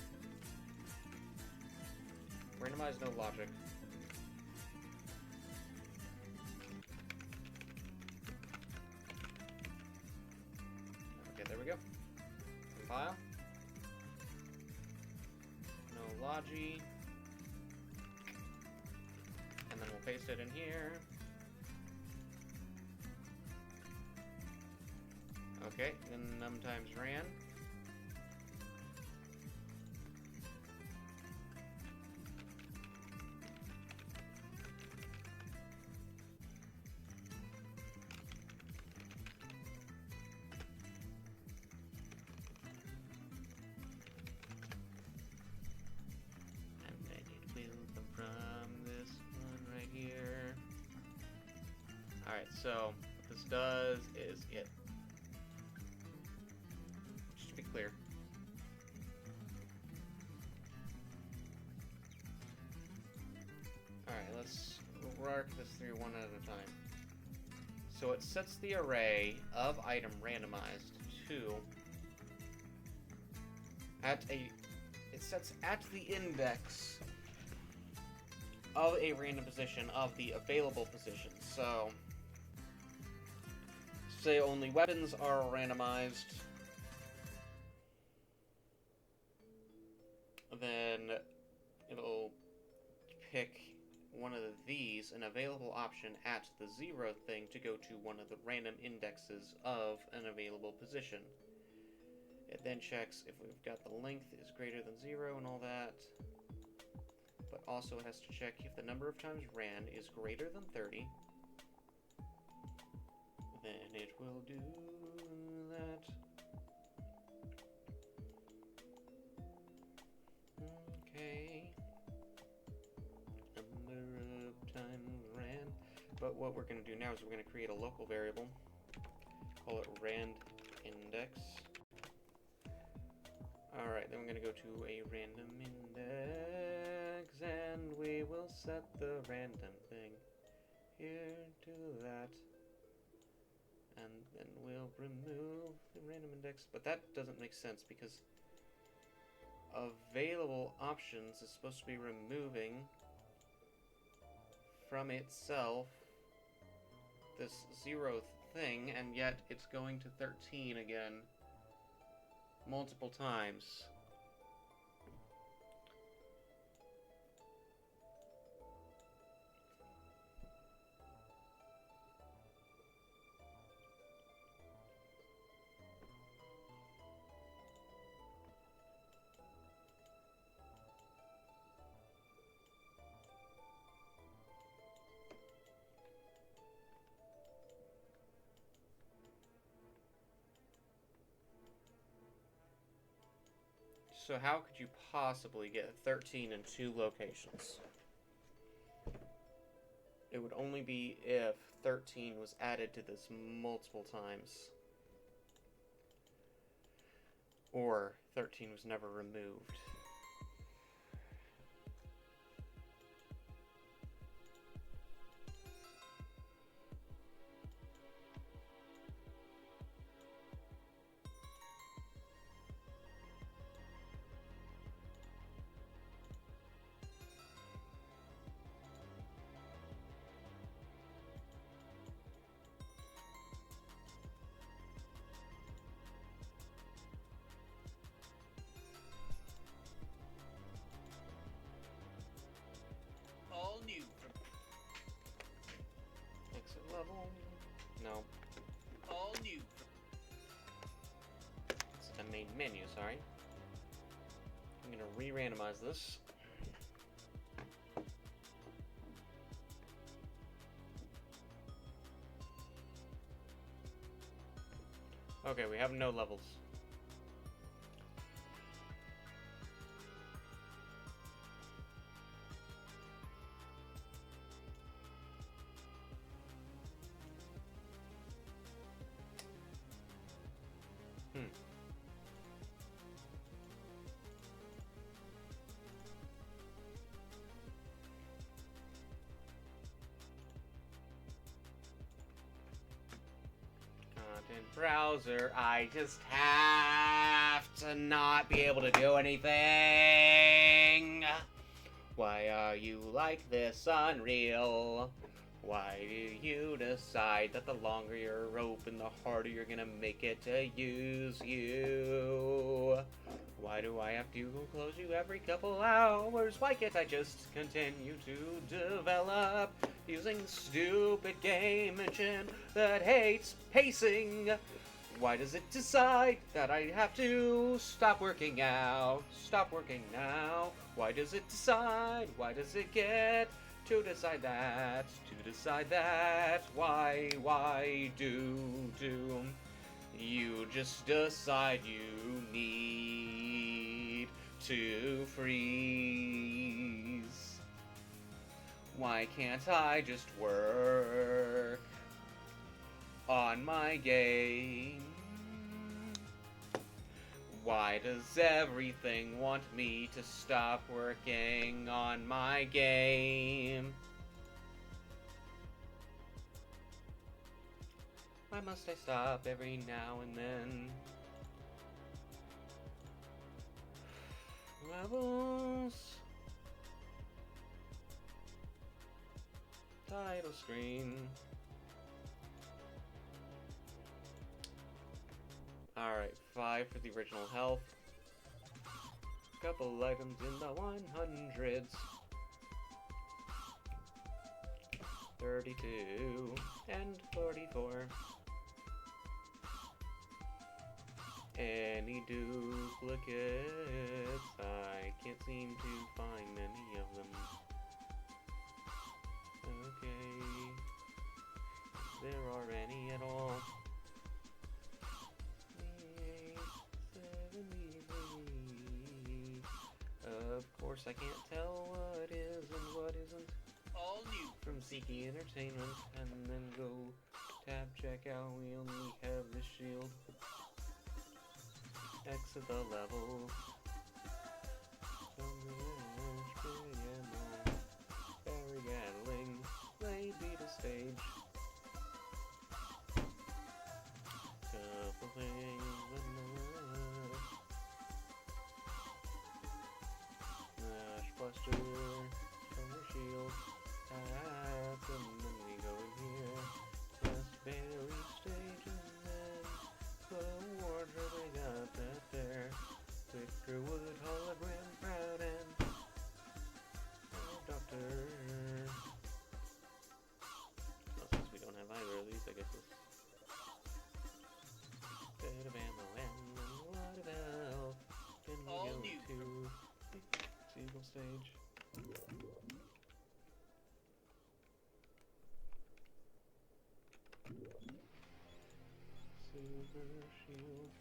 Randomize no logic. There we go. Compile. No logi. And then we'll paste it in here. Okay, then num times ran. Alright, so what this does is it, just to be clear, alright, let's work this through one at a time. So it sets the array of item randomized to it sets at the index of a random position of the available position. So say only weapons are randomized, then it'll pick one of these, an available option at the 0 thing, to go to one of the random indexes of an available position. It then checks if we've got the length is greater than 0 and all that, but also it has to check if the number of times ran is greater than 30. Then it will do that. Okay. Number of times ran. But what we're going to do now is we're going to create a local variable. Call it rand index. Alright, then we're going to go to a random index and we will set the random thing here to that. And then we'll remove the random index. But that doesn't make sense because available options is supposed to be removing from itself this 0th thing, and yet it's going to 13 again multiple times. So how could you possibly get 13 in 2 locations? It would only be if 13 was added to this multiple times. Or 13 was never removed. All new from Exit level? No. all new from It's the main menu, sorry. I'm gonna re-randomize this. Okay, we have no levels. Content browser, I just have to not be able to do anything. Why are you like this, Unreal? Why do you decide that the longer you're open, the harder you're gonna make it to use you? Why do I have to close you every couple hours? Why can't I just continue to develop using stupid game engine that hates pacing? Why does it decide that I have to stop working out? Stop working now. Why does it decide? Why does it get to decide that? To decide that? Why do you just decide you need to freeze? Why can't I just work on my game? Why does everything want me to stop working on my game? Why must I stop every now and then? Levels. Title screen. Alright, 5 for the original health. Couple items in the 100s. 32 and 44. Any duplicates? I can't seem to find any of them. Okay. If there are any at all. 73. Of course, I can't tell what is and what isn't. all new From Ziki Entertainment, and then go tab checkout. We only have the shield. Exit the level. Barry Gatling, play Beetle stage. Couple things Nash Buster, from the shield. sage. Silver shield.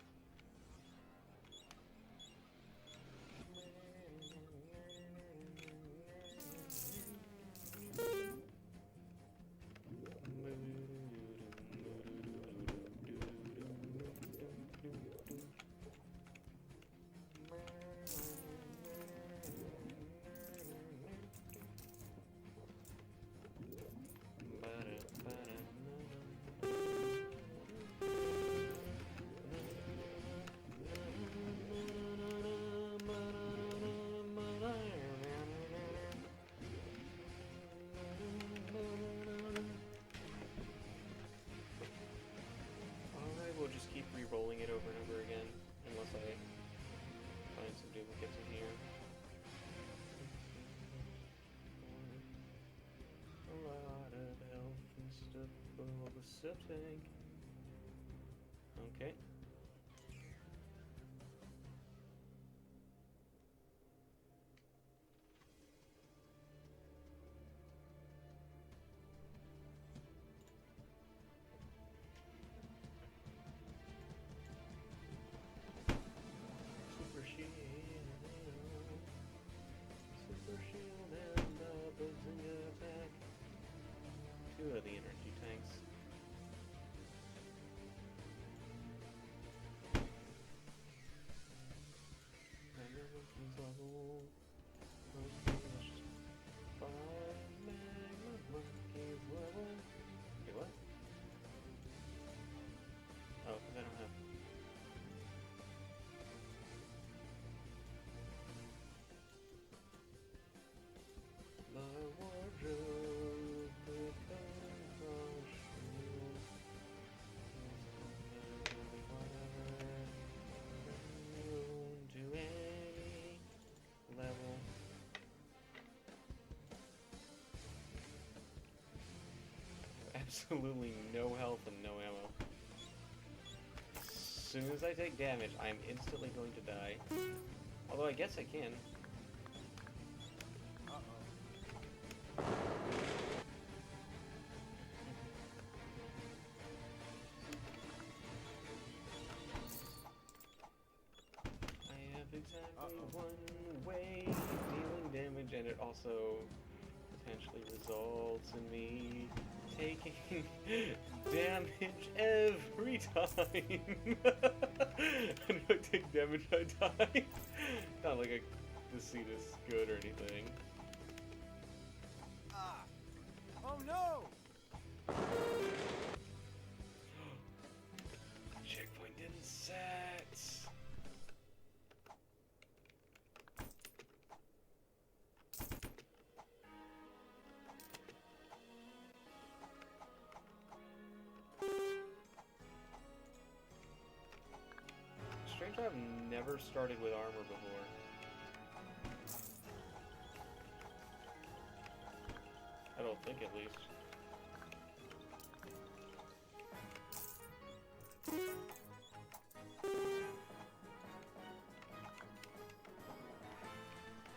We'll just keep re-rolling it over and over again, unless I find some duplicates in here. A lot of health and stuff for the sub-tank. Okay. Super shield and Bazinga attack. Two of the energy tanks. Wait, what? Oh, because I don't have. My wardrobe becomes a shield. To any level. Absolutely no health and no ammo. As soon as I take damage, I'm instantly going to die. Although I guess I can. Exactly one way dealing damage, and it also potentially results in me taking damage every time. And if I take damage, I die. Not like deceit is good or anything. Oh no! Checkpoint didn't set. Strange, I've never started with armor before. I don't think, at least.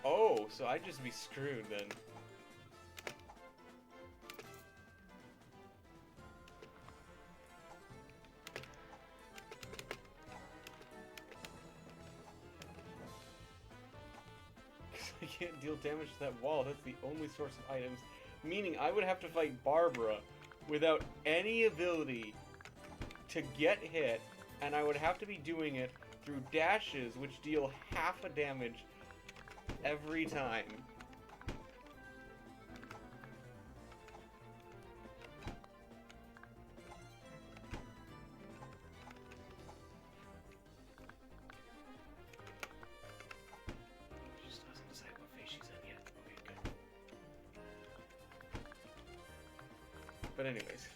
Oh, so I'd just be screwed then. I can't deal damage to that wall. That's the only source of items. Meaning I would have to fight Barbara without any ability to get hit, and I would have to be doing it through dashes, which deal half a damage every time. She just doesn't decide what phase she's in yet. Okay, good. But anyways,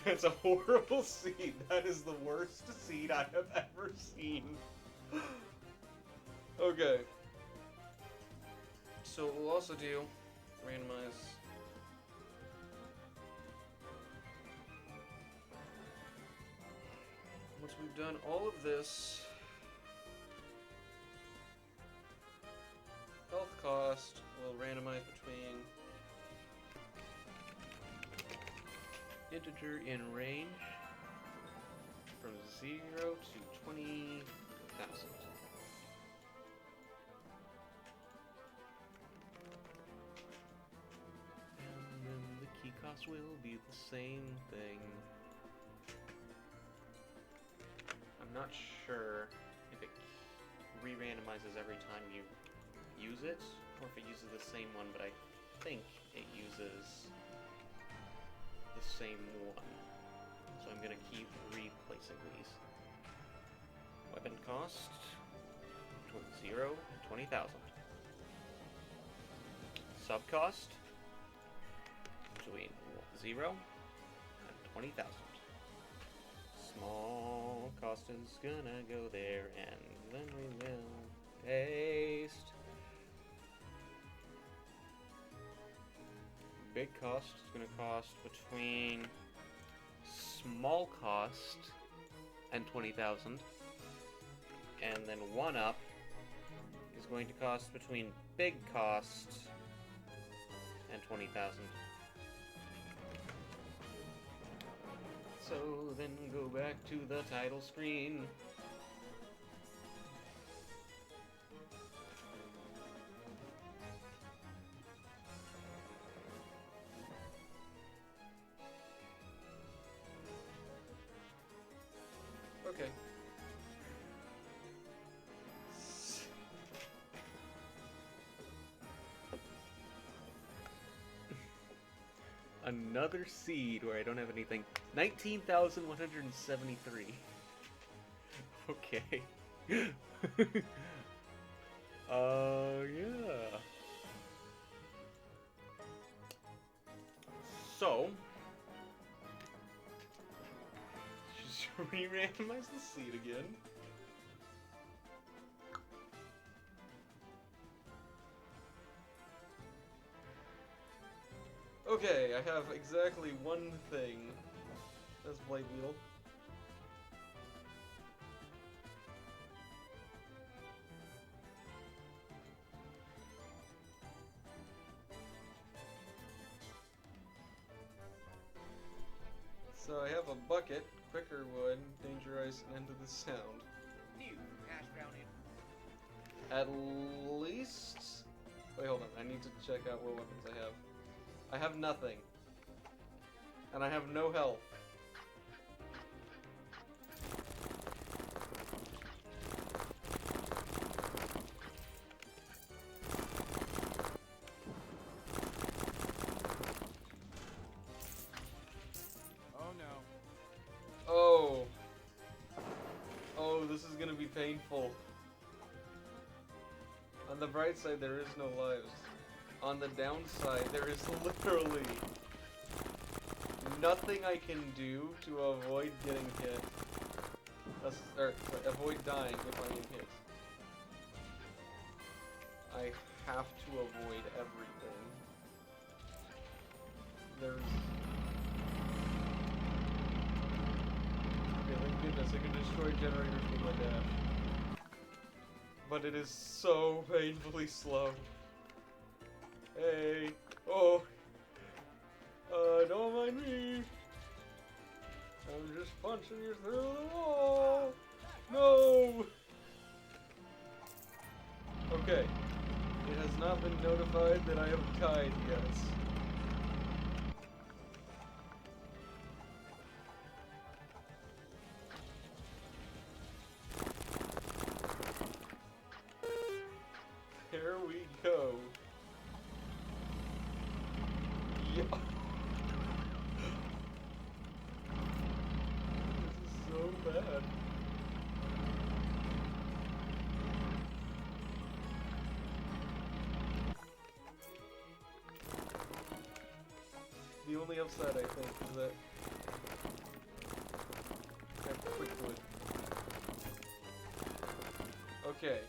that's a horrible seed. That is the worst seed I have ever seen. Okay. So we'll also do randomize. Once we've done all of this, health cost. cost will randomize between integer in range from 0 to 20,000. And then the key cost will be the same thing. I'm not sure if it re-randomizes every time you use it, or if it uses the same one, but I think it uses the same one. So I'm gonna keep replacing these. Weapon cost between 0 and 20,000. Sub cost between 0 and 20,000. Small cost is gonna go there, and then we will paste. Big cost is gonna cost between small cost and 20,000, and then 1-up is going to cost between big cost and 20,000. So then go back to the title screen. Okay. Another seed where I don't have anything. 19,173. Okay. Yeah. So, just re-randomize the seed again. Okay, I have exactly one thing. That's Blade Beetle. So I have a bucket, quicker wood, danger ice, and end of the sound. New hash brown in. At least... Wait, hold on. I need to check out what weapons I have. I have nothing. And I have no health. Oh no. Oh. Oh, this is gonna be painful. On the bright side, there is no lives. On the downside, there is literally nothing I can do to avoid getting hit. Or avoid dying if I am hit. I have to avoid everything. There's... Okay, thank goodness I can destroy generators with my dash. But it is so painfully slow. Hey! Oh! Don't mind me! I'm just punching you through the wall! No! Okay. It has not been notified that I have died yet. Here we go. Yeah. This is so bad. The only upside, I think, is that I have quick wood. Okay.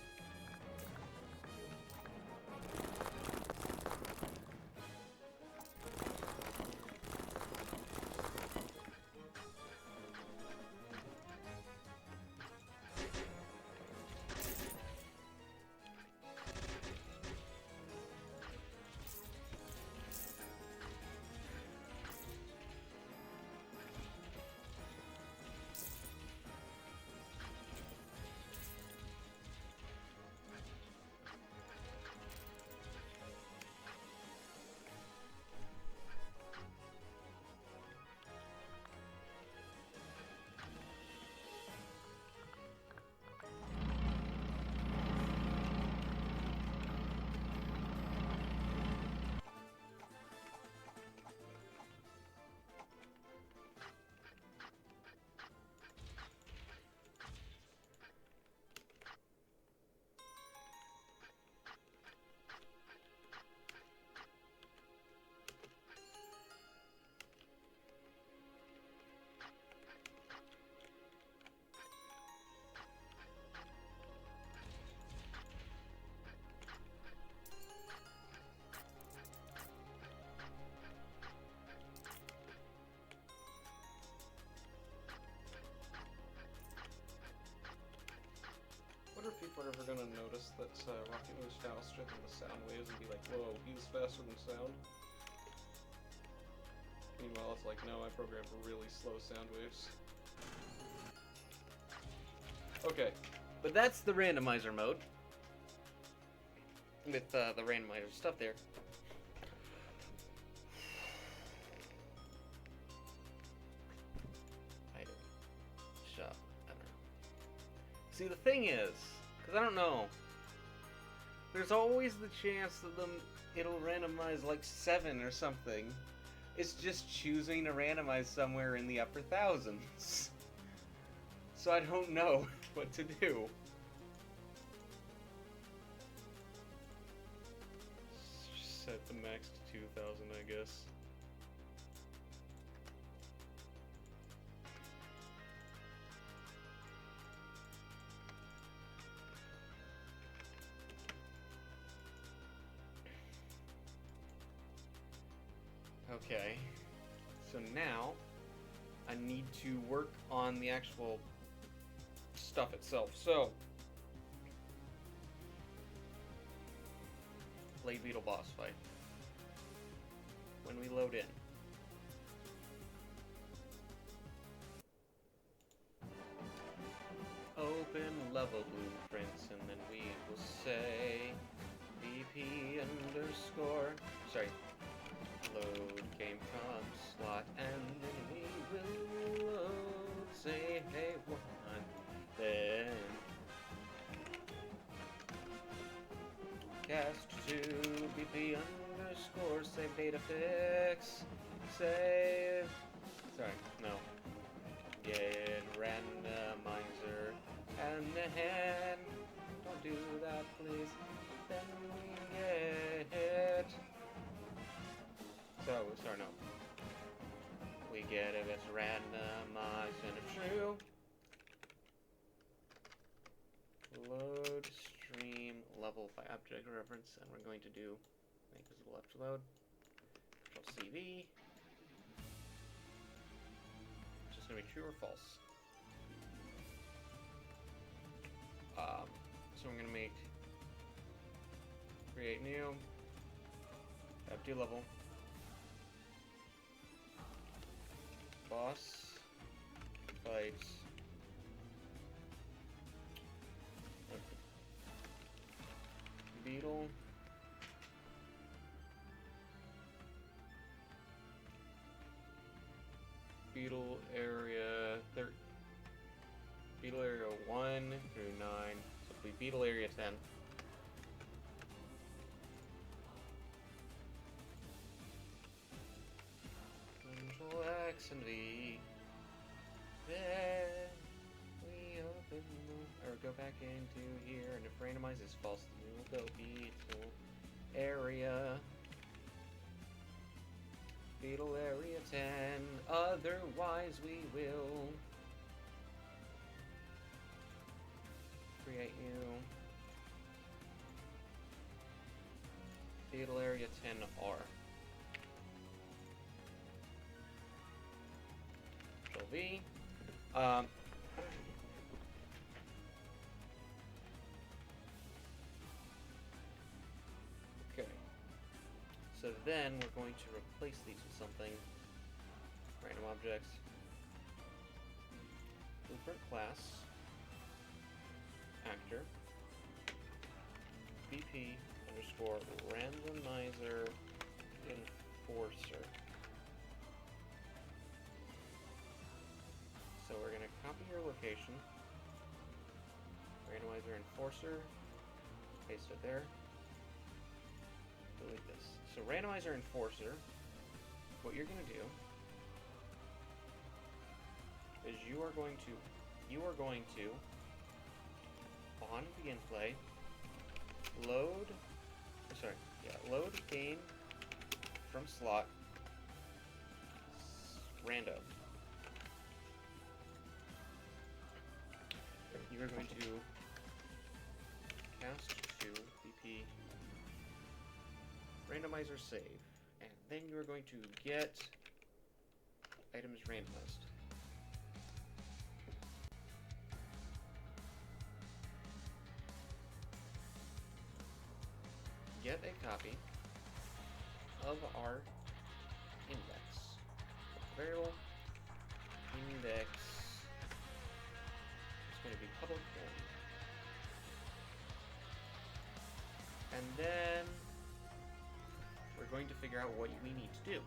notice that Rocket moves faster than the sound waves and be like, whoa, he's faster than sound. Meanwhile, it's like, no, I programmed for really slow sound waves. Okay, but that's the randomizer mode. With the randomizer stuff there. Item. Shop. I don't know. See, the thing is, because I don't know, there's always the chance that it'll randomize like 7 or something. It's just choosing to randomize somewhere in the upper thousands. So I don't know what to do. Set the max to 2,000, I guess. Okay, so now I need to work on the actual stuff itself. So, Blade Beetle boss fight. When we load in. Open level blueprints, and then we will say BP underscore. Sorry. Load game from slot, and then we will load, say hey one, then cast to BP underscore save data fix, save, sorry, no, get randomizer, and then, don't do that please, then we get, so, sorry, no. We get if it's randomized and it's true. Load stream level by object reference, and we're going to do make visible left load. Control CV. It's just going to be true or false. So I'm going to make create new, empty level. Boss fights Beetle area Beetle area 1 through 9, so it'll be Beetle area 10. Control X and V. Then we open or go back into here, and if randomize is false, then we will go Beetle area. Beetle area 10. Otherwise, we will create new Beetle area 10R. Control V. Okay. So then we're going to replace these with something. Random objects. Blueprint class. Actor. BP underscore randomizer enforcer. So we're going to copy your location, randomizer enforcer, paste it there, delete this. So randomizer enforcer, what you're going to do is you are going to on begin play, load game from slot, random. You are going to cast to BP randomizer save, and then you are going to get items randomized. get a copy of our index. Variable index is going to be public one. And then we're going to figure out what we need to do.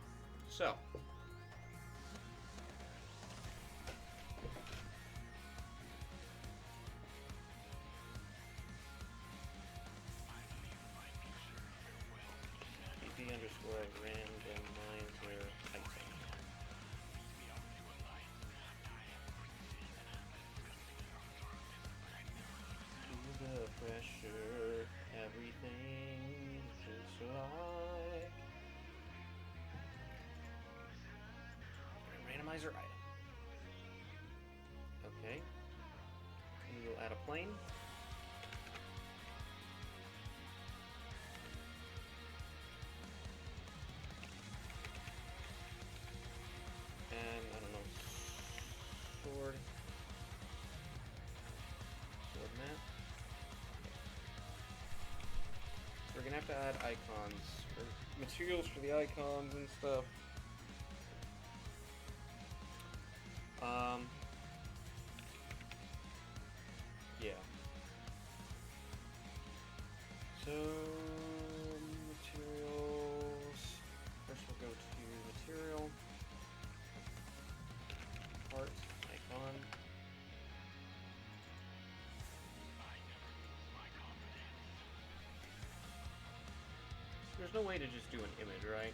So, pp underscore randomizer item. To the pressure, everything is like randomizer item. Okay. We will add a plane. And I don't know, sword map. So we're gonna have to add icons or materials for the icons and stuff. Yeah. So materials. First we'll go to material. Part, icon. There's no way to just do an image, right?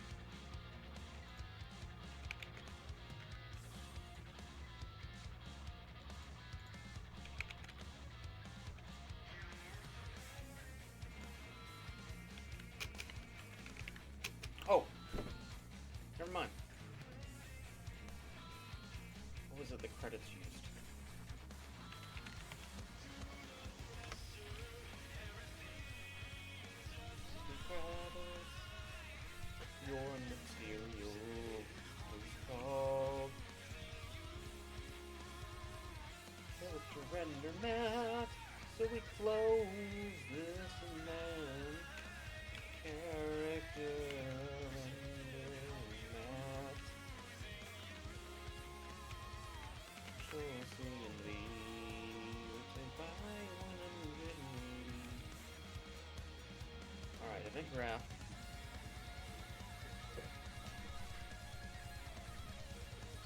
Oh! Never mind. What was it the credits used? Your material is called character render mat. So we close this and then character render mat. So C and V rotate by 180. Alright, event graph.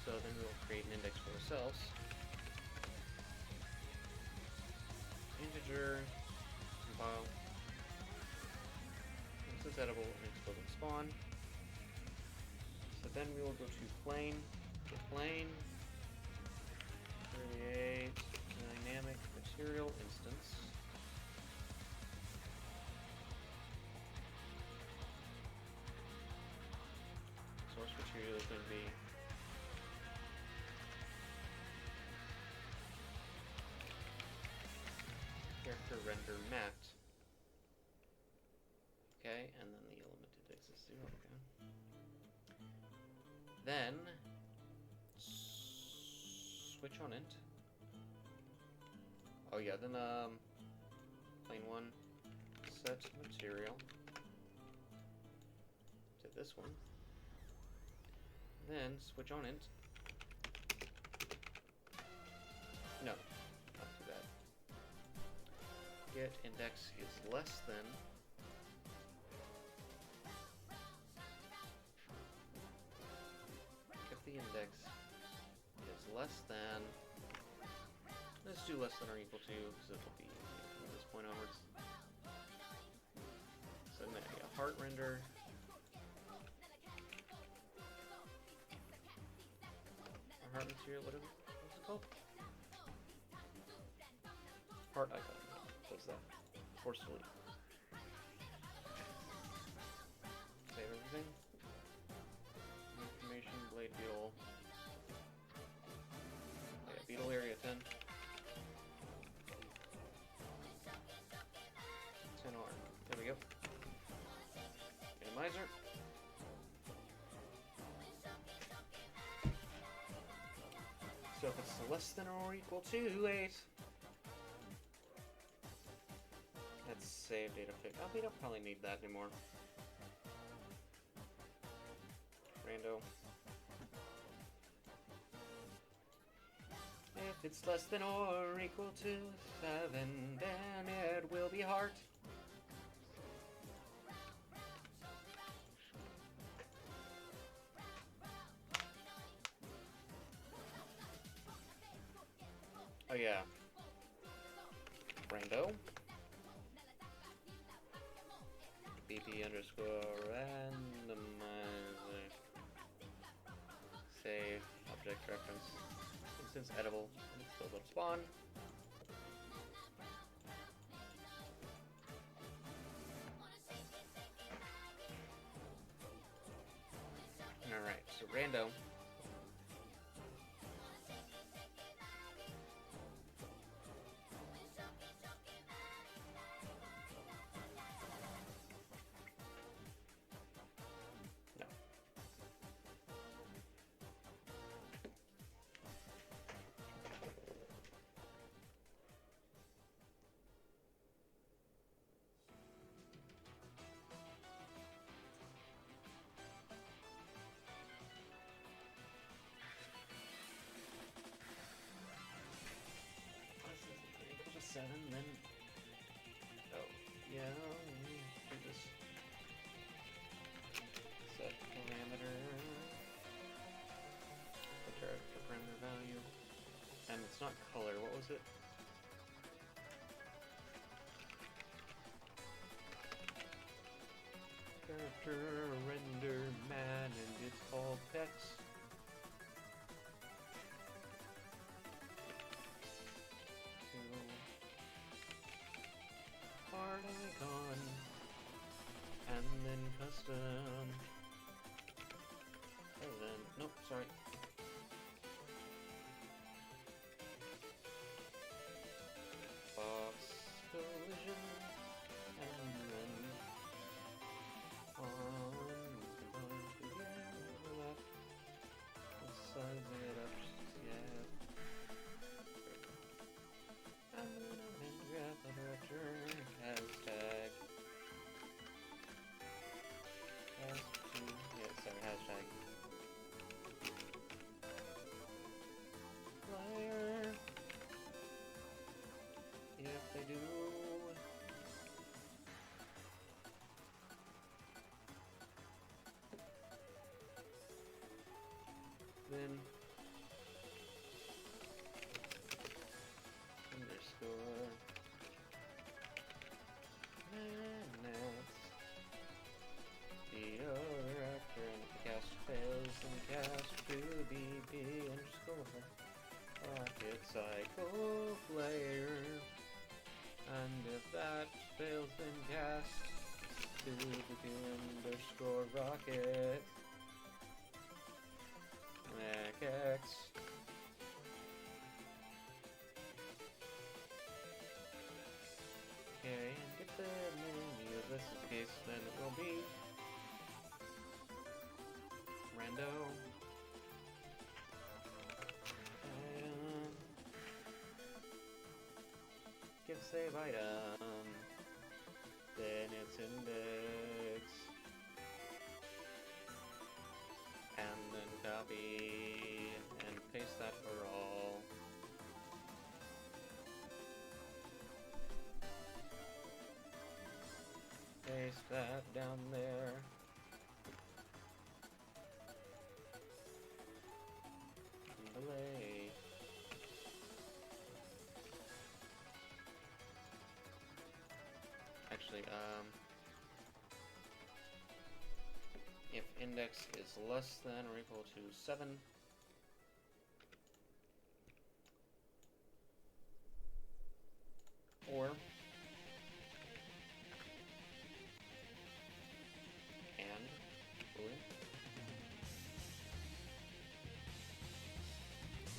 So then we'll create an index for ourselves. Integer, compile. This is edible and it's built in spawn. So then we will go to plane, create dynamic material instance. Source material is going to be character render mat. Okay, and then the element index is 0. Okay. Then switch on int. Oh yeah, then plane 1 set material to this one. Then switch on int. No, not too bad. Get index is less than if the index is less than, let's do less than or equal to because it'll be from this point onwards. So I'm going to get a heart render. Or heart material, what's it called? Heart icon. Does that forcefully. Save everything. Information, blade beetle. Oh yeah, beetle area 10. 10R. There we go. Randomizer. So if it's less than or equal to 8, that's save data fix. Oh, we don't probably need that anymore. Rando. If it's less than or equal to 7, then it will be heart. Oh yeah. Rando. BP underscore randomizer. Save object reference. Instance edible. And it's still about to spawn. Alright, so Rando. No. Equal to 7, then. Oh, yeah, do this. Set parameter. The character parameter value. And it's not color, what was it? Character render man, and it's called text. Hard icon, and then custom. Oh, then nope, sorry. Box collision, and then on component again. Left. Let's size it up, yeah. And then graph the return hashtag. Hashtag. Player. If they do. Then underscore next. The other actor, and if the cast fails, then cast to BP underscore rocket cycle player. And if that fails, then cast to BP underscore rocket Mac X. Okay, and get the menu. If this is the case, then it will be Rando. And give save item. Then it's index. And then copy and paste that for all. Paste that down there. Delay. Actually, if index is less than or equal to 7, or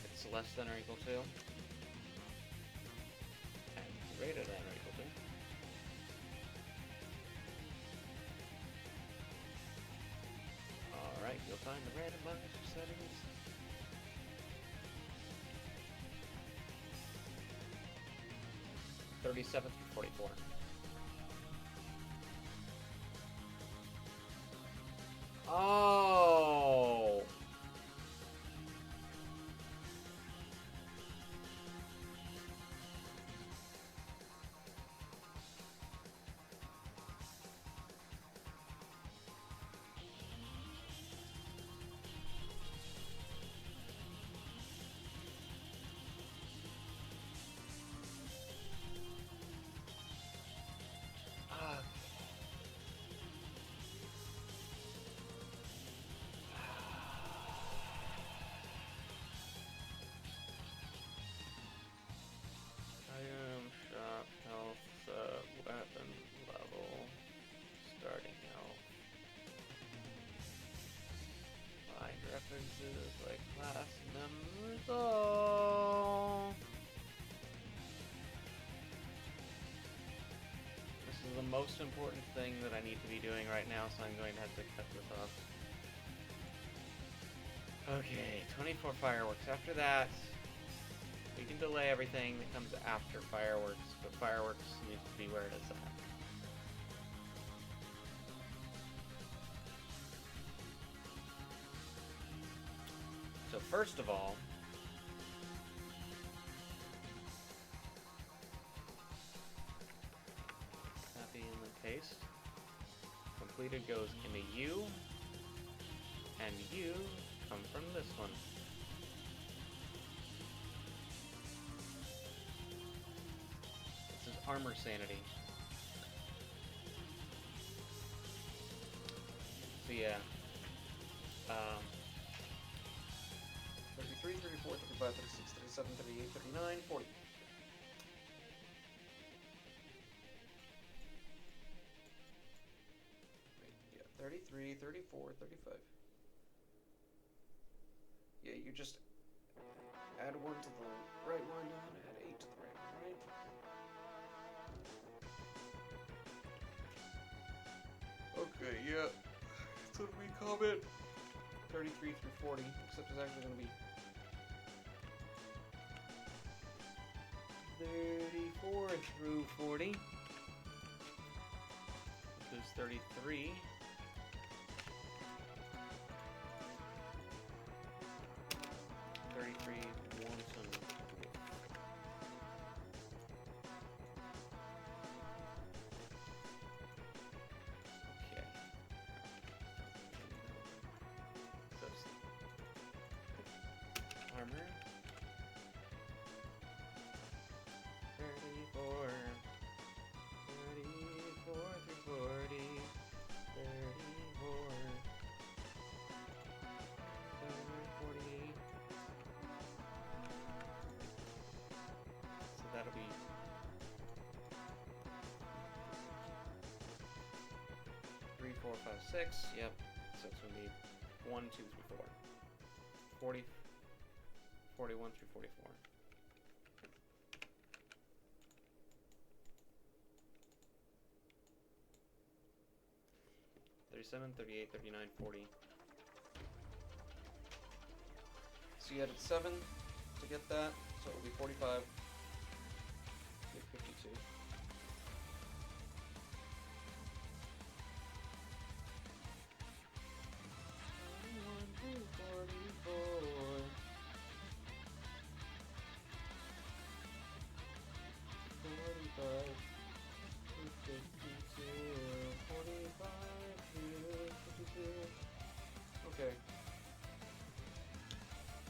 it's less than or equal to, and greater than or equal to. Alright, you'll find the randomizer settings. .37 through 44. most important thing that I need to be doing right now, so I'm going to have to cut this off. Okay, 24 fireworks. After that, we can delay everything that comes after fireworks, but fireworks needs to be where it is at. So first of all, copy and then paste. Completed goes into U, and U come from this one. This is armor sanity. So yeah. 33, 34, 35, 36, 37, 38, 39, 40. Wait, yeah, 33, 34, 35. Yeah, you just add 1 to the right one and add 8 to the right one, right? Okay, yeah. So we comment 33 through 40, except it's actually going to be 34 through 40. There's 33. 33, 1, some. Okay. So armor. 34. 34 through 40. 34. 48. So that'll be 3, 4, 5, 6. Yep. So it's gonna be 1, 2, 3, 4. 40, 41 through 44. Thirty-seven, 38, 39, 40. So you added 7 to get that, so it'll be 45. Make 52. Okay.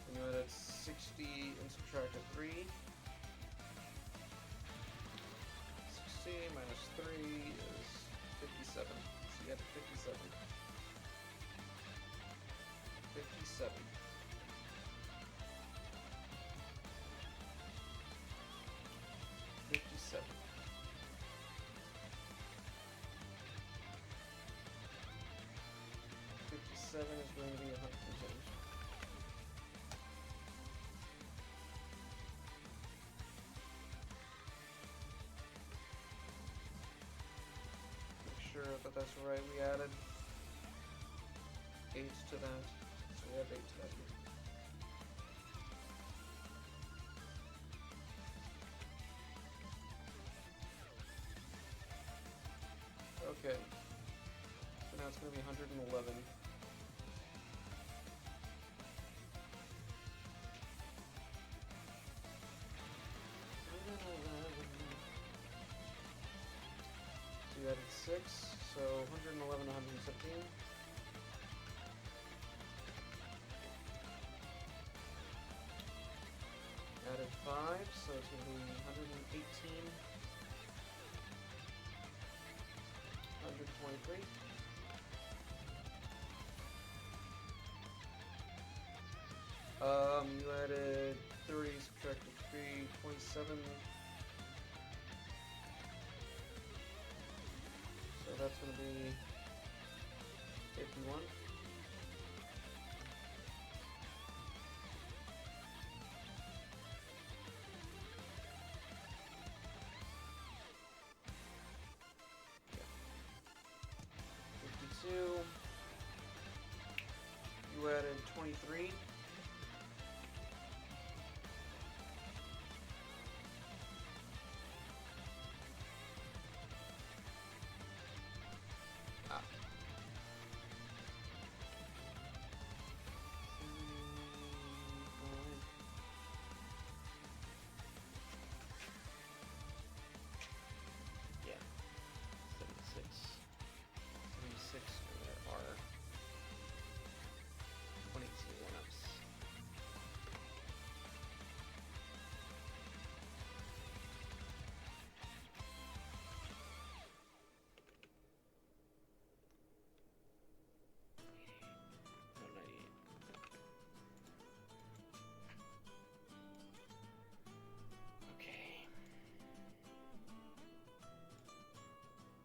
And you added 60 and subtracted 3. 60 minus 3 is 57. So you added 57. 57. 57. 57 is going to be 110. Make sure that that's right. We added 8 to that. So we have 8 to that here. Okay. So now it's going to be 111. So you added 6, so 111, 117. Added 5, so it's going to be 118. 123. You added 30, subtracted 3, 27. So that's going to be 51. 23. Ah. Yeah. 76. 76, and there are 22 one-ups. No, 98. Okay.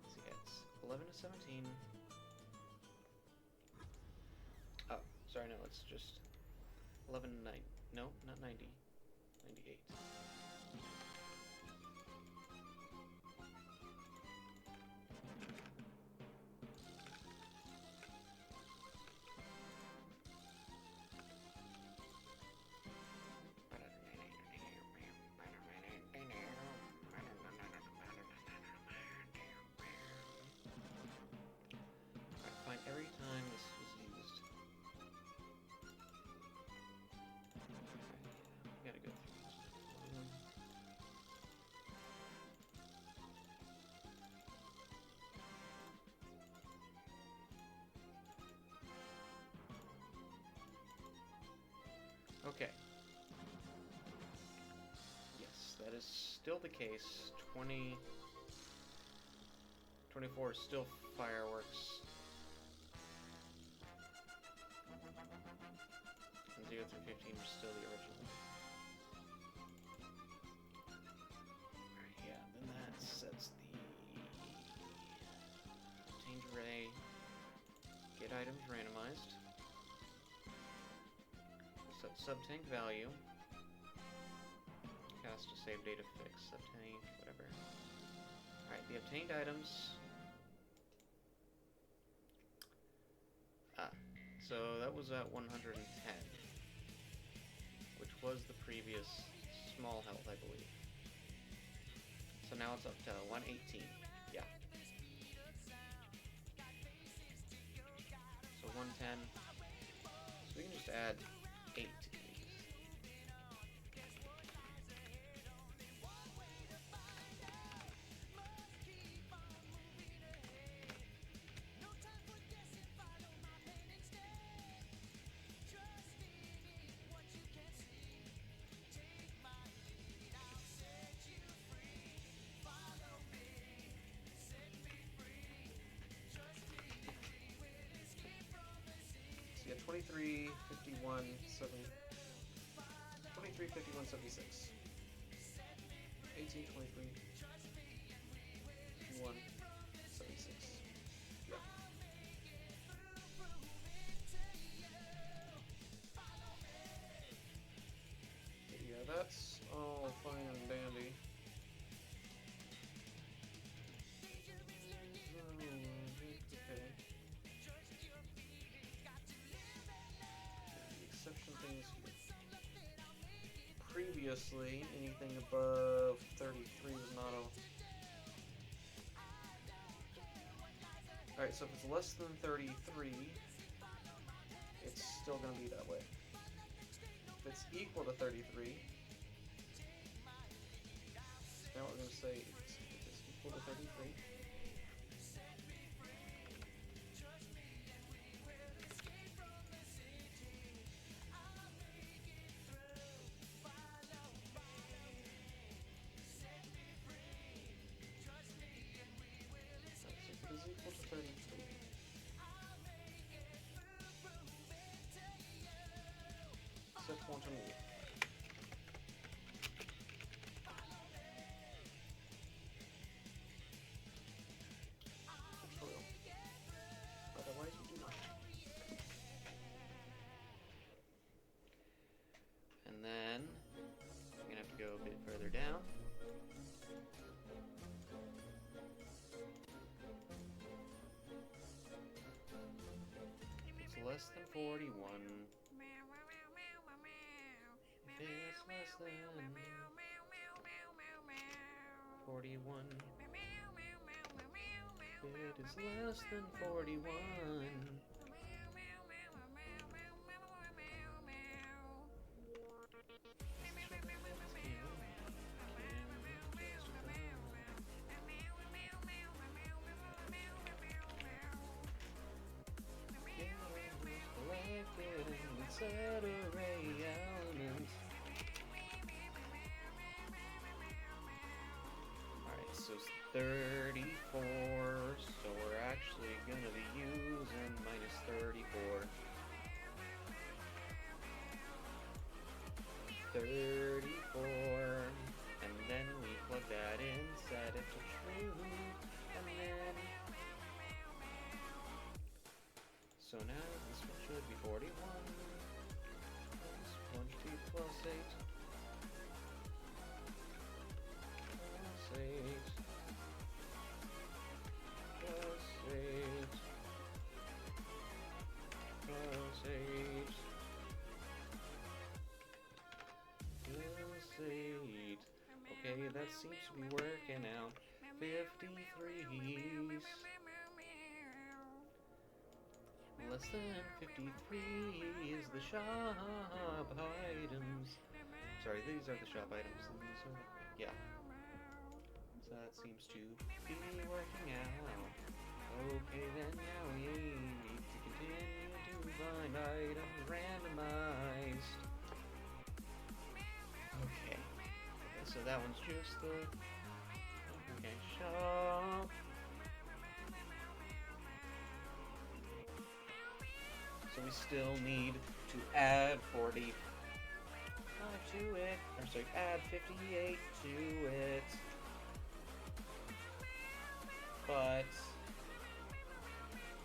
So yeah, it's 11 to 17. Oh, sorry, no, it's just 11 to 9. No, not 90. 98. Alright, find every time this was used. Alright, yeah, we gotta go through this. Okay. Yes, that is still the case. 24 is still fireworks. And 0 through 15 are still the original. Alright, yeah, then that sets the obtained array. Get items randomized. Set sub-tank value. Cast to save data fix. Sub-tank, whatever. Alright, the obtained items. So that was at 110, which was the previous small health, I believe. So now it's up to 118. Yeah. So 110. So we can just add 8 to these. So yeah, 23, 51, 7, 23, 51, 76. 18, 23, 51, 76. Yeah. Yeah, that's all fine and dandy. Okay. The exception things previously, anything above 33 was not a... Alright, so if it's less than 33, it's still going to be that way. If it's equal to 33, now we're going to say if it's equal to 33, is equal to 33. Set quantum loop. less than 41. If it's less than 41. If it is less than 41. Set array elements. Alright, so it's 34, so we're actually gonna be using minus 34. 34, and then we plug that in, set it to true, and then... So now this one should be 41. This one should be plus 8. Plus 8. Plus 8. Plus 8. Plus 8. Okay, that seems to be working out. 53s. Less than 53 is the shop items. Sorry, these are the shop items. These are, yeah. So that seems to be working out. Okay, then now we need to continue to find items randomized. Okay. So that one's just the shop. So we still need to add 45 to it, or sorry, add 58 to it. But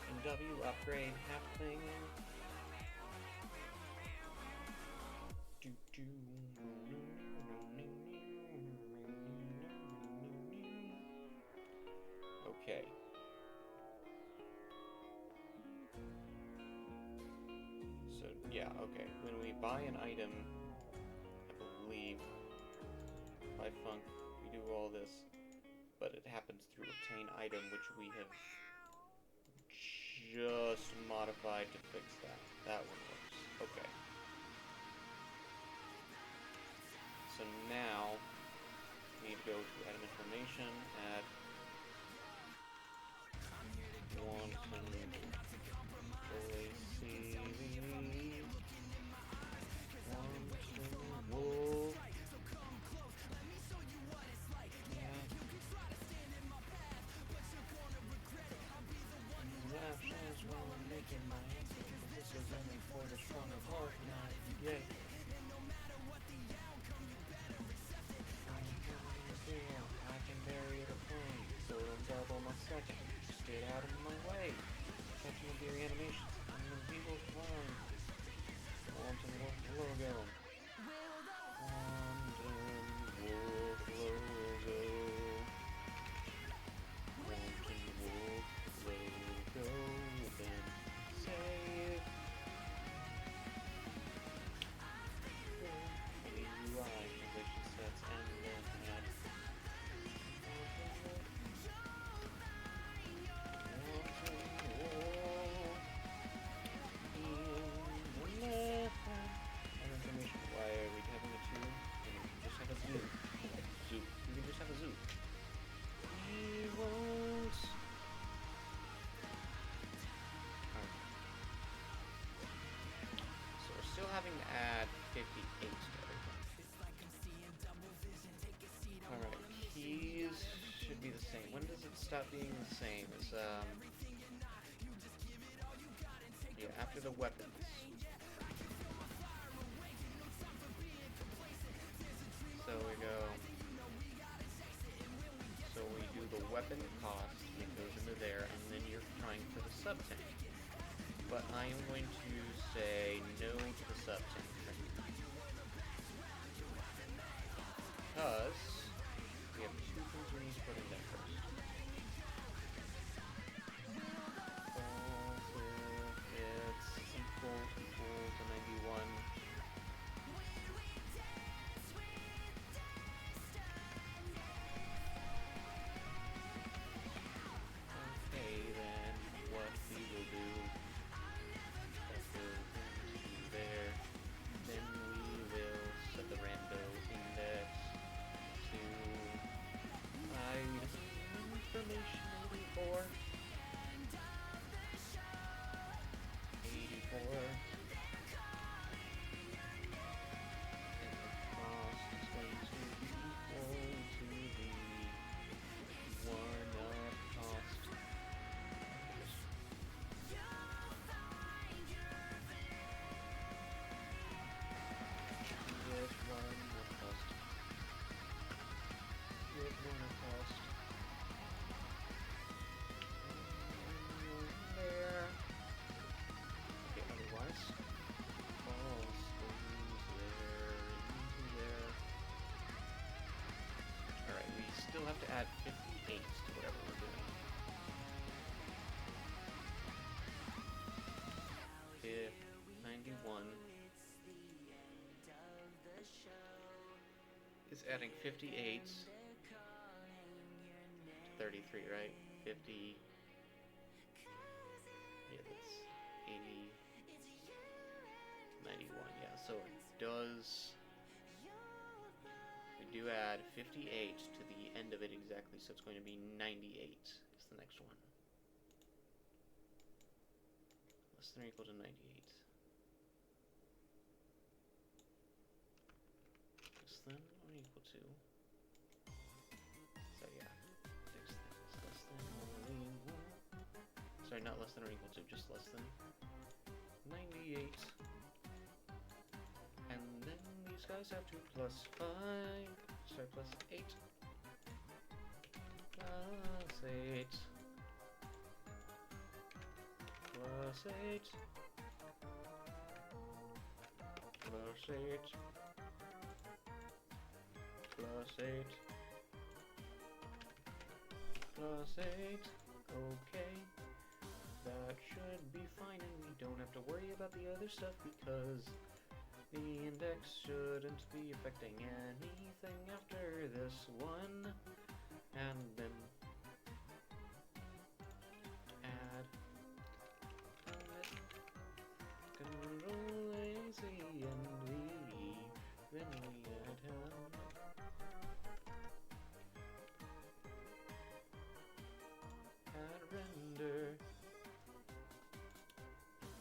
in W upgrade happening. Okay. So, yeah, okay. When we buy an item, I believe, by Func, we do all this, but it happens through obtain item, which we have just modified to fix that. That one works. Okay. So now, we need to go to item information, add one I can bury it a plane, so it'll double my second. Just get out of my way. Catching the animations. I'm gonna be able to find Quantum Wolf logo. Quantum Wolf logo. Quantum Wolf logo. Then save. UI transition sets and then add information. Why are we having a 2? We can just have a zoo. Zoo. We can just have a zoo. He won't. So we're still having to add 58 to everything. Alright, keys should be the same. When does it stop being the same? It's, yeah, after the weapons. So we go, so we do the weapon cost, it goes into there, and then you're trying for the sub-tank. But I am going to say no to the sub-tank. Because we have 2 things we need to put in there first. It's for. And the cost is going to be equal to the 1-up cost. With 1-up cost. With 1-up cost. There. Okay, otherwise, false goes there, into there. Alright, we still have to add 58 to whatever we're doing. If 91 is adding 58 to 33, right? 50. Yeah, that's 80, 91, yeah, so it does, we do add 58 to the end of it exactly, so it's going to be 98 is the next one. Less than or equal to 98. Less than or equal to, so yeah, fix that, less than or equal. Sorry, not less than or equal to, just less than 98. And then these guys have to plus 5. Sorry, plus 8. Plus 8. Plus 8. Plus 8. Plus 8. Plus 8. Okay. That should be fine, and we don't have to worry about the other stuff because the index shouldn't be affecting anything after this one. And then add Control AC and V. Then we add him. Add render.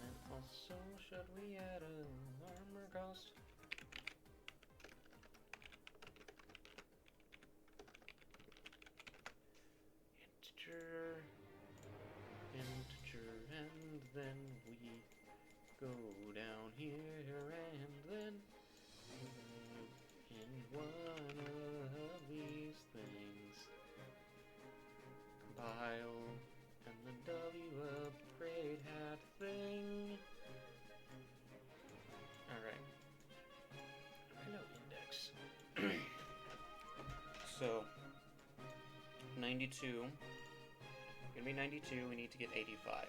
And also, should we add an armor cost? Integer, and then we go down here, and then in one of these things, compile, and the W upgrade hat thing. Alright. Hello, index. So, 92. Gonna be 92, we need to get 85.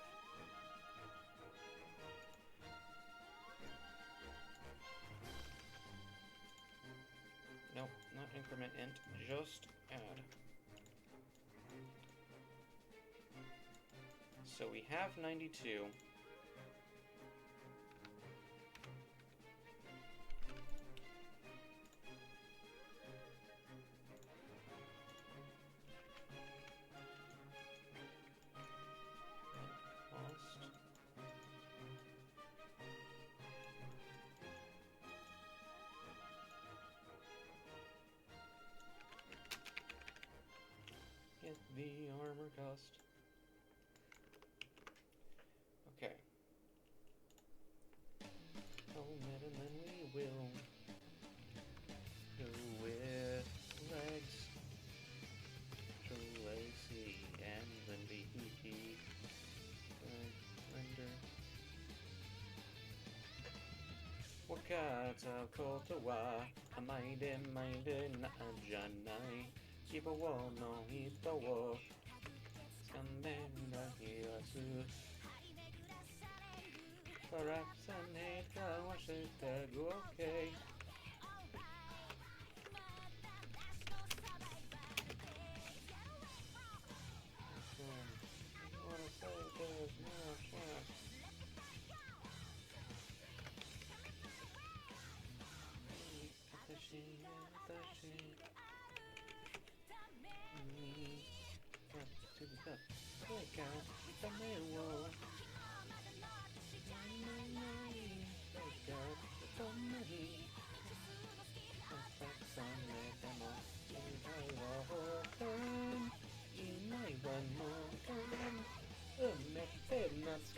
Nope, not increment int, just add. So we have 92. Get the armor cost. Okay. Helmet, and then we will go with legs. Control AC, and then VP. Render. Wakata koto amaide maide na janai. Kiba wo no hito wo Skandenda hirasu Perhaps an hate ka washitagu okay. Wanna say there's no chance.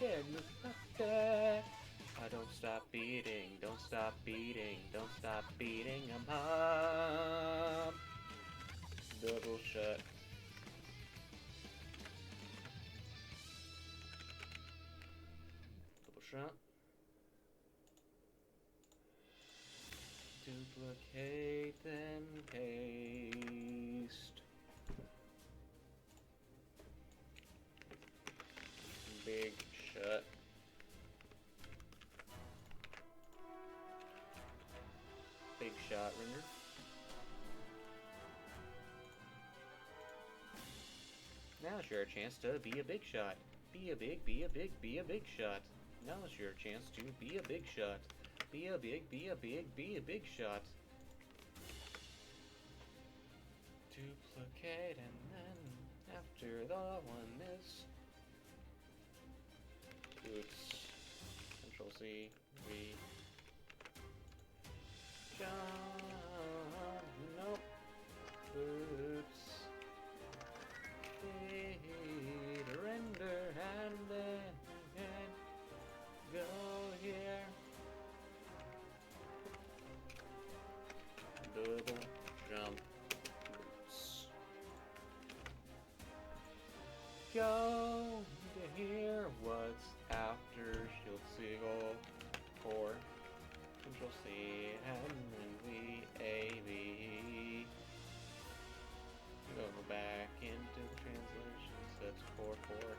Can you stop that? Don't stop beating, don't stop beating, don't stop beating 'em up. Double shot. Double shot. Duplicate and paste. Big shot. Big shot render. Now's your chance to be a big shot. Be a big shot. Now's your chance to be a big shot. Be a big shot. Duplicate and then after the one is oops. Control C, V. John, nope. Oops. Render and then go here. Double jump boots. Go to here. What's after shield seagull? 4. Control C and then V A V. Go back into the translation. That's 4 4.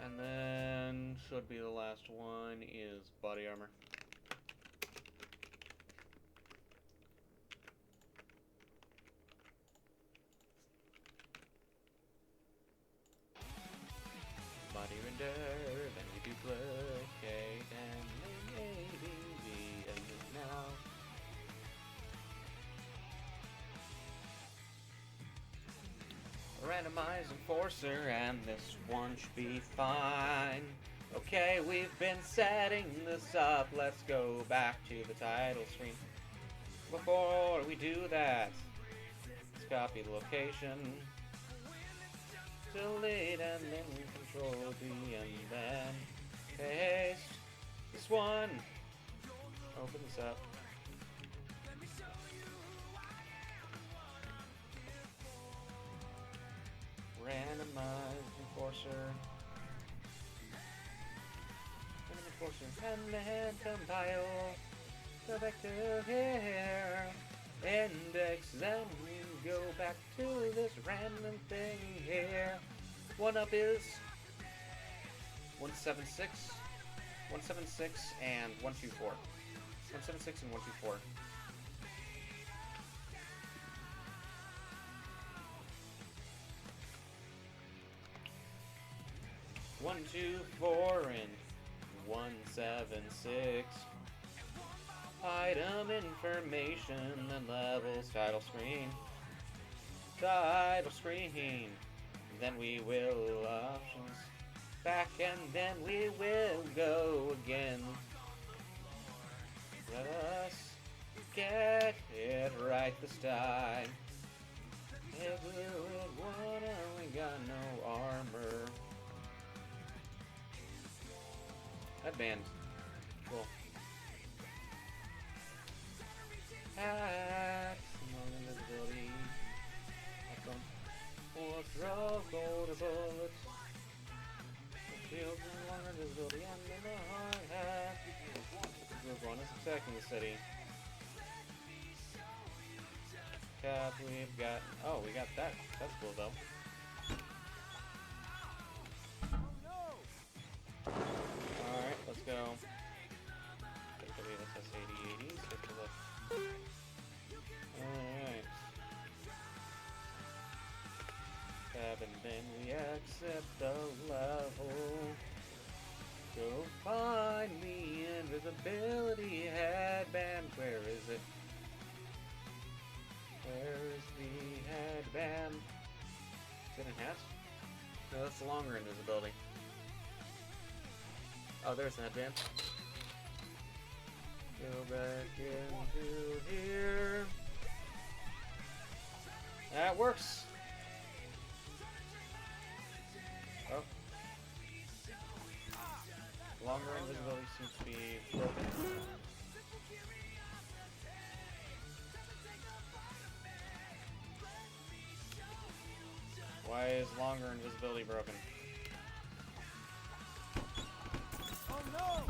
And then should be the last one is body armor. Body render, then we duplicate, and then ABV, and then now. Randomize enforcer, and this one should be fine. Okay, we've been setting this up. Let's go back to the title screen. Before we do that, let's copy the location. Delete and then Control D and then paste this one. Open this up. Randomize enforcer. And then compile. Go back to here. Index, then we go back to this random thing here. One up is 176, 176, and 124. 176 and 124. One, 2, 4, and 176. Item information and levels, title screen. Title screen. Then we will options. Back and then we will go again. Let's get it right this time. If we would wanna, we got no armor. Headband. Cool. Maximum invisibility. Awesome. Or throw gold bullets. Shields and longer invisibility and then the hard hat. Move on. It's attacking the city. Cap, we've got. Oh, we got that. That's cool though. Alright, let's go. Take the VSS 8080, stick to the. Alright. Tab and then we exit the level. Go find the invisibility headband. Where is it? Where is the headband? Is it enhanced? No, that's the longer invisibility. Oh, there's the headband. Go back into here. That works. Why is longer invisibility broken? Oh no!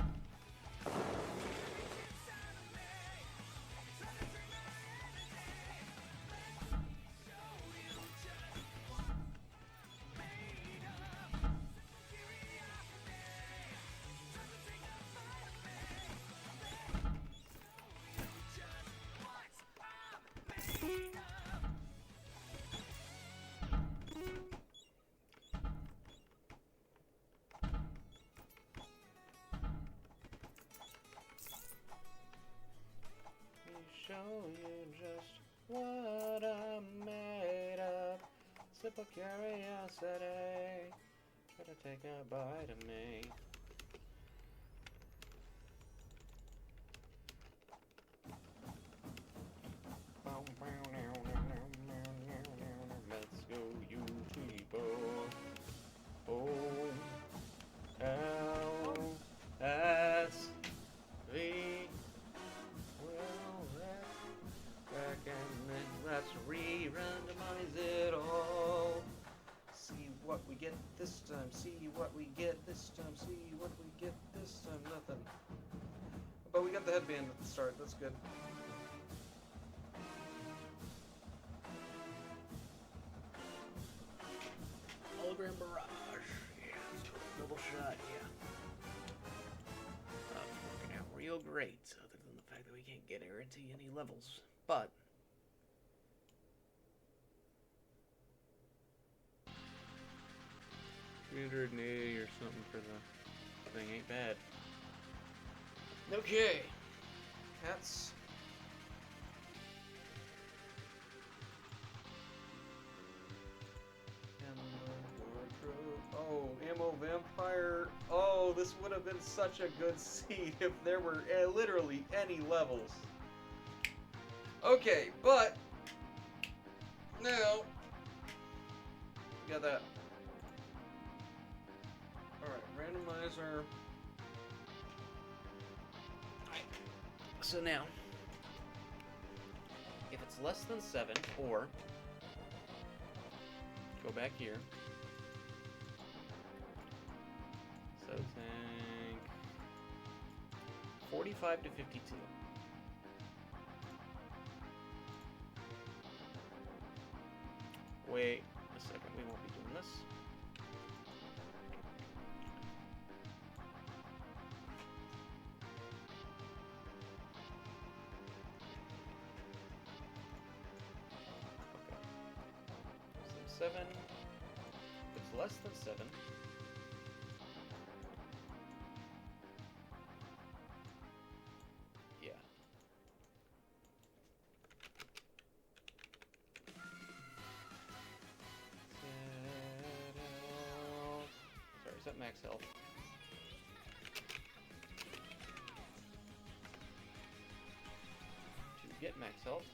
Show you just what I'm made of. Simple curiosity. Try to take a bite of me. Let's go, you people. O L S V. Let's re-randomize it all. See what we get this time. See what we get this time. See what we get this time. Nothing. But we got the headband at the start. That's good. Hologram barrage. Yeah, double shot. Yeah. Working out real great. Other than the fact that we can't guarantee any levels, but. 380 or something for the thing ain't bad. Okay. Cats. Oh, Ammo Vampire. Oh, this would have been such a good seed if there were literally any levels. Okay, but now we got that. Alright, randomizer. So now, if it's less than 7, or go back here. So think 45 to 52. Wait a second, we won't be doing this. Okay. 7. If it's less than 7. Yeah. Sorry, is that max health? To get max health.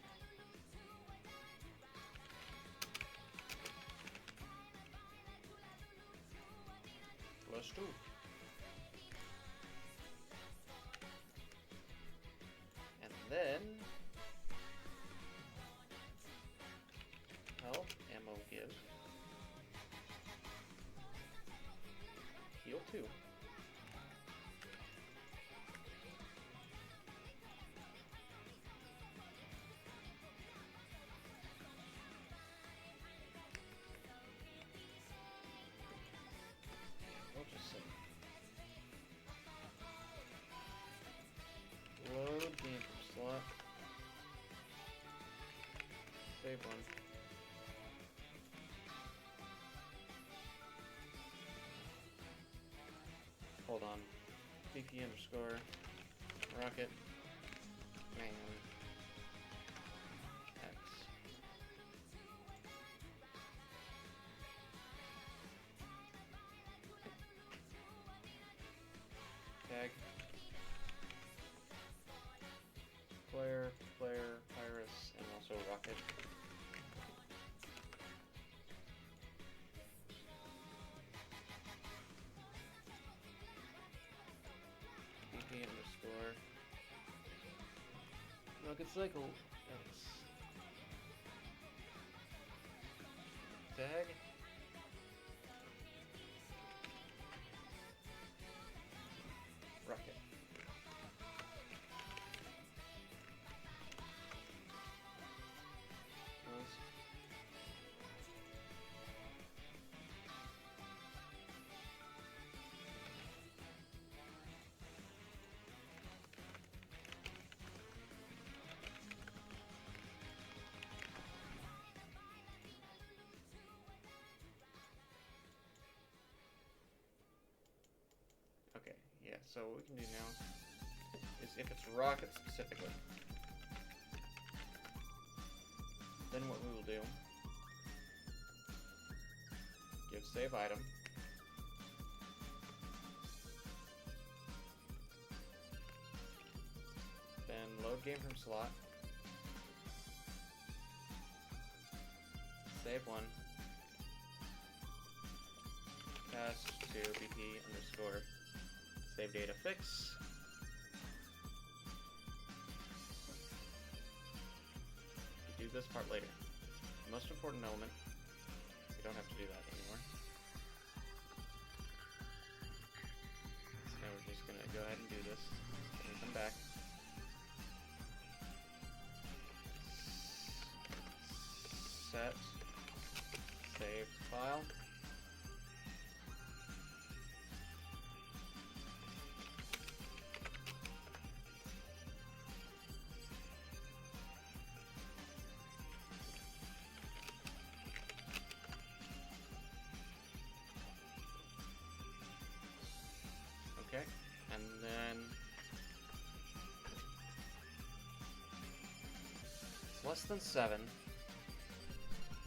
Plus 2. And then health, ammo give. Heal 2. We'll just say load the input slot. Save one. Hold on. BP underscore rocket man X. Tag. Player, Iris, and also rocket. BP underscore rocket cycle X. Tag. Yeah, so what we can do now is if it's rocket specifically, then what we will do, give save item, then load game from slot, save one, cast to BP underscore save data fix. You do this part later. The most important element, we don't have to do that anymore. So now we're just gonna go ahead and do this. Then we come back. Set save file. Okay, and then it's less than 7.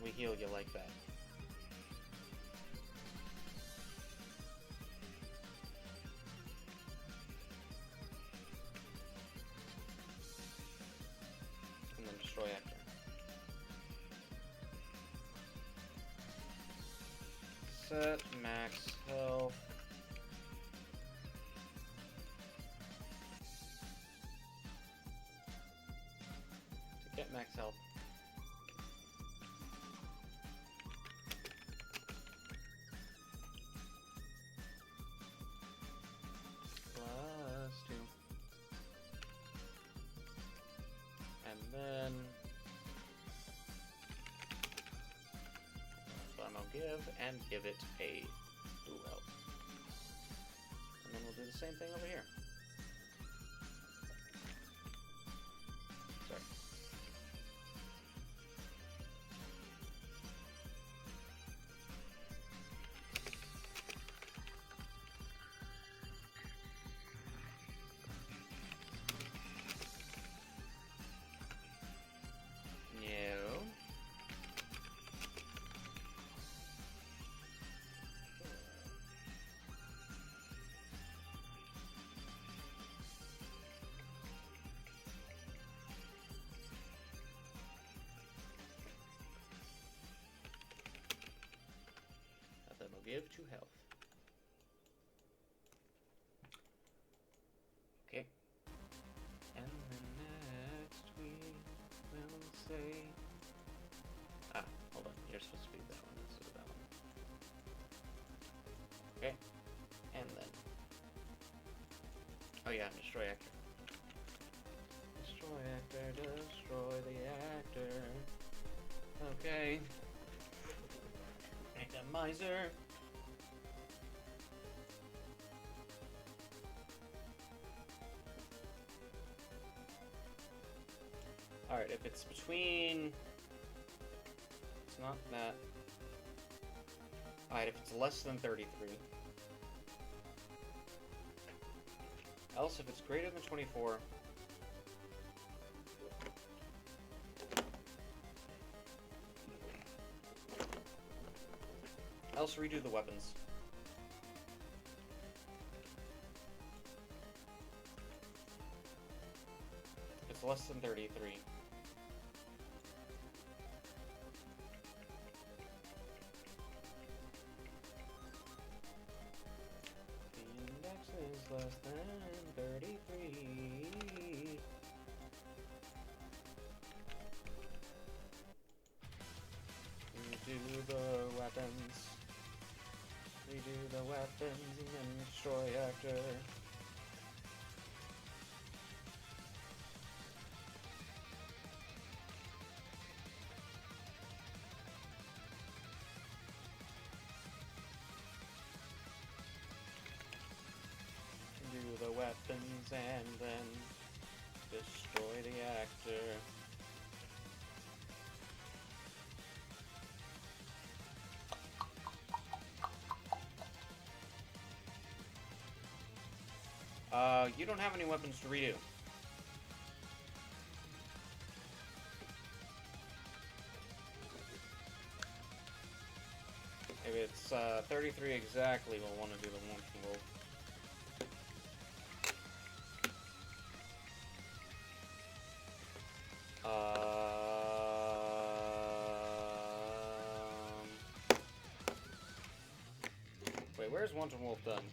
We heal you like that. And then destroy actor. Set max health. To get max health. +2. And then I'll give and give it a dual health. And then we'll do the same thing over here. Sorry. No. That will give 2 health. Okay. And then next we will say... Ah, hold on. You're supposed to be that one instead of that one. Okay. And then... Oh yeah, destroy actor. Destroy actor, destroy the actor. Okay. Randomizer. Alright, if it's between... It's not that. Alright, if it's less than 33. Else, if it's greater than 24. Else, redo the weapons. If it's less than 33. The index is less than 33. Redo the weapons. Redo the weapons and destroy actor. Do the weapons and then destroy the actor. You don't have any weapons to redo. If it's 33 exactly, we'll want to do the one from Wolf. Wait, where's Wanton Wolf done?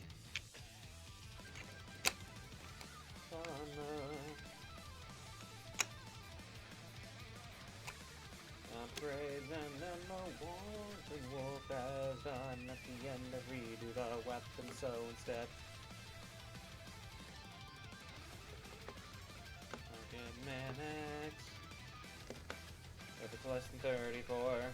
Upgrade and then the Wanton Wolf has done. At the end, I redo the weapon, so instead. Target Man X. If it's less than 34.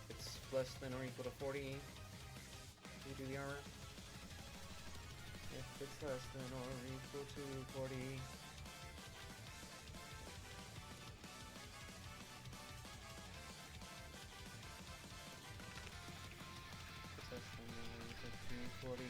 It's less than or equal to 40. You do the armor. If it's less than or equal to 40. It's less than or equal to 40.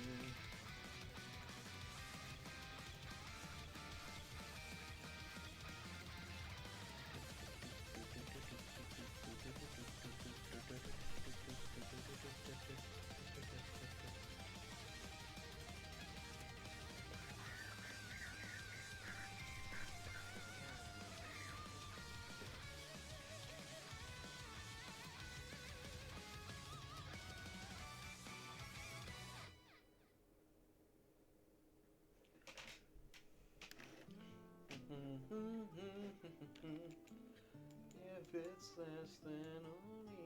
If it's less than or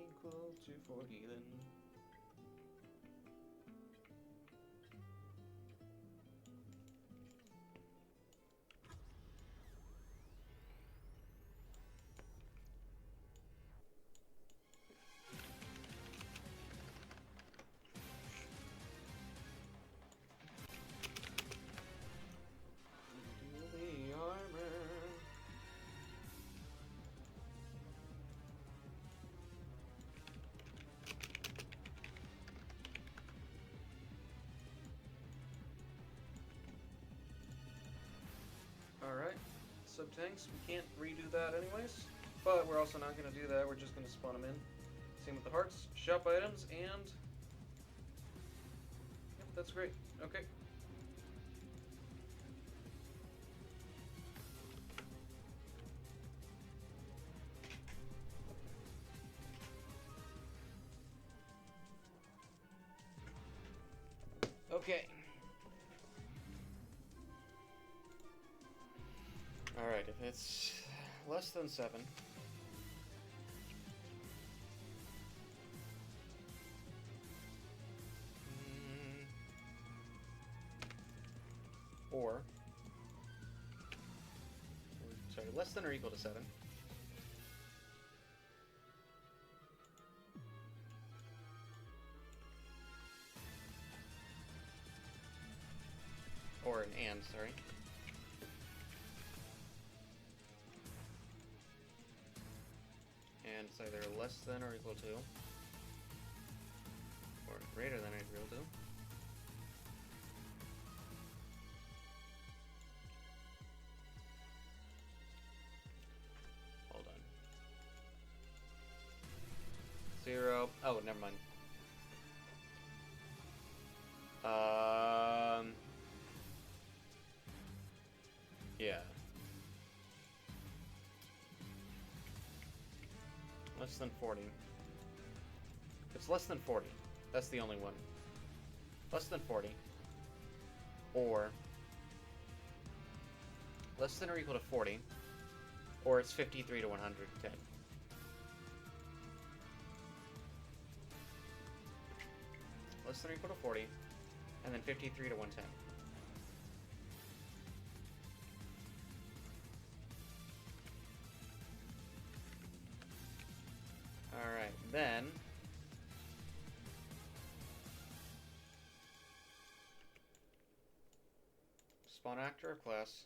equal to 40, then do the armor. Alright, sub-tanks, we can't redo that anyways, but we're also not going to do that, we're just going to spawn them in. Same with the hearts, shop items, and... Yep, that's great. Okay. Okay. Alright, if it's less than 7. Or, sorry, less than or equal to 7. Or an and, sorry. And it's either less than or equal to, or greater than or equal to. Hold on. 0. Oh, never mind. Yeah. Less than 40. It's less than 40. That's the only one. Less than 40. Or less than or equal to 40. Or it's 53 to 110. Less than or equal to 40. And then 53 to 110. Alright, then... Spawn actor of class.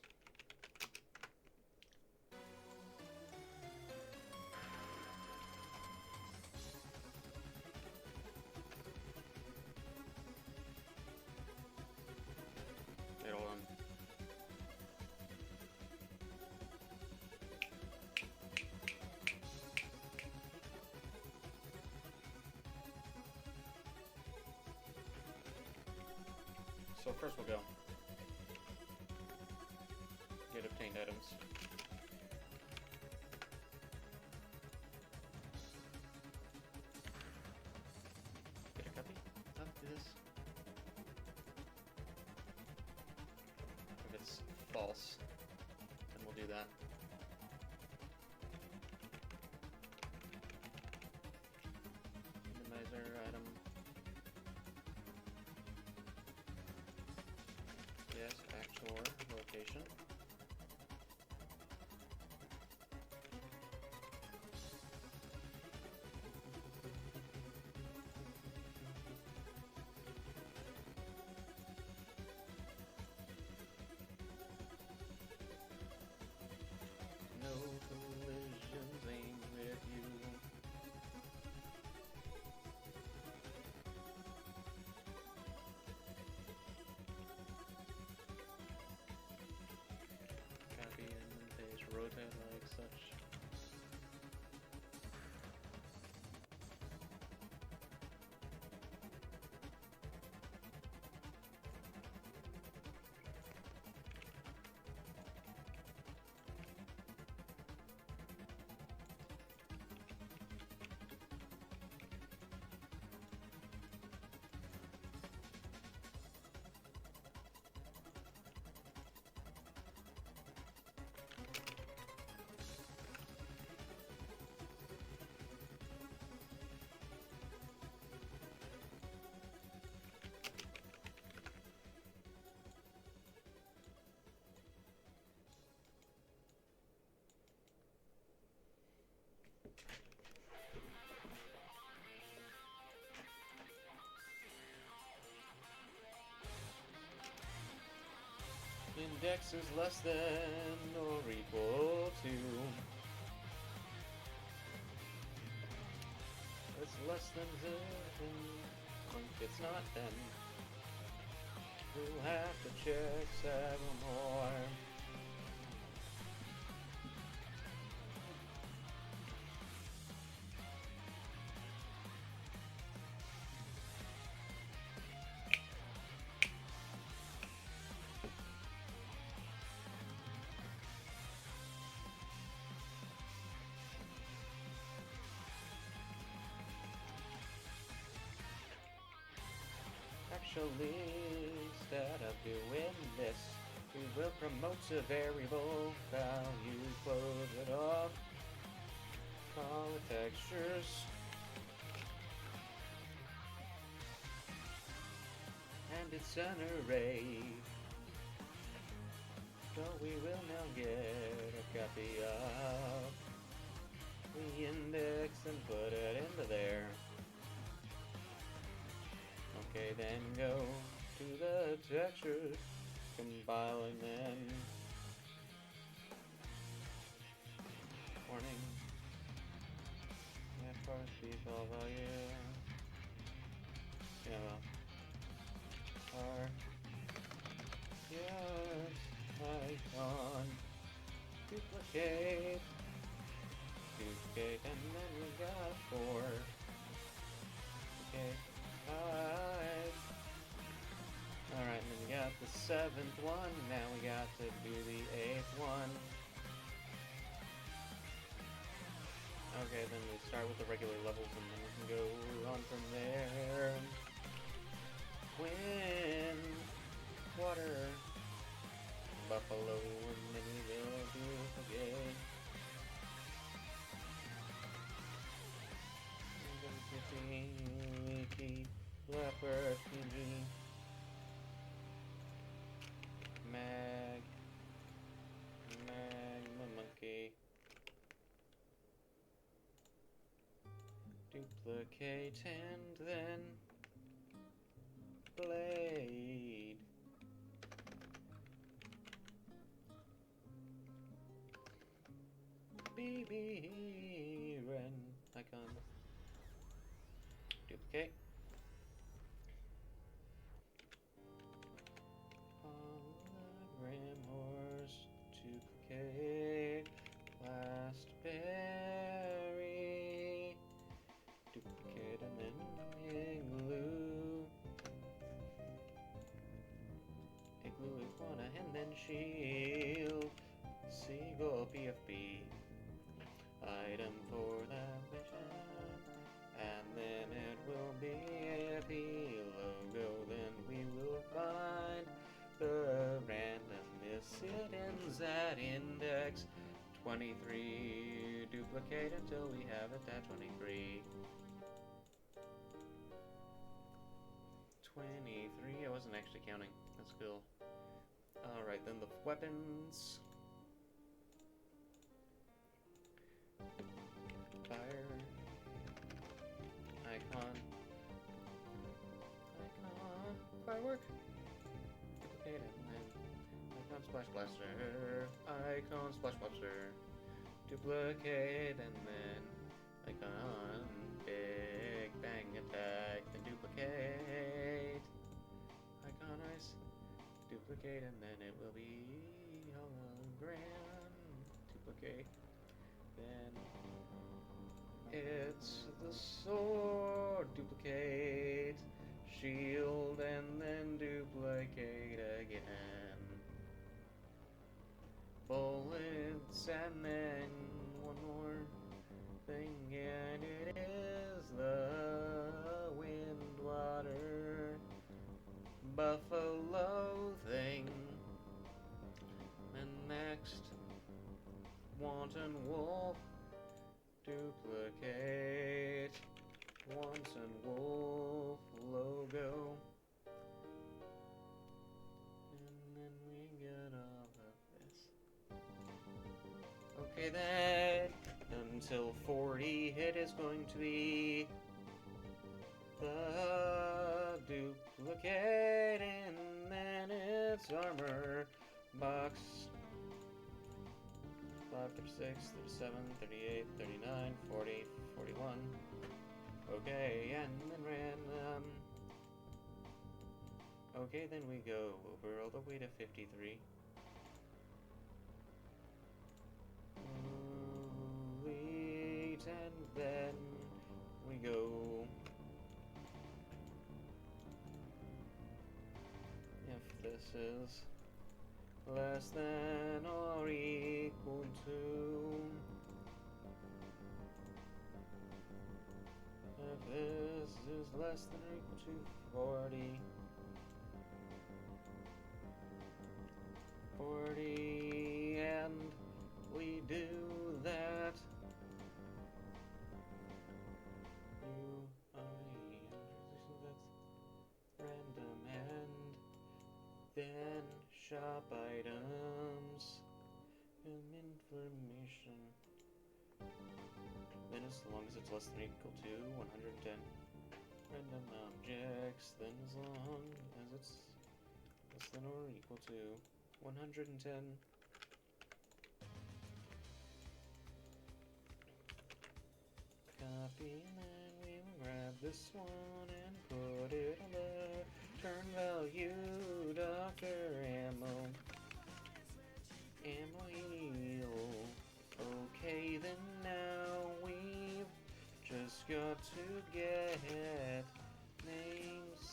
so first we'll go get obtained items. Get a copy of this. If it's false, then we'll do that. Minimizer item. Yes, actual location. No collisions aimed with you. Copy and then paste, rotate like such. Index is less than or equal to. It's less than 7. It's not then. We'll have to check 7 more. Actually, instead of doing this, we will promote a variable value, close it off, call it textures, and it's an array. So we will now get a copy of the index and put it into there. Okay, then go to the textures, compiling them. Warning. At first default value. Yeah, well. R. Yes, icon. Duplicate. Duplicate, and then we got 4. Okay. 5. Alright, and then we got the 7th one. Now we got to do the 8th one. Okay, then we start with the regular levels and then we can go on from there. Wind, water, buffalo, and then we will duplicate. Leopard, PG, Magma Monkey, duplicate, and then blade. BB Ren icon. Duplicate. Ram horse, duplicate, last berry, duplicate and then glue, shield. Seagull PFP. Item for that mission. And then it will be a P logo. Then we will find the randomness. It ends at index 23. Duplicate until we have it at 23. 23. I wasn't actually counting. That's cool. Alright, then the weapons. Fire. Icon. Firework. Duplicate it. And then icon splash blaster. Icon splash blaster. Duplicate and then icon big bang attack. Then duplicate. Icon ice. Duplicate and then it will be hologram. Duplicate. Then it's the sword. Duplicate. Shield and then duplicate again. Bullets and then one more thing, and it is the wind water buffalo thing. And next, wanton wolf. Duplicate wanton wolf logo. And then we get all of this. Okay then, until 40 hit is going to be the duplicate, and then it's armor box. 5, 36, 37, 38, 39, 40, 41. Okay, and then random. Okay, then we go over all the way to 53. Wait, and then we go. If this is less than or equal to. If this is less than or equal to 40. 40, and we do that. That's random, and then shop items and information. Then as long as it's less than or equal to 110. Random objects, then as long as it's less than or equal to 110. Copy, and then we will grab this one and put it on the turn value doctor ammo. Ammo heal. Okay, then now we've just got to get names.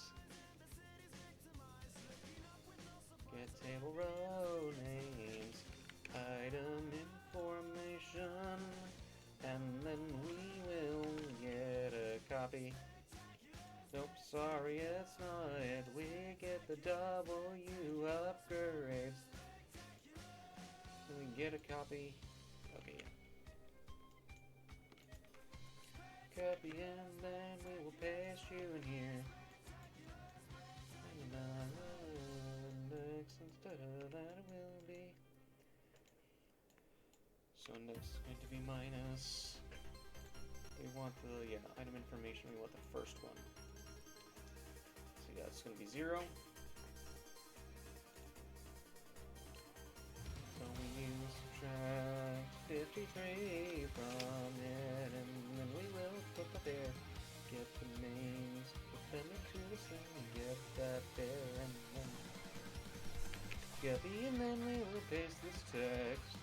Get table row names. Item information. And then we will get a copy. Nope, sorry, it's not it. We get the W upgrades. Then we get a copy. Okay, yeah. Copy, and then we will paste you in here. And next, instead of that, it will be. So next is going to be minus. We want the, item information, we want the first one. So yeah, it's going to be 0. So we subtract 53 from it, and then we will put that there. Get the names, put them into the thing, get that there, and then copy, and then we will paste this text.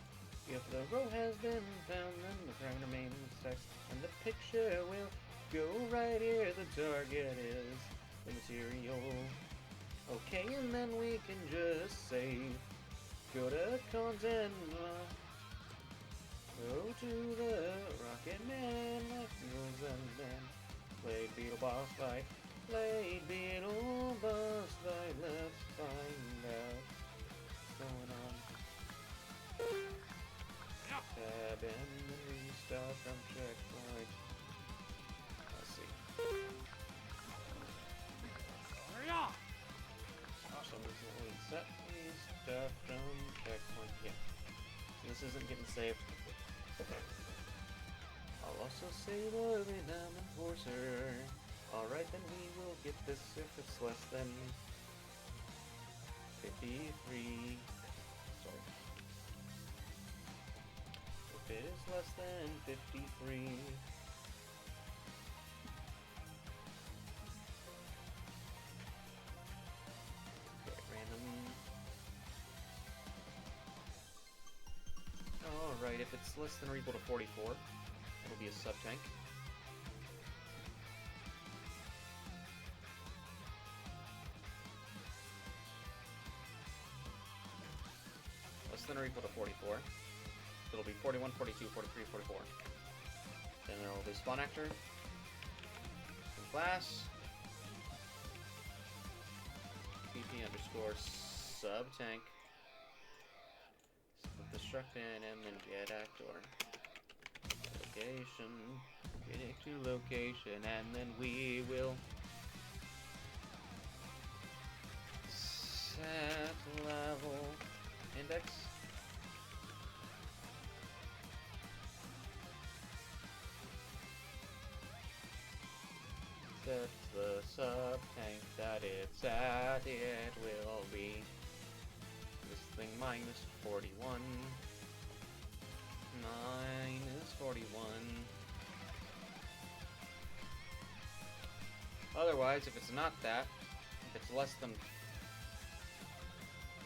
If the row has been found, then the parameter remains text, and the picture will go right here. The target is the material. Okay, and then we can just save. Go to Consenla. Go to the Rocket Man, like Rose and Man. Play Beetle Boss Fight. Play Beetle Boss Fight. Let's find out what's going on. Tab and restart from checkpoint. Let's see. So set restart from checkpoint. Yeah. This isn't getting saved. I'll also save a Venom Enforcer. Alright, then we will get this if it's less than 53. Sorry. If it is less than 53. Okay, random. Alright, if it's less than or equal to 44, it'll be a sub-tank. Less than or equal to 44. It'll be 41, 42, 43, 44. Then there will be spawn actor. And class. PP underscore sub-tank. Destruct in and then get actor. Location. Get it to location and then we will set level index. Set the sub-tank that it's at, it will be this thing minus 41. Minus 41. Otherwise, if it's not that, if it's less than...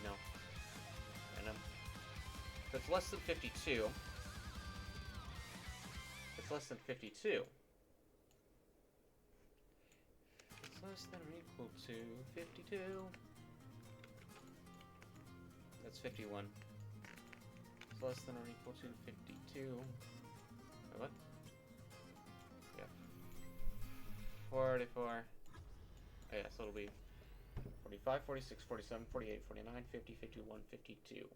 No. Random. If it's less than 52... If it's less than 52... It's less than or equal to 52... That's 51. It's less than or equal to 52. What? Yeah. 44. Oh yeah, so it'll be 45, 46, 47, 48, 49, 50, 51, 52.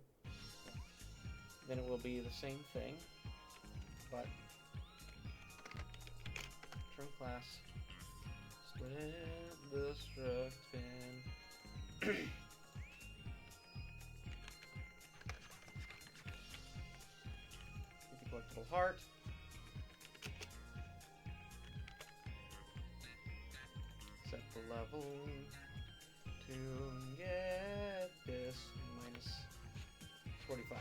Then it will be the same thing, but trim class, split the struct bin. Collectible heart. Set the level to get this minus 45.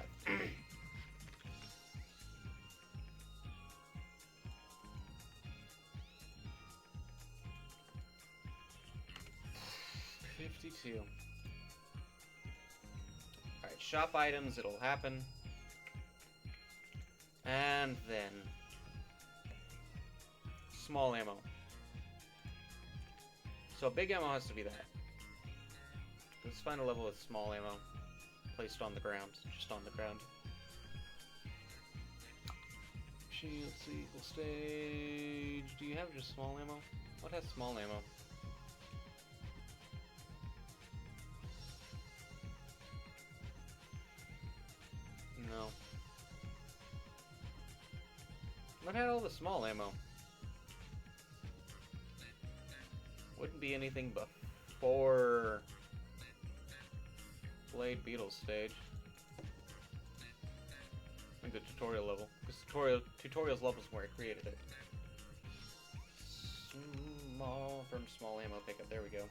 52. Alright, shop items, it'll happen. And then small ammo. So big ammo has to be that. Let's find a level with small ammo placed on the ground, just on the ground. Shield equal stage. Do you have just small ammo? What has small ammo? No. What had all the small ammo? Wouldn't be anything before Blade Beetle stage. I think the tutorial level. Because tutorials level is where I created it. From small ammo pickup. There we go.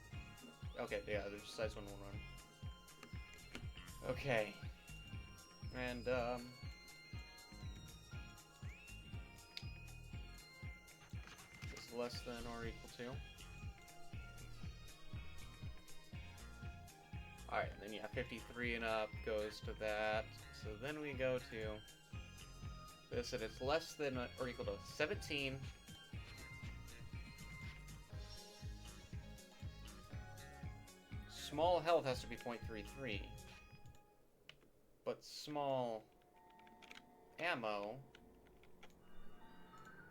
Okay, yeah, there's size 111. Okay. And it's less than or equal to. Alright, then yeah, 53 and up goes to that. So then we go to this, and it's less than or equal to 17. Small health has to be 0.33. But small ammo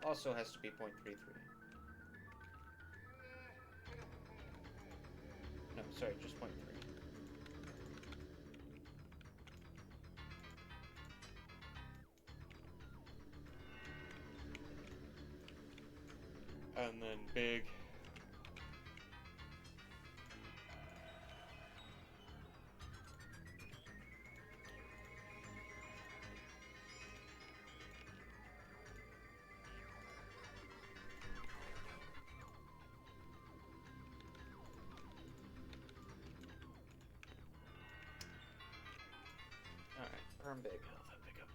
also has to be .33. No, sorry, just .3. And then big. Alright, perm big health, I pick up.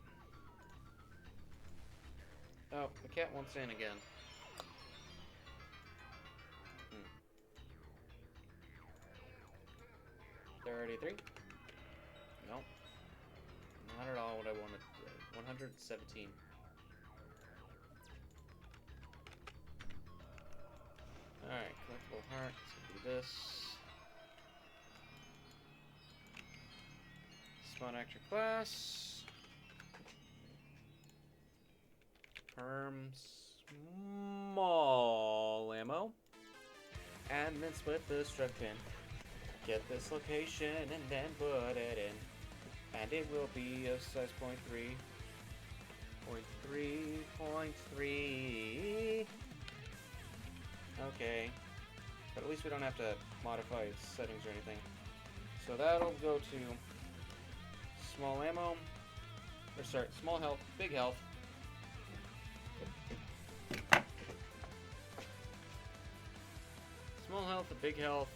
Oh, the cat wants in again. 33? Nope. Not at all what I wanted to do. 117. Alright, collectible heart. Let's do this. Spawn actor class. Perm small ammo. And then split the struck pin. Get this location and then put it in. And it will be a size .3. .3. Okay. But at least we don't have to modify its settings or anything. So that'll go to small ammo. Or sorry, small health, big health. Small health, big health,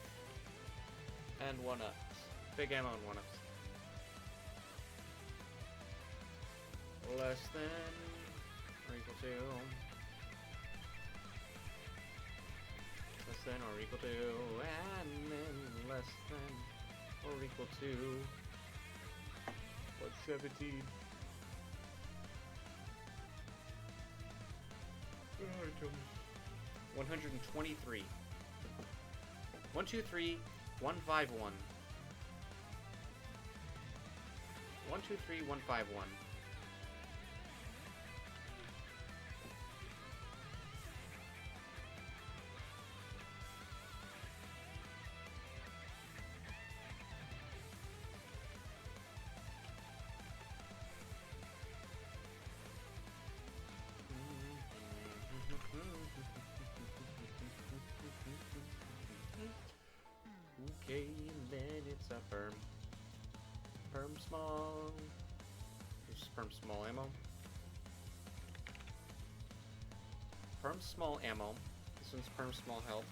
and 1-ups. Big ammo and 1-ups. Less than or equal to. Less than or equal to. And then less than or equal to. 117. 123. 123 151. 123 151. Okay, and then it's a perm. Perm small. This is perm small ammo. Perm small ammo. This one's perm small health.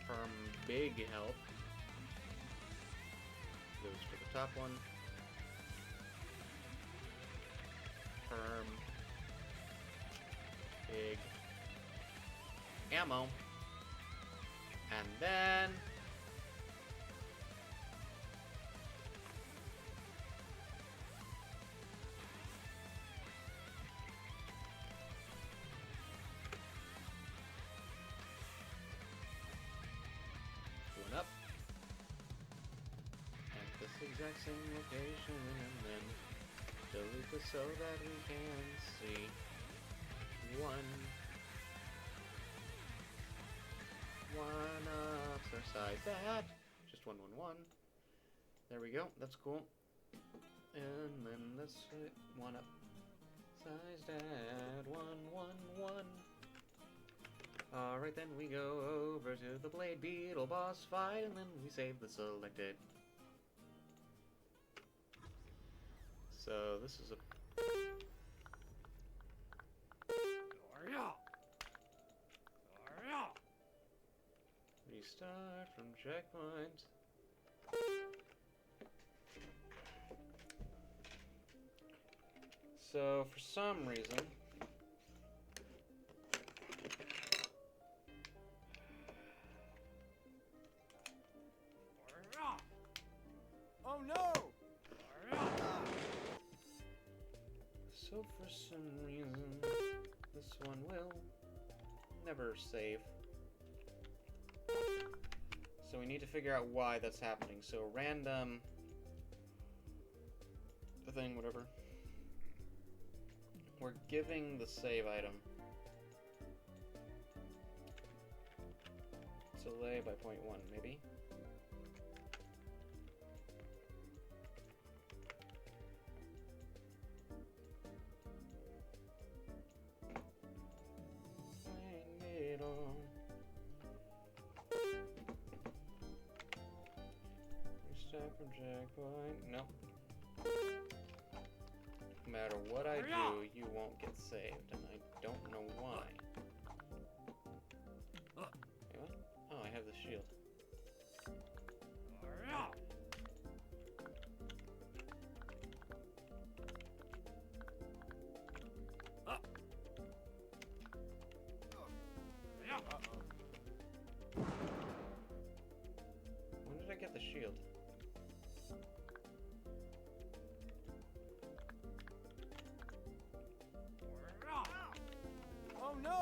Perm big health goes for the top one. Perm big ammo, and then one up at this exact same location, and then delete this so that we can see one exercise that just 111. There we go. That's cool. And then let's hit one up. Sized at 111. Alright, then we go over to the Blade Beetle boss fight, and then we save the selected. So this is a restart from checkpoint. So for some reason some reason, this one will never save. So we need to figure out why that's happening. So random thing, whatever. We're giving the save item delay by 0.1, maybe. Restart from checkpoint. No. No matter what I do, you won't get saved, and I don't know why. Wait, what? Oh, I have the shield. When did I get the shield? Oh no!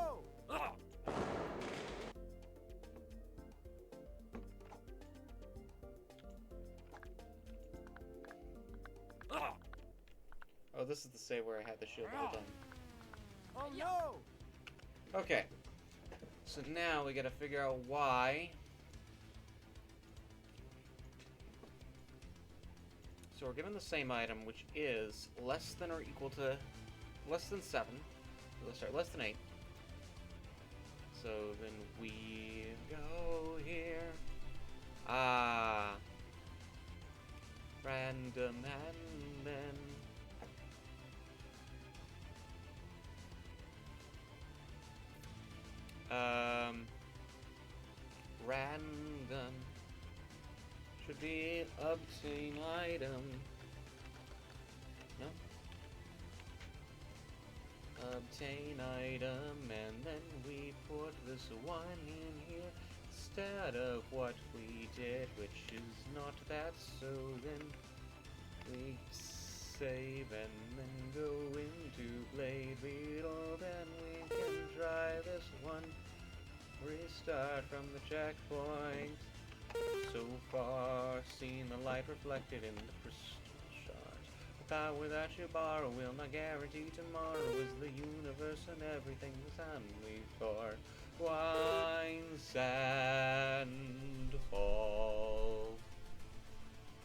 Oh, this is the save where I had the shield the whole time. Oh no! Okay. So now we gotta figure out why. So we're given the same item, which is less than or equal to less than 7. Sorry, less than 8. So then we go here. Ah. Random and then. Random should be obtain item. No? Obtain item, and then we put this one in here instead of what we did, which is not that. So then we save and then go into Blade Beetle, then we can try this one. Restart from the checkpoint. So far, seen the light reflected in the crystal shards. The power that you borrow will not guarantee tomorrow. Is the universe and everything that's only for wine, sand, fall.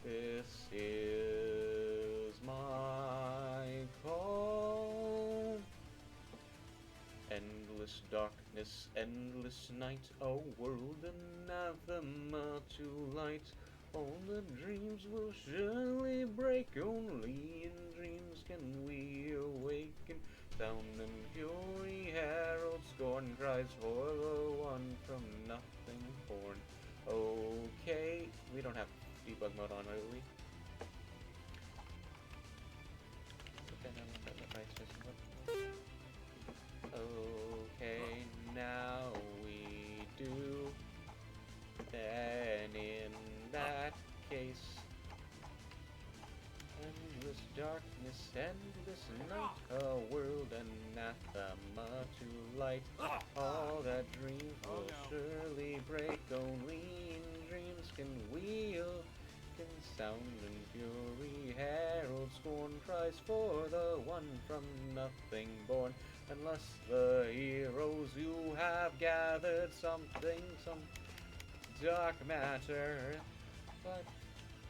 This is my call. Endless darkness, endless night, a world anathema to light. All the dreams will surely break, only in dreams can we awaken. Sound and fury herald scorn cries for the one from nothing born. Okay, we don't have debug mode on, will we? Okay, now we do. Then in that case, endless darkness, endless night, a world anathema to light. All that dreams will surely break, only in dreams can wield. Can sound and fury herald scorn cries for the one from nothing born. Unless the heroes you have gathered something, some dark matter, but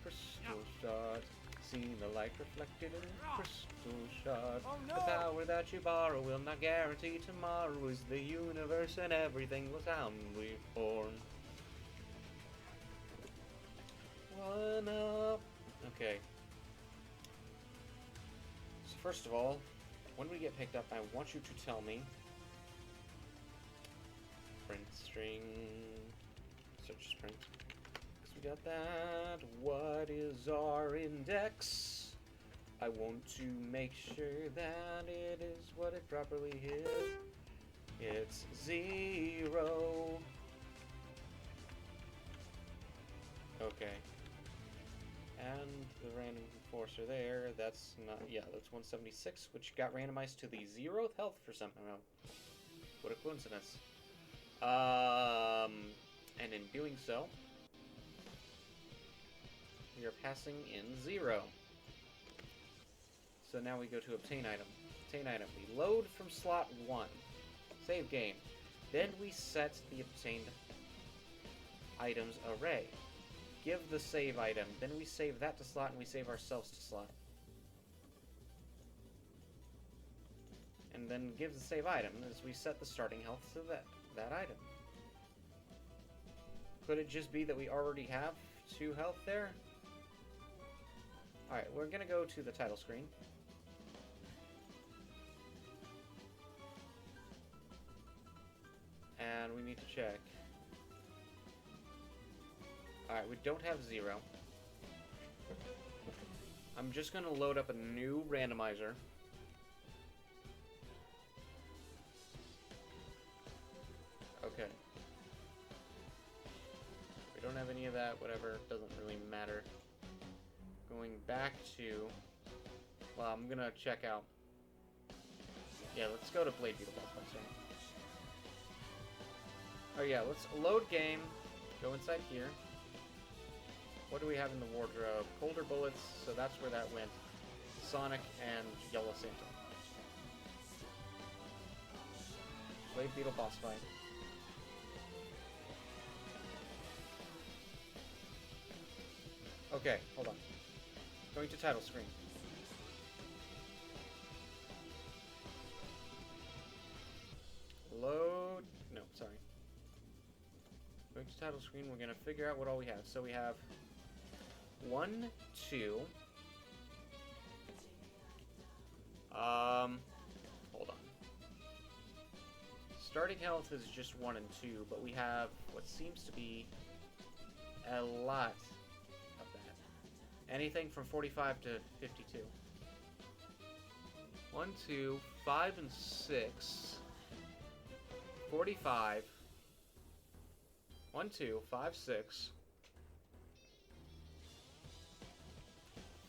crystal shards. Seen the light reflected in crystal shards. Oh, no! The power that you borrow will not guarantee tomorrow. Is the universe and everything was soundly formed. One up. Okay. So first of all, when we get picked up, I want you to tell me. Print string. Search print. Because we got that. What is our index? I want to make sure that it is what it properly is. It's 0. Okay. And the random Forcer there. That's not. Yeah, that's 176, which got randomized to the 0th health for somehow. What a coincidence. And in doing so, we are passing in 0. So now we go to obtain item. Obtain item. We load from slot 1. Save game. Then we set the obtained items array. Give the save item. Then we save that to slot and we save ourselves to slot. And then give the save item as we set the starting health to that item. Could it just be that we already have 2 health there? Alright, we're gonna go to the title screen. And we need to check. Alright, we don't have 0. I'm just gonna load up a new randomizer. Okay. We don't have any of that, whatever, doesn't really matter. Going back to... Well, I'm gonna check out... Yeah, let's go to Blade Beetle Boss Fight. Oh yeah, let's load game. Go inside here. What do we have in the wardrobe? Colder bullets, so that's where that went. Sonic and Yellow Santa. Blade Beetle Boss Fight. Okay, hold on. Going to title screen. Load... No, sorry. Going to title screen, we're going to figure out what all we have. So we have 1, 2... Hold on. Starting health is just 1 and 2, but we have what seems to be a lot of that. Anything from 45 to 52. 1, 2, 5, and 6. 45. 1, 2, 5, 6.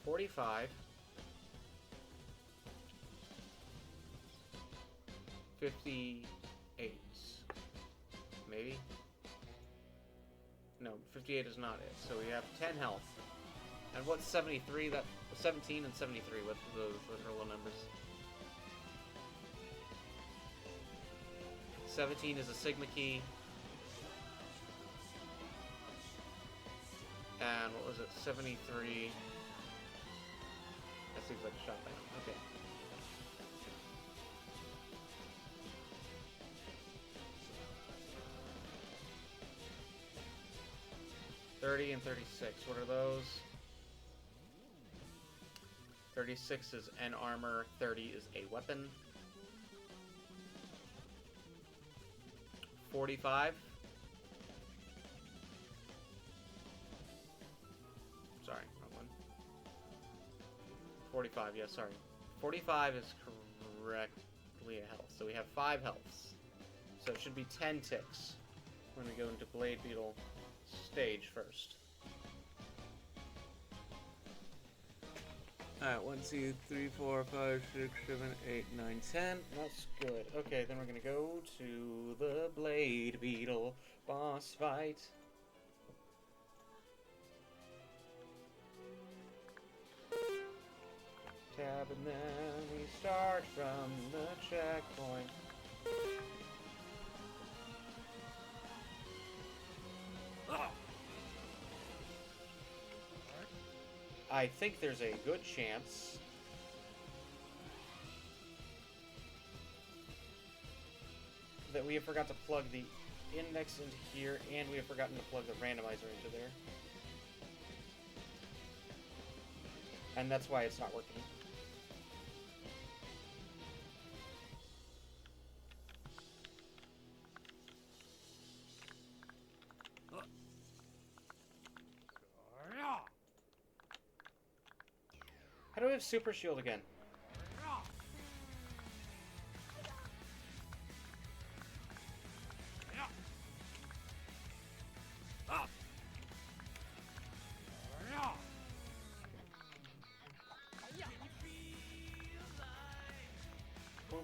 45. 58. Maybe? No, 58 is not it. So we have 10 health. And what's 73? That 17 and 73. What those are low numbers? 17 is a Sigma key. And what was it? 73. That seems like a shot down. Okay. $30 and 36. What are those? 36 is an armor. 30 is a weapon. 45. Sorry, wrong one. 45, yeah, sorry. 45 is correctly a health. So we have 5 healths. So it should be 10 ticks when we go into Blade Beetle stage first. Alright, 1, 2, 3, 4, 5, 6, 7, 8, 9, 10. That's good. Okay, then we're gonna go to the Blade Beetle boss fight. Tab, and then we start from the checkpoint. I think there's a good chance that we have forgot to plug the index into here, and we have forgotten to plug the randomizer into there. And that's why it's not working. How do we have Super Shield again?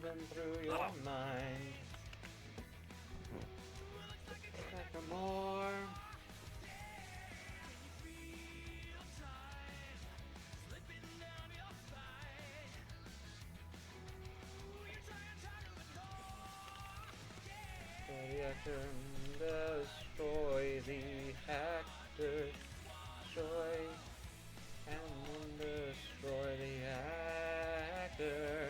moving through your mind. Back for more. The actor, destroy the actor, destroy, and then destroy the actor.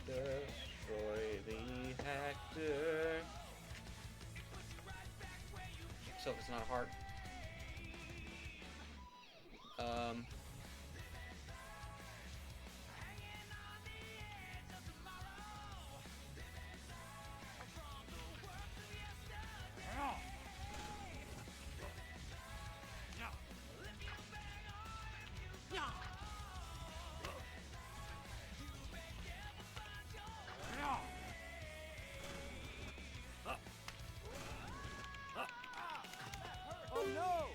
Destroy the actor. So if it's not a heart. Oh no!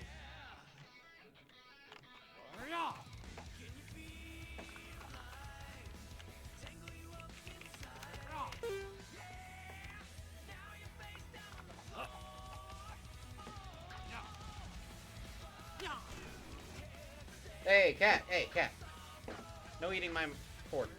Hey, cat! Hey, cat! No eating my pork.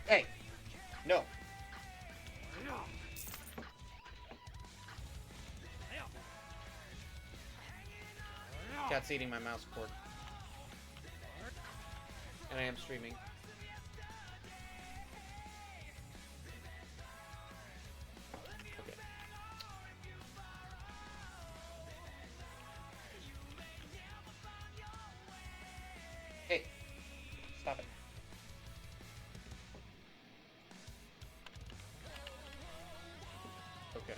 Hey! No! Cat's eating my mouse cord. And I am streaming. Okay. Hey! Stop it. Okay.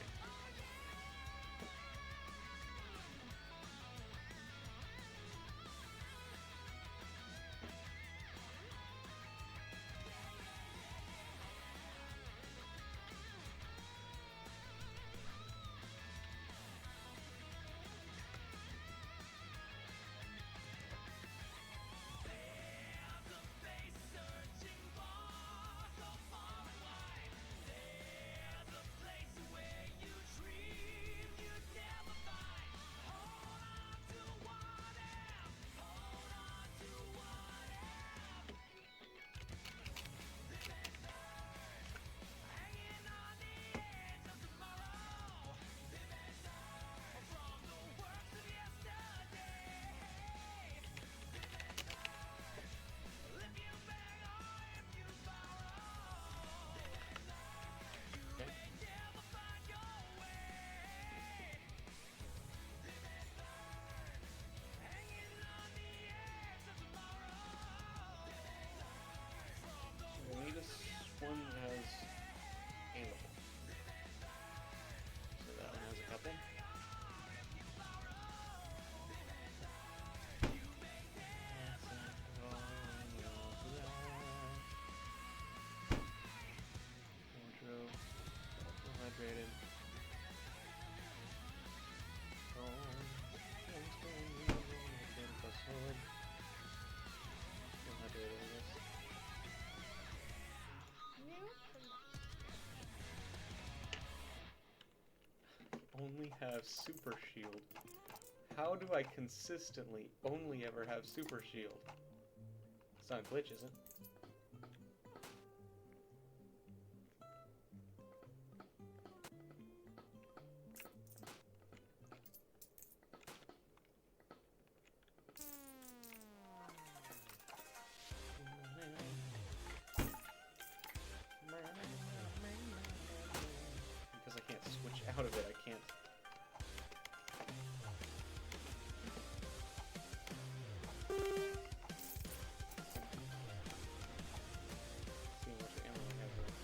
We need one that has a level. So that one has a couple. Wardrobe, hydrated. Only have super shield. How do I consistently only ever have super shield? It's not a glitch, is it? Because I can't switch out of it, I can't. See how much ammo I have left.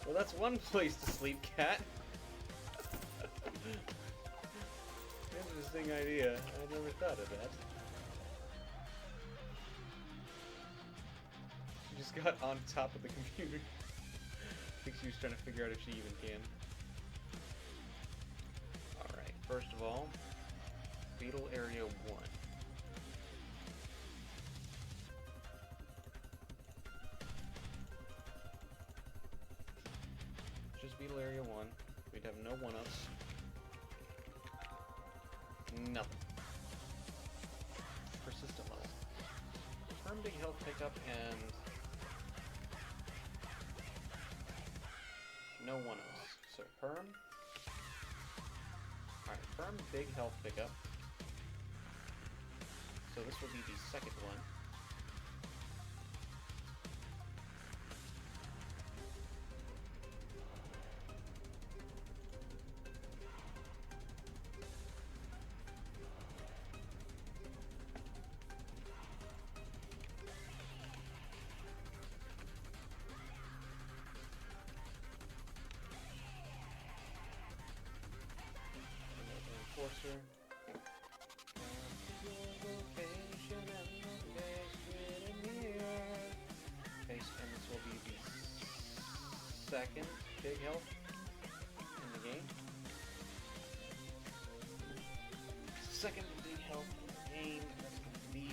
Well, that's one place to sleep, cat. Interesting idea. I never thought of that. just got on top of the computer. I think she was trying to figure out if she even can. Alright, first of all, Beetle Area 1. Just Beetle Area 1. We'd have no one-ups. Nothing. Persistent level. Firm big health pickup and no one-ups. So Perm. Alright, Firm big health pickup. So this will be the second one. Enforcer. Okay, and this will be the second big health in the game. Second big health in the game. That's going to be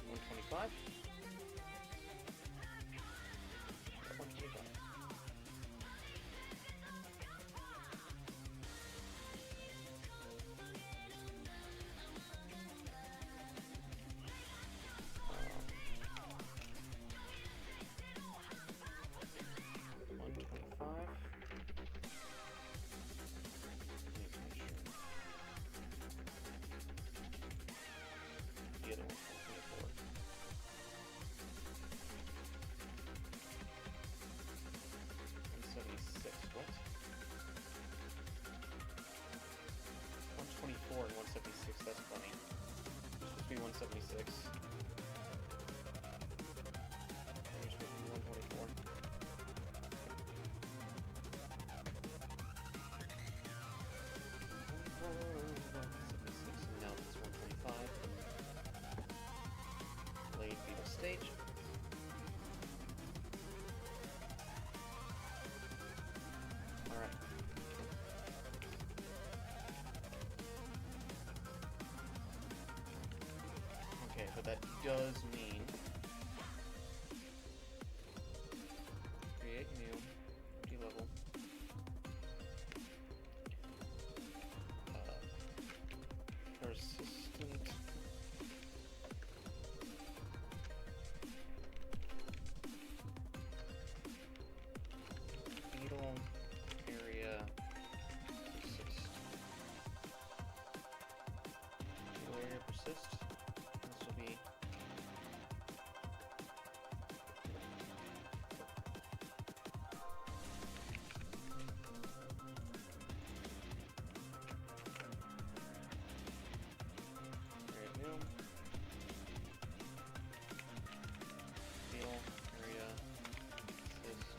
125. The other one's 124. What? 124 and 176, that's funny. It's supposed to be 176. It's supposed to be 124. And now it's 125. Blade Beetle Stage. But that does mean create new empty level. Persistent Beetle Area persist. Beetle Area persist. Be create new Beetle Area assist.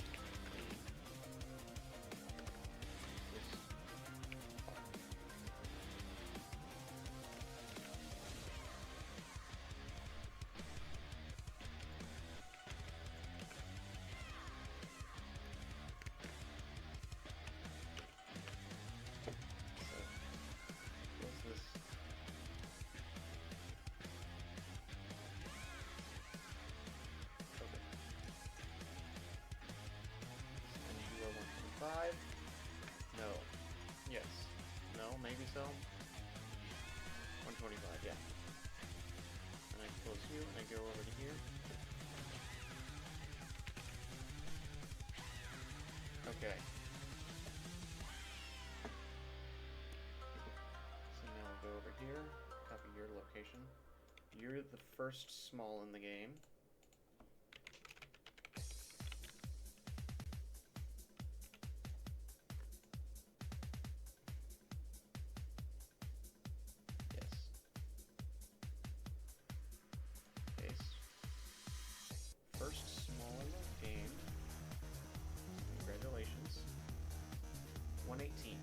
Five? No. Yes. No, maybe so. 125, yeah. And I close you, and I go over to here. Okay. So now I'll go over here, copy your location. You're the first small in the game. First small in the game. Congratulations. 118.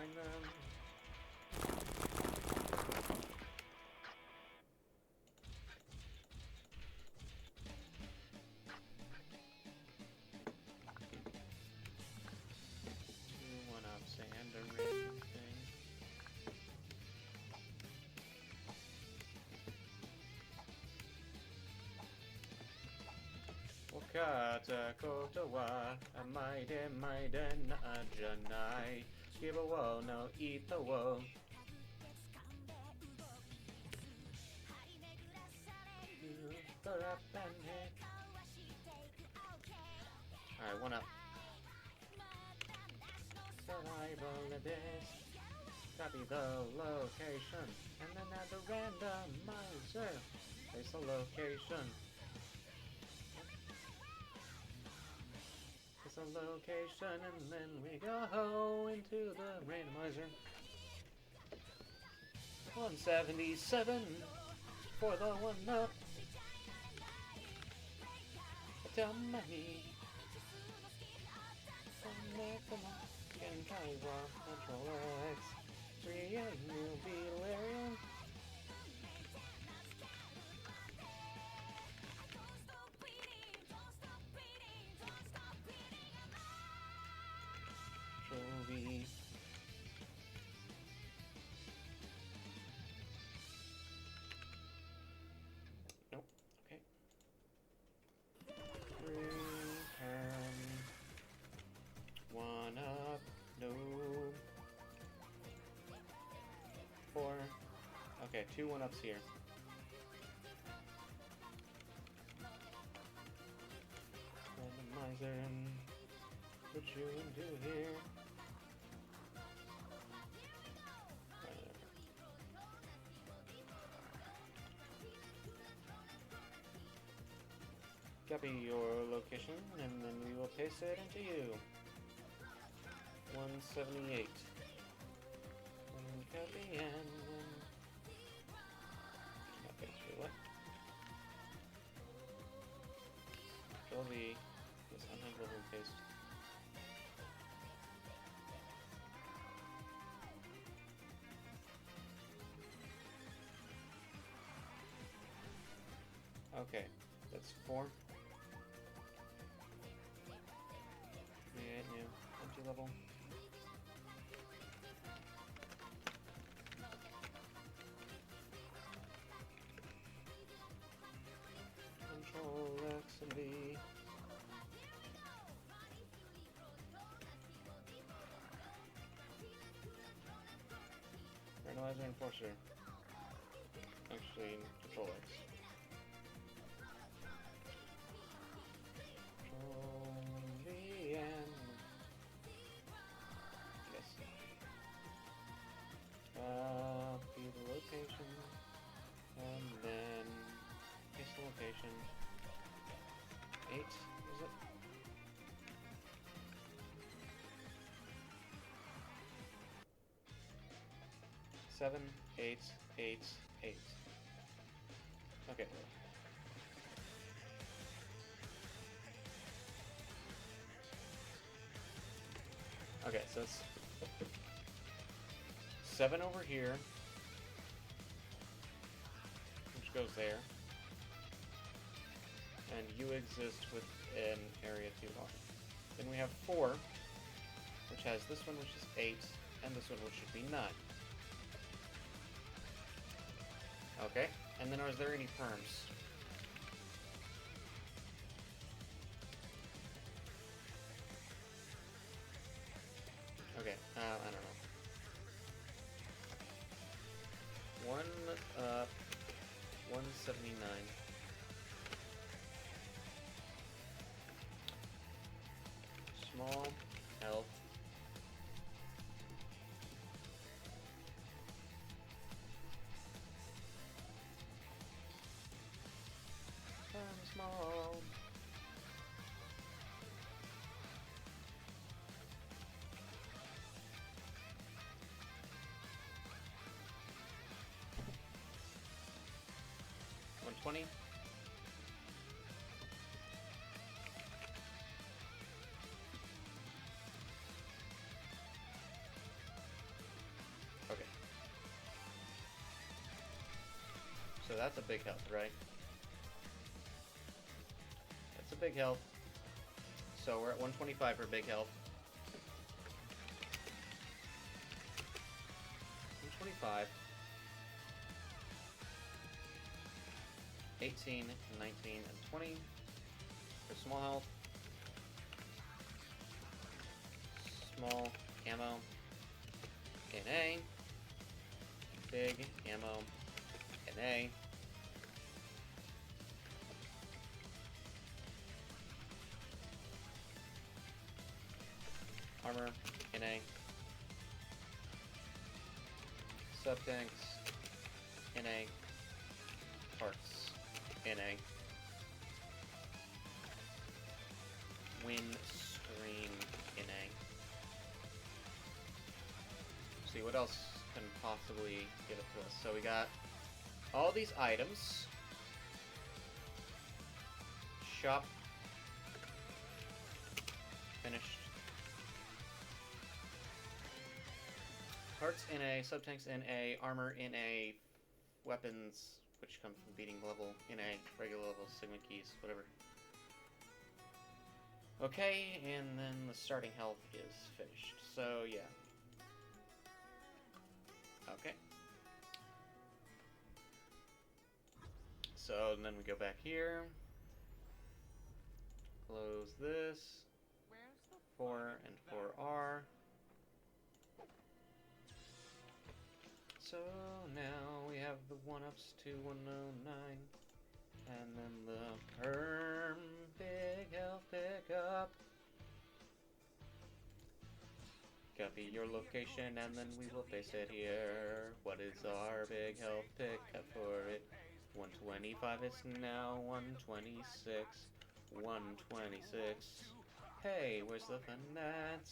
find them. You one up sand or anything. Wakata kotawa, amaide maide na janai. Give a woe, no eat the woe. Alright, one up. Survival of this. Copy the location. And then add the randomizer. Place the location. Place the location and then we go into the randomizer. 177 for the one up. Dummy. Can Kaiwa, Control X. 3 will be Larian. Control V. Nope. Okay. 3, 10. 1 up. No. 4. Okay, 2 1-ups here. Randomizer. What you do here? Copy your location, and then we will paste it into you. 178. Copy and then... Okay, so what? Control V. Yes, I'm not going to paste. Okay, that's 4. Create new empty level. Control X and V. Randomizer Enforcer. Actually, Control X. Control V and... Yes. Copy the location. And then... paste the location. 8, is it? Seven, 8, 8, 8. Okay. Okay, so it's 7 over here, which goes there, and you exist within area 2R. Then we have 4, which has this one, which is 8, and this one, which should be 9. Okay, and then are there any perms? Okay, I don't know. 1 up, 179. Small health. Small. $120. that's a big health, right? That's a big health. So we're at 125 for big health. 125. 18, 19, and 20 for small health. Small ammo. NA. Big ammo. NA. Armor. NA. Sub-tanks. NA. Parts. NA. Windscreen. NA. See what else can possibly give it to us. So we got all these items. Shop. Finished. Parts NA, subtanks NA, armor NA, weapons, which come from beating level NA, regular level, sigma keys, whatever. Okay, and then the starting health is finished. So yeah. Okay. So and then we go back here. Close this. 4 and 4R. So now we have the 1-ups to 109. And then the perm big health pickup. Copy your location and then we will paste it here. What is our big health pickup for it? 125 is now 126. 126. Hey, where's the fun at?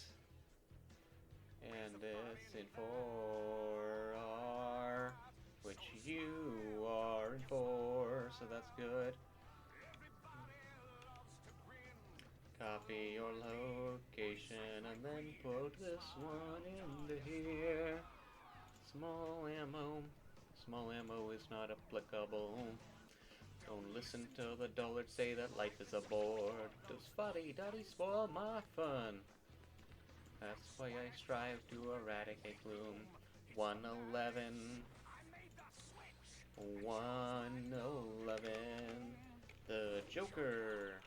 And it's in 4R, which you are in 4, so that's good. Copy your location and then put this one into here. Small ammo. Small ammo is not applicable. Don't listen to the dullard say that life is a bore. Does fuddy-duddy spoil my fun? That's why I strive to eradicate gloom. 111. 111. The Joker.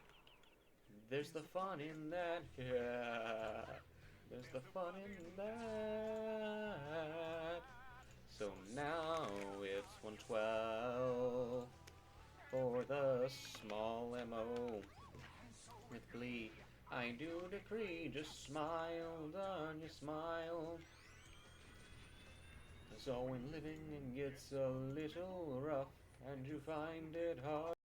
There's the fun in that. Yeah. There's the fun in that. So now it's 112 for the small ammo. With glee, I do decree, just smile, done you smile. So when living it gets a little rough and you find it hard